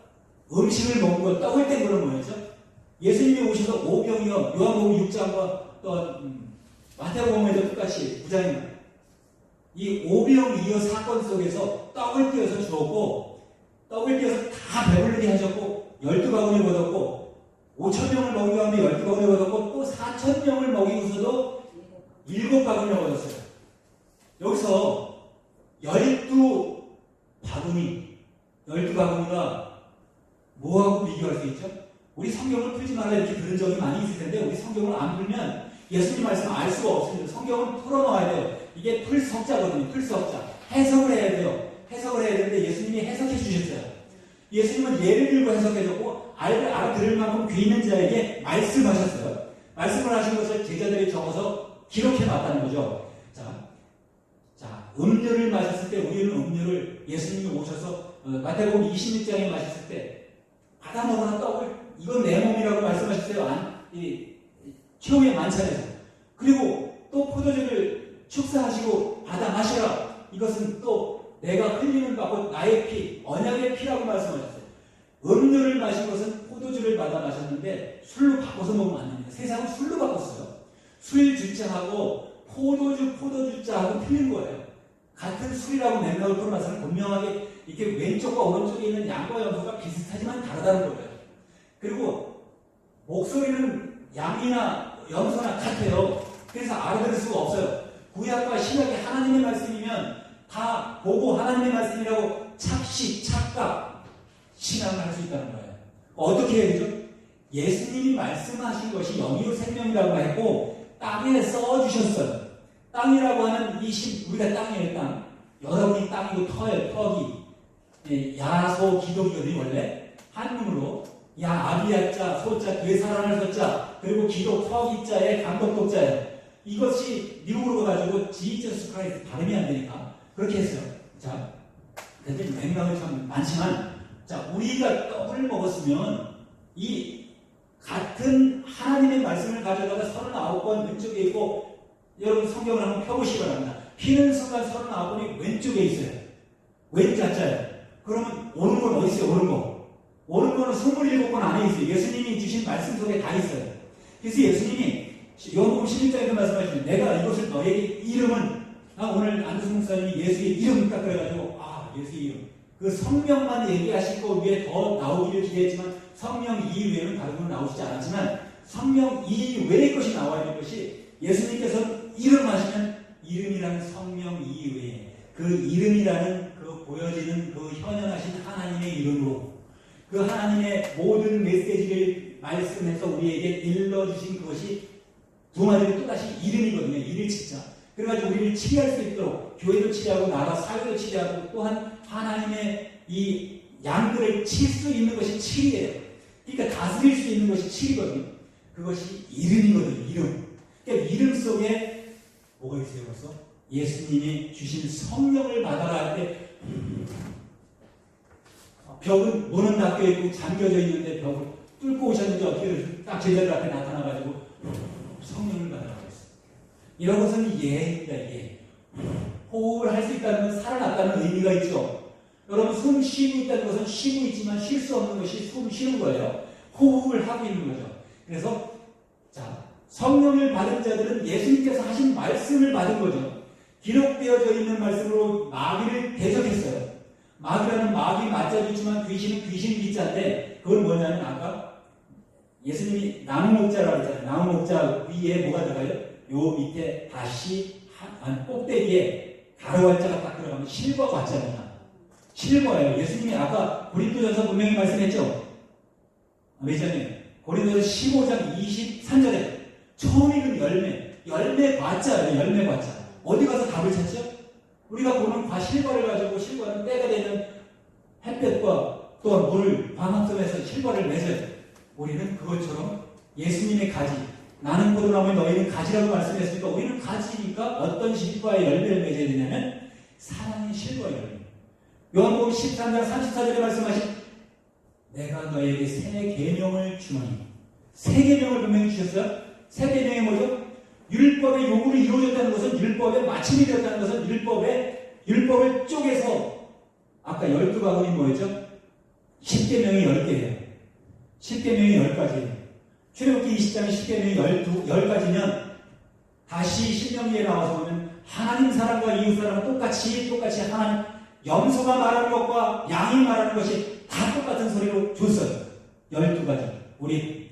음식을 먹은 거 떡을 뗀 거는 뭐였죠? 예수님이 오셔서 오병이어, 요한복음 6장과 또 마태복음에도 똑같이 9장입니다. 이 오병이어 사건 속에서 떡을 띄어서 주었고, 떡을 띄어서 다 배부르게 하셨고, 12가문을 거뒀고, 5,000명을 먹이고 하면 12가문을 거뒀고, 또 4,000명을 먹이고서도 7가문을 거뒀어요. 여기서 12가문이가 뭐하고 비교할 수 있죠? 우리 성경을 풀지 말라 이렇게 들은 적이 많이 있을 텐데, 우리 성경을 안 풀면 예수님 말씀 알 수가 없습니다. 성경은 풀어놓아야 돼요. 이게 풀석자거든요. 풀석자. 해석을 해야 돼요. 해석을 해야 되는데 예수님이 해석해 주셨어요. 예수님은 예를 들고 해석해줬고, 알아들을 만큼 귀 있는 자에게 말씀하셨어요. 말씀을 하신 것을 제자들이 적어서 기록해 놨다는 거죠. 자, 음료를 마셨을 때 우리는 음료를 예수님이 오셔서 마태복음 26장에 마셨을 때 받아 먹으나 떡을 이건 내 몸이라고 말씀하셨어요. 최후의 만찬에서. 그리고 또 포도주를 축사하시고 받아 마시라. 이것은 또 내가 흘리는 바고 나의 피, 언약의 피라고 말씀하셨어요. 음료를 마신 것은 포도주를 받아 마셨는데 술로 바꿔서 먹으면 안 됩니다. 세상은 술로 바꿨어요. 술 주자하고 포도주자하고 틀린 거예요. 같은 술이라고 맥락을 풀어놔서는 분명하게 이렇게 왼쪽과 오른쪽에 있는 양과 염소가 비슷하지만 다르다는 거예요. 그리고 목소리는 양이나 염소나 같아요. 그래서 알아들을 수가 없어요. 구약과 신약이 하나님의 말씀이면 다 보고 하나님의 말씀이라고 착각, 신앙을 할 수 있다는 거예요. 어떻게 해야 되죠? 예수님이 말씀하신 것이 영이요 생명이라고 했고, 땅에 써주셨어요. 땅이라고 하는 우리가 땅이에요, 땅. 여러분이 땅이고 터예요, 터기. 야소 기독이거든요, 원래. 한문으로. 야, 아비야자, 소자, 뒤에 사랑을 소자, 그리고 기독, 터기자에 감독독자예요. 이것이 미국으로 가가지고 지저스 크라이스트 발음이 안 되니까 그렇게 했어요. 자, 근데 맥락은 참 많지만, 자, 우리가 떡을 먹었으면 이 같은 하나님의 말씀을 가져다가 39번 왼쪽에 있고, 여러분 성경을 한번 펴보시기 바랍니다. 피는 순간 39번이 왼쪽에 있어요. 왼자자예요. 그러면 오는 건 어디 있어요? 오는 거. 오는 거는 27번 안에 있어요. 예수님이 주신 말씀 속에 다 있어요. 그래서 예수님이 요한복음 16장에서 말씀하시면, 내가 이것을 너에게 이름은, 오늘 안두승 목사님이 예수의 이름 딱 그래가지고, 예수의 이름. 그 성명만 얘기하실 거 위에 더 나오기를 기대했지만, 성명 이외에는 다른 건 나오시지 않았지만, 성명 이외의 것이 나와야 될 것이, 예수님께서 이름 하시면 이름이라는 성명 이외에 그 이름이라는 그 보여지는 그 현현하신 하나님의 이름으로 그 하나님의 모든 메시지를 말씀해서 우리에게 일러주신 그것이 두 마디로 또다시 이름이거든요. 이를 치자. 그래가지고 우리를 치리할 수 있도록 교회도 치리하고 나라 사회도 치리하고 또한 하나님의 이 양들을 칠 수 있는 것이 치리예요. 그러니까 다스릴 수 있는 것이 치리거든요. 그것이 이름이거든요. 이름. 그러니까 이름 속에 뭐가 있어요? 벌써 예수님이 주신 성령을 받아라 할 때 벽은 문은 닫혀 있고 잠겨져 있는데 벽을 뚫고 오셨는지 어떻게 딱 제자들 앞에 나타나가지고 성령을 받아라고 했어요. 이런 것은 예입니다. 예. 호흡을 할 수 있다는 건 살아났다는 의미가 있죠. 여러분 숨 쉬고 있다는 것은 쉬고 있지만 쉴 수 없는 것이 숨 쉬는 거예요. 호흡을 하고 있는 거죠. 그래서 성령을 받은 자들은 예수님께서 하신 말씀을 받은 거죠. 기록되어져 있는 말씀으로 마귀를 대적했어요. 마귀라는 마귀 맞자주지만 귀신은 귀신 기자인데 그건 뭐냐면 아까 예수님이 나무 목자라고 했잖아요. 나무 목자 위에 뭐가 들어가요? 요 밑에 다시 한 꼭대기에 가로갈자가 딱 들어가면 실버 과자입니다. 실버예요. 예수님이 아까 고린도전서 분명히 말씀했죠. 매장님 고린도전서 15장 23절에 처음 읽은 열매 과자예요. 열매 과자. 어디 가서 답을 찾죠? 우리가 보는 실버를 가지고 실버는 때가 되면 햇볕과 또 물, 광합성에서 실버를 맺어요. 우리는 그것처럼 예수님의 가지, 나는 포도나무에 너희는 가지라고 말씀했으니까 우리는 가지니까 어떤 실버의 열매를 맺어야 되냐면 사랑의 실버의 열매. 요한복음 13장 34절에 말씀하신 내가 너에게 새 계명을 주노니 새 계명을 분명히 주셨어요. 새 계명이 뭐죠? 율법의 요구를 이루어졌다는 것은 율법의 마침이 되었다는 것은 율법을 쪼개서 아까 12가군이 뭐였죠? 10계명이 10개예요. 10계명이 10가지예요. 출애굽기 20장 10계명이 10가지면 다시 신명기에 나와서 보면 하나님 사랑과 이웃 사랑은 똑같이 하나님 염소가 말하는 것과 양이 말하는 것이 다 똑같은 소리로 줬어요. 12가지. 우리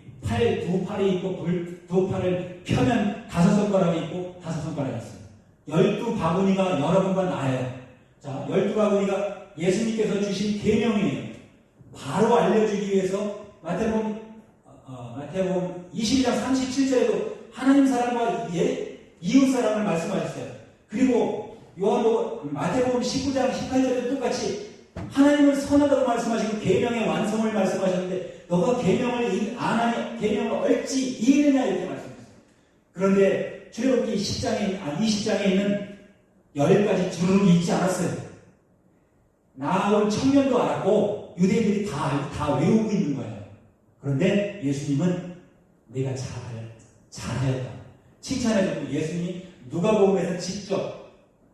두 팔이 있고 두 팔을 펴면 5손가락이 있고 5손가락이 있어요. 12바구니가 여러분과 나예요. 자, 12바구니가 예수님께서 주신 계명이에요. 바로 알려주기 위해서 마태복음 22장 37절에도 하나님 사랑과 이웃 사랑을 말씀하셨어요. 그리고 마태복음 19장 18절에도 똑같이 하나님을 선하다고 말씀하시고 계명의 완성을 말씀하셨는데 너가 계명을 안 하냐, 계명을 얼지 이느냐 이렇게 말씀하셨어요. 그런데 출애굽기 20장에 있는 10가지 주름이 있지 않았어요. 나아온 청년도 알았고 유대인들이 다 외우고 있는 거예요. 그런데 예수님은 내가 잘하였다. 칭찬해줬고 예수님이 누가복음에서 직접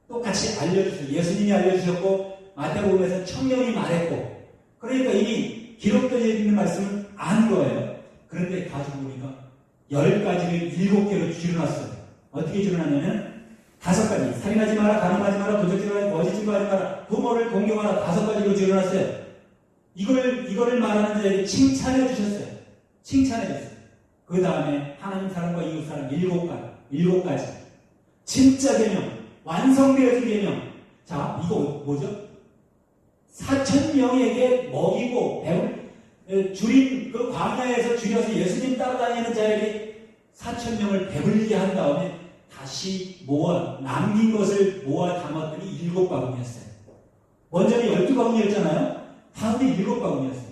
똑같이 알려주셨어요. 예수님이 알려주셨고 마태복음에서 청년이 말했고 그러니까 이미 기록되어 있는 말씀을 안 거예요. 그런데 가지고 보니까 10가지를 7개로 줄여놨어요. 어떻게 줄여놨냐면 5가지 살인하지 마라, 간음하지 마라, 도적질하지 마라, 거짓 증거하지 마라, 부모를 공경하라 5가지로 줄여놨어요. 이거를 말하는 자에게 칭찬해 주셨어요. 칭찬해 줬어요. 그 다음에 하나님 사랑과 이웃 사랑 7가지 진짜 계명, 완성되어진 계명. 자, 이거 뭐죠? 4,000명에게 먹이고 줄인 그 광야에서 줄여서 예수님 따라다니는 자에게 4,000명을 배불리게 한 다음에 다시 남긴 것을 모아 담았더니 7바구니였어요. 먼저는 12바구니였잖아요. 다음에 7바구니였어요.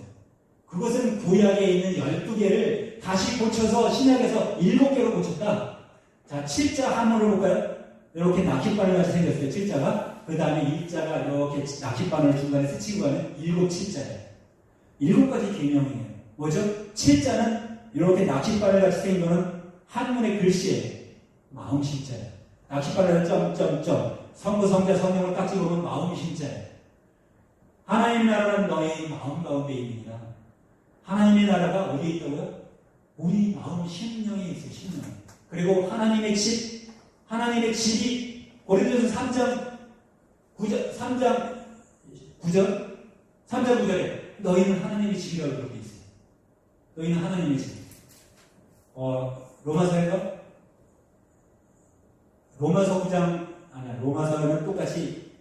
그것은 구약에 있는 12개를 다시 고쳐서 신약에서 7개로 고쳤다. 자, 7자 한문을 볼까요? 이렇게 낚싯바늘 같이 생겼어요. 7자가. 그 다음에 1자가 이렇게 낚싯바늘 중간에 스치고 가는 7자예요. 7가지 계명이에요. 뭐죠? 7자는 이렇게 낚싯바늘 같이 생긴 거는 한문의 글씨예요. 마음심자예요. 낚싯바늘은 점점점 성부 성자 성령을 딱 찍어보면 마음심자예요. 하나님의 나라는 너희 마음 가운데 있느니라. 하나님의 나라가 어디에 있다고요? 우리 마음 심령에 있어요. 심령. 그리고 하나님의 집이 고린도전서 3장 9절에 너희는 하나님의 집이라고 그렇게 있어요. 너희는 하나님의 집. 로마서에서 로마서 9장 로마서는 똑같이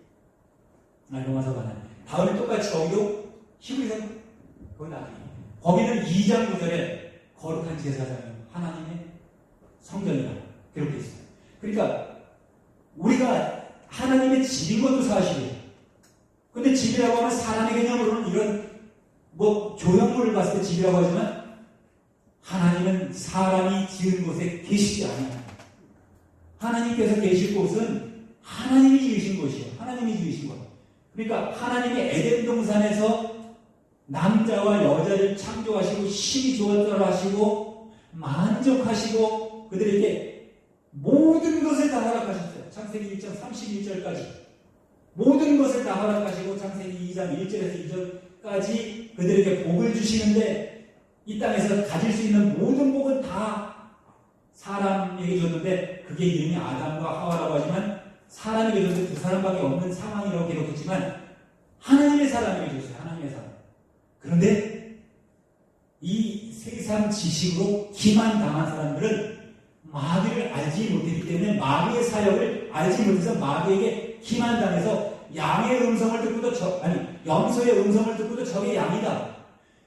로마서가 아니야. 다음에 똑같이 거기도 히브리서 그건 나중에. 거기는 2장 9절에 거룩한 제사장이 하나님의 성전이라 그렇게 있어요. 그러니까 우리가 하나님의 집인 것도 사실이에요. 근데 집이라고 하면 사람의 개념으로는 이런 조형물을 봤을 때 집이라고 하지만 하나님은 사람이 지은 곳에 계시지 않아요. 하나님께서 계실 곳은 하나님이 지으신 곳이에요. 하나님이 지으신 곳. 그러니까 하나님이 에덴 동산에서 남자와 여자를 창조하시고 심히 좋았더라 하시고 만족하시고 그들에게 모든 것을 다 허락하셨어요. 창세기 1장 31절까지 모든 것을 다 허락하시고 창세기 2장 1절에서 2절까지 그들에게 복을 주시는데 이 땅에서 가질 수 있는 모든 복은 다 사람에게 줬는데 그게 이름이 아담과 하와라고 하지만 사람에게 줬는데 두 사람밖에 없는 상황이라고 기록했지만 하나님의 사람에게 줬어요. 하나님의 사람. 그런데 이 세상 지식으로 기만당한 사람들은 마귀를 알지 못했기 때문에 마귀의 사역을 알지 못해서 마귀에게 기만당해서 양의 음성을 듣고도 염소의 음성을 듣고도 저게 양이다.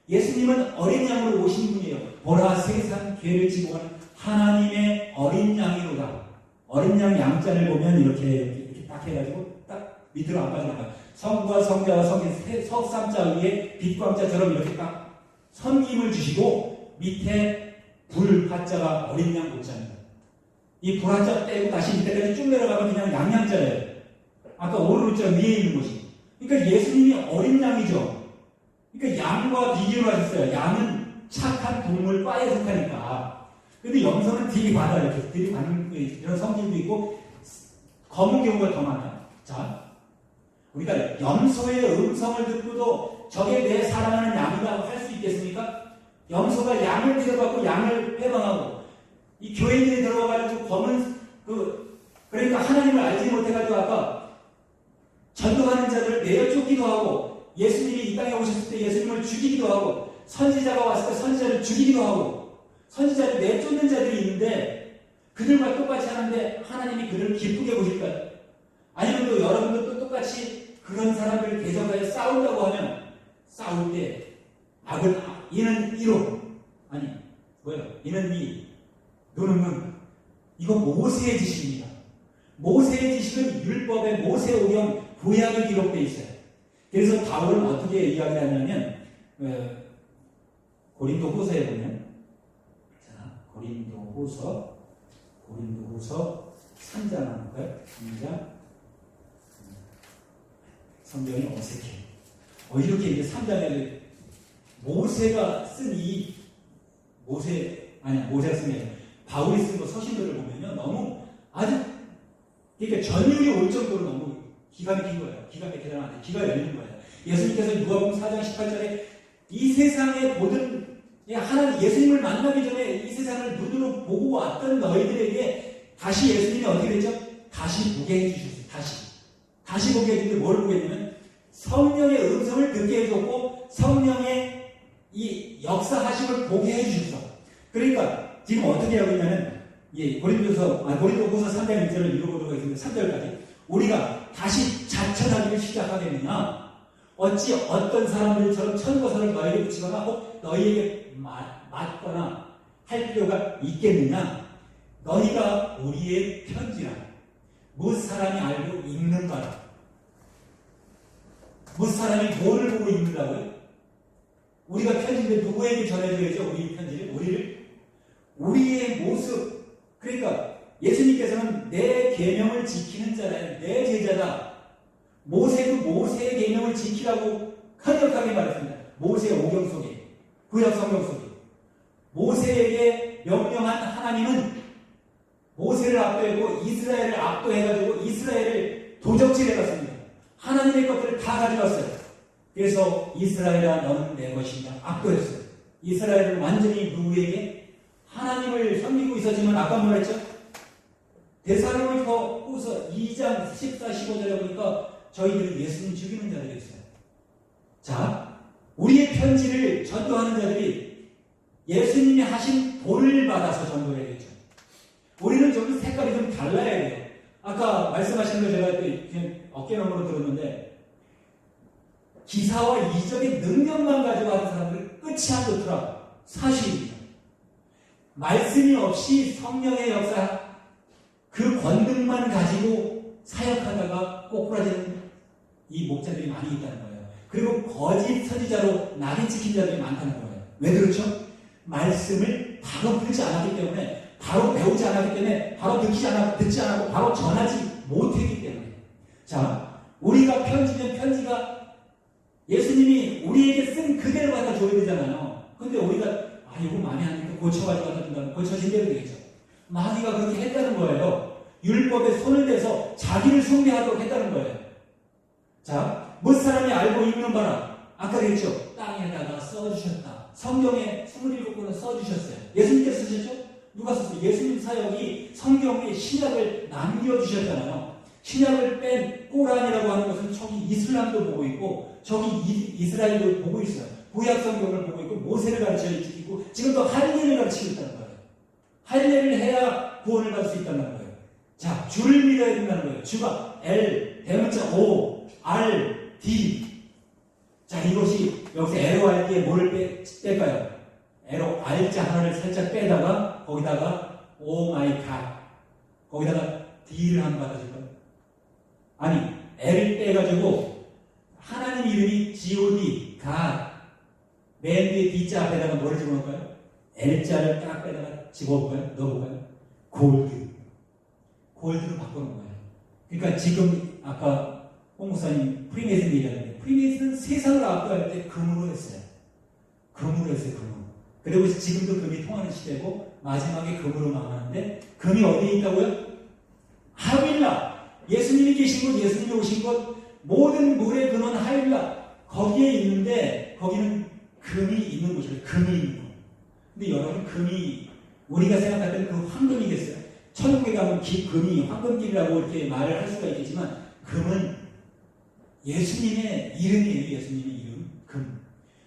예수님은 어린 양으로 오신 분이에요. 보라 세상 죄를 지고 온 하나님의 어린 양이로다. 어린 양 양자를 보면 이렇게 딱 해가지고 딱 밑으로 안 빠져나가요. 성부와 성자와 성인 석삼자 위에 빛광자처럼 이렇게 딱 섬김을 주시고 밑에 불 한자가 어린 양 한자입니다. 이 불 한자 떼고 다시 밑에까지 쭉 내려가면 그냥 양양자예요. 아까 오른자 위에 있는 것이. 그러니까 예수님이 어린 양이죠. 그러니까 양과 비교를 하셨어요. 양은 착한 동물 과에 속하니까. 근데 염소는 들이받아요. 이렇게 들이받는 이런 성질도 있고 검은 경우가 더 많아요. 자, 우리가 염소의 음성을 듣고도 저게 내 사랑하는 양이라고 할 수 있겠습니까? 염소가 양을 데려가고 양을 해방하고 이 교인들이 들어가가지고 검은 그러니까 하나님을 알지 못해가지고 아까 전도하는 자들을 내어 쫓기도 하고 예수님이 이 땅에 오셨을 때 예수님을 죽이기도 하고 선지자가 왔을 때 선지자를 죽이기도 하고 선지자를 내쫓는 자들이 있는데 그들과 똑같이 하는데 하나님이 그들을 기쁘게 보실까요? 아니면 또 여러분도 또 똑같이 그런 사람들을 대적하여 싸운다고 하면 싸울 때 악은 이는 이로 아니 뭐예요? 이는 이 너는 눈 이거 모세의 지식입니다. 모세의 지식은 율법의 모세오경 구약에 기록되어 있어요. 그래서 바울은 어떻게 이야기를 하냐면 고린도후서에 보면 자 고린도후서 3장 한번 볼까요? 3장 성경이 어색해. 이렇게 이제 3장에 모세가 쓴 이 모세가 쓴 게 바울이 쓴 거 서신들을 보면요 너무 아주 그러니까 전율이 올 정도로 너무 기가 막힌 거예요. 기가 막히지 않아요. 기가 열리는 거예요. 예수님께서 누가복음 4장 18절에 이 세상의 모든 하나님 예수님을 만나기 전에 이 세상을 눈으로 보고 왔던 너희들에게 다시 예수님이 어떻게 되죠? 다시 보게 해주셨어요. 다시 보게 해주는데 뭘 보게 해주면 성령의 음성을 듣게 해줬고 성령의 이 역사하심을 보게 해주셨어. 그러니까 지금 어떻게 하고 있냐면 고린도후서 3장 1절을 읽어보도록 하겠습니다. 3절까지 우리가 다시 자천하기를 시작하겠느냐 어찌 어떤 사람들처럼 천거선을 너에게 붙이거나 혹 너희에게 맞거나 할 필요가 있겠느냐 너희가 우리의 편지라 뭇 사람이 알고 읽는 바라. 뭇 사람이 뭐를 보고 읽는다고요? 우리가 편지인데 누구에게 전해줘야죠? 우리 편지를 우리의 모습. 그러니까 예수님께서는 내 계명을 지키는 자라요. 내 제자다. 모세도 모세의 계명을 지키라고 강력하게 말했습니다. 모세의 오경 속에 구약 성경 속에 모세에게 명령한 하나님은 모세를 압도하고 이스라엘을 압도해가지고 이스라엘을 도적질해갔습니다. 하나님의 것들을 다 가져갔어요. 그래서 이스라엘아 너는 내 것이냐 압도했어요. 이스라엘은 완전히 누구에게? 하나님을 섬기고 있었지만 아까 뭐라 했죠? 데살로니가 후서 2장 14, 15절에 보니까 저희들은 예수님 죽이는 자들이 있어요. 자, 우리의 편지를 전도하는 자들이 예수님이 하신 도를 받아서 전도를 해야겠죠. 우리는 좀 색깔이 좀 달라야 돼요. 아까 말씀하신 거 제가 그냥 어깨너머로 들었는데 기사와 이적의 능력만 가지고 하는 사람들은 끝이 안 좋더라. 사실입니다. 말씀이 없이 성령의 역사 그 권능만 가지고 사역하다가 꼬꾸라지는 이 목자들이 많이 있다는 거예요. 그리고 거짓 선지자로 낙인 찍힌 자들이 많다는 거예요. 왜 그렇죠? 말씀을 바로 풀지 않았기 때문에 바로 배우지 않았기 때문에 바로 듣지 않았고 바로 전하지 못했기 때문에. 자, 우리가 편지면 편지가 예수님이 우리에게 쓴 그대로 갖다 줘야 되잖아요. 근데 우리가 이거 많이 하니까 고쳐가지고 갖다 준다면 고쳐진 대로 되겠죠. 마귀가 그렇게 했다는 거예요. 율법에 손을 대서 자기를 숭배하도록 했다는 거예요. 자, 못 사람이 알고 읽는 바라. 아까 그랬죠. 땅에다가 써주셨다. 성경에 27권을 써주셨어요. 예수님께서 쓰셨죠? 누가 썼어요? 예수님 사역이 성경의 신약을 남겨주셨잖아요. 신약을 뺀 꼬란이라고 하는 것은 저기 이슬람도 보고 있고 저기 이스라엘도 보고 있어요. 구약 성경을 보고 있고 모세를 가르쳐 있고 지금도 할례를 가르치고 있다는 거예요. 할례를 해야 구원을 받을 수 있다는 거예요. 자, 주를 믿어야 된다는 거예요. 주가 L, 대문자 O, R, D. 자, 이것이 여기서 LORD에 뭐를 뺄까요? R자 하나를 살짝 빼다가 거기다가 Oh my God 거기다가 D를 한번 받아줄까요? 아니, L을 빼가지고 하나님 이름이 God, God. 맨 뒤에 D자 앞에다가 뭐를 집어넣을까요? L자를 딱 빼다가 집어볼까요? 넣어볼까요? 골드로 바꿔놓은 거예요. 그러니까 지금 아까 홍 목사님 프리메이슨 얘기하는데 프리메이슨은 세상을 압도할 때 금으로 했어요. 금으로 했어요. 그리고 지금도 금이 통하는 시대고 마지막에 금으로 망하는데 금이 어디에 있다고요? 하윌라. 예수님이 계신 곳, 예수님이 오신 곳, 모든 물의 근원 하윌라 거기에 있는데 거기는 금이 있는 곳이에요. 금이 있는 곳. 근데 여러분 금이 우리가 생각할 때는 그 황금이겠어요. 천국에 가면 금이 황금길이라고 이렇게 말을 할 수가 있겠지만 금은 예수님의 이름이에요. 예수님의 이름. 금.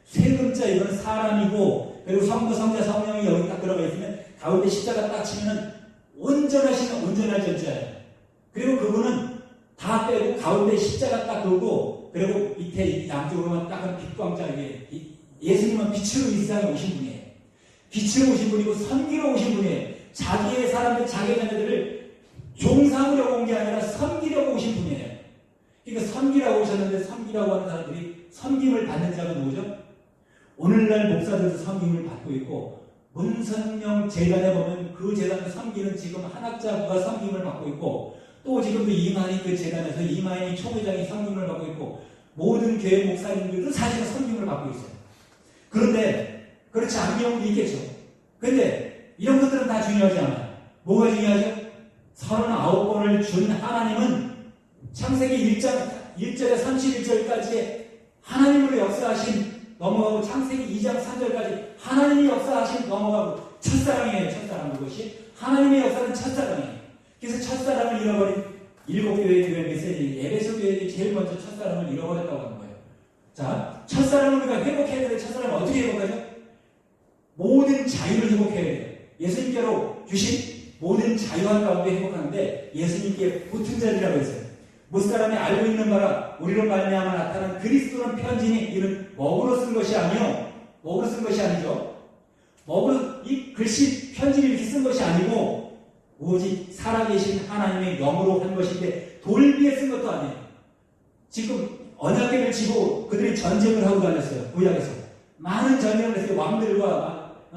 세 금자 이거는 사람이고 그리고 성부, 성자, 성령이 여기 딱 들어가 있으면 가운데 십자가 딱 치면은 온전하신 온전한 전자예요. 그리고 그분은 다 빼고 가운데 십자가 딱 두고 그리고 밑에 양쪽으로만 딱 빛광자에게 예수님은 빛으로 이 세상에 오신 분이에요. 빛으로 오신 분이고 섬기러 오신 분이에요. 자기의 사람들, 자기의 자녀들을 종삼으려고 온 게 아니라 섬기려고 오신 분이에요. 그러니까 섬기라고 오셨는데 섬기라고 하는 사람들이 섬김을 받는 자가 누구죠? 오늘날 목사들도 섬김을 받고 있고 문선명 재단에 보면 그 재단을 섬기는 지금 한학자부가 섬김을 받고 있고 또 지금도 이만희 그 재단에서 이만희 총회장이 섬김을 받고 있고 모든 교회 목사님들도 사실은 섬김을 받고 있어요. 그런데 그렇지 않은 경우도 있겠죠. 그런데 이런 것들은 다 중요하지 않아요. 뭐가 중요하죠? 39번을 준 하나님은 창세기 1절에 31절까지 하나님으로 역사하신 넘어가고 창세기 2장 3절까지 하나님이 역사하신 넘어가고 첫사랑이에요. 첫사랑 그것이 하나님의 역사는 첫사랑이에요. 그래서 첫사랑을 잃어버린 7교회 교회 메시지 에베소 교회들이 제일 먼저 첫사랑을 잃어버렸다고 하는 거예요. 자, 첫사랑을 우리가 회복해야 되는데 첫사랑을 어떻게 회복하죠? 모든 자유를 회복해야 돼요. 예수님께로 주신 모든 자유한 가운데 회복하는데 예수님께 붙은 자들이라고 했어요. 무사람이 알고 있는 바라 우리로 말미암아 나타난 그리스도는 편지니 이는 먹으로 쓴 것이 아니요. 먹으로 쓴 것이 아니죠. 먹으로 이 글씨 편지를 이렇게 쓴 것이 아니고 오직 살아계신 하나님의 영으로 한 것인데 돌비에 쓴 것도 아니에요. 지금 언약궤를 지고 그들이 전쟁을 하고 다녔어요. 구약에서 많은 전쟁을 했어요. 왕들과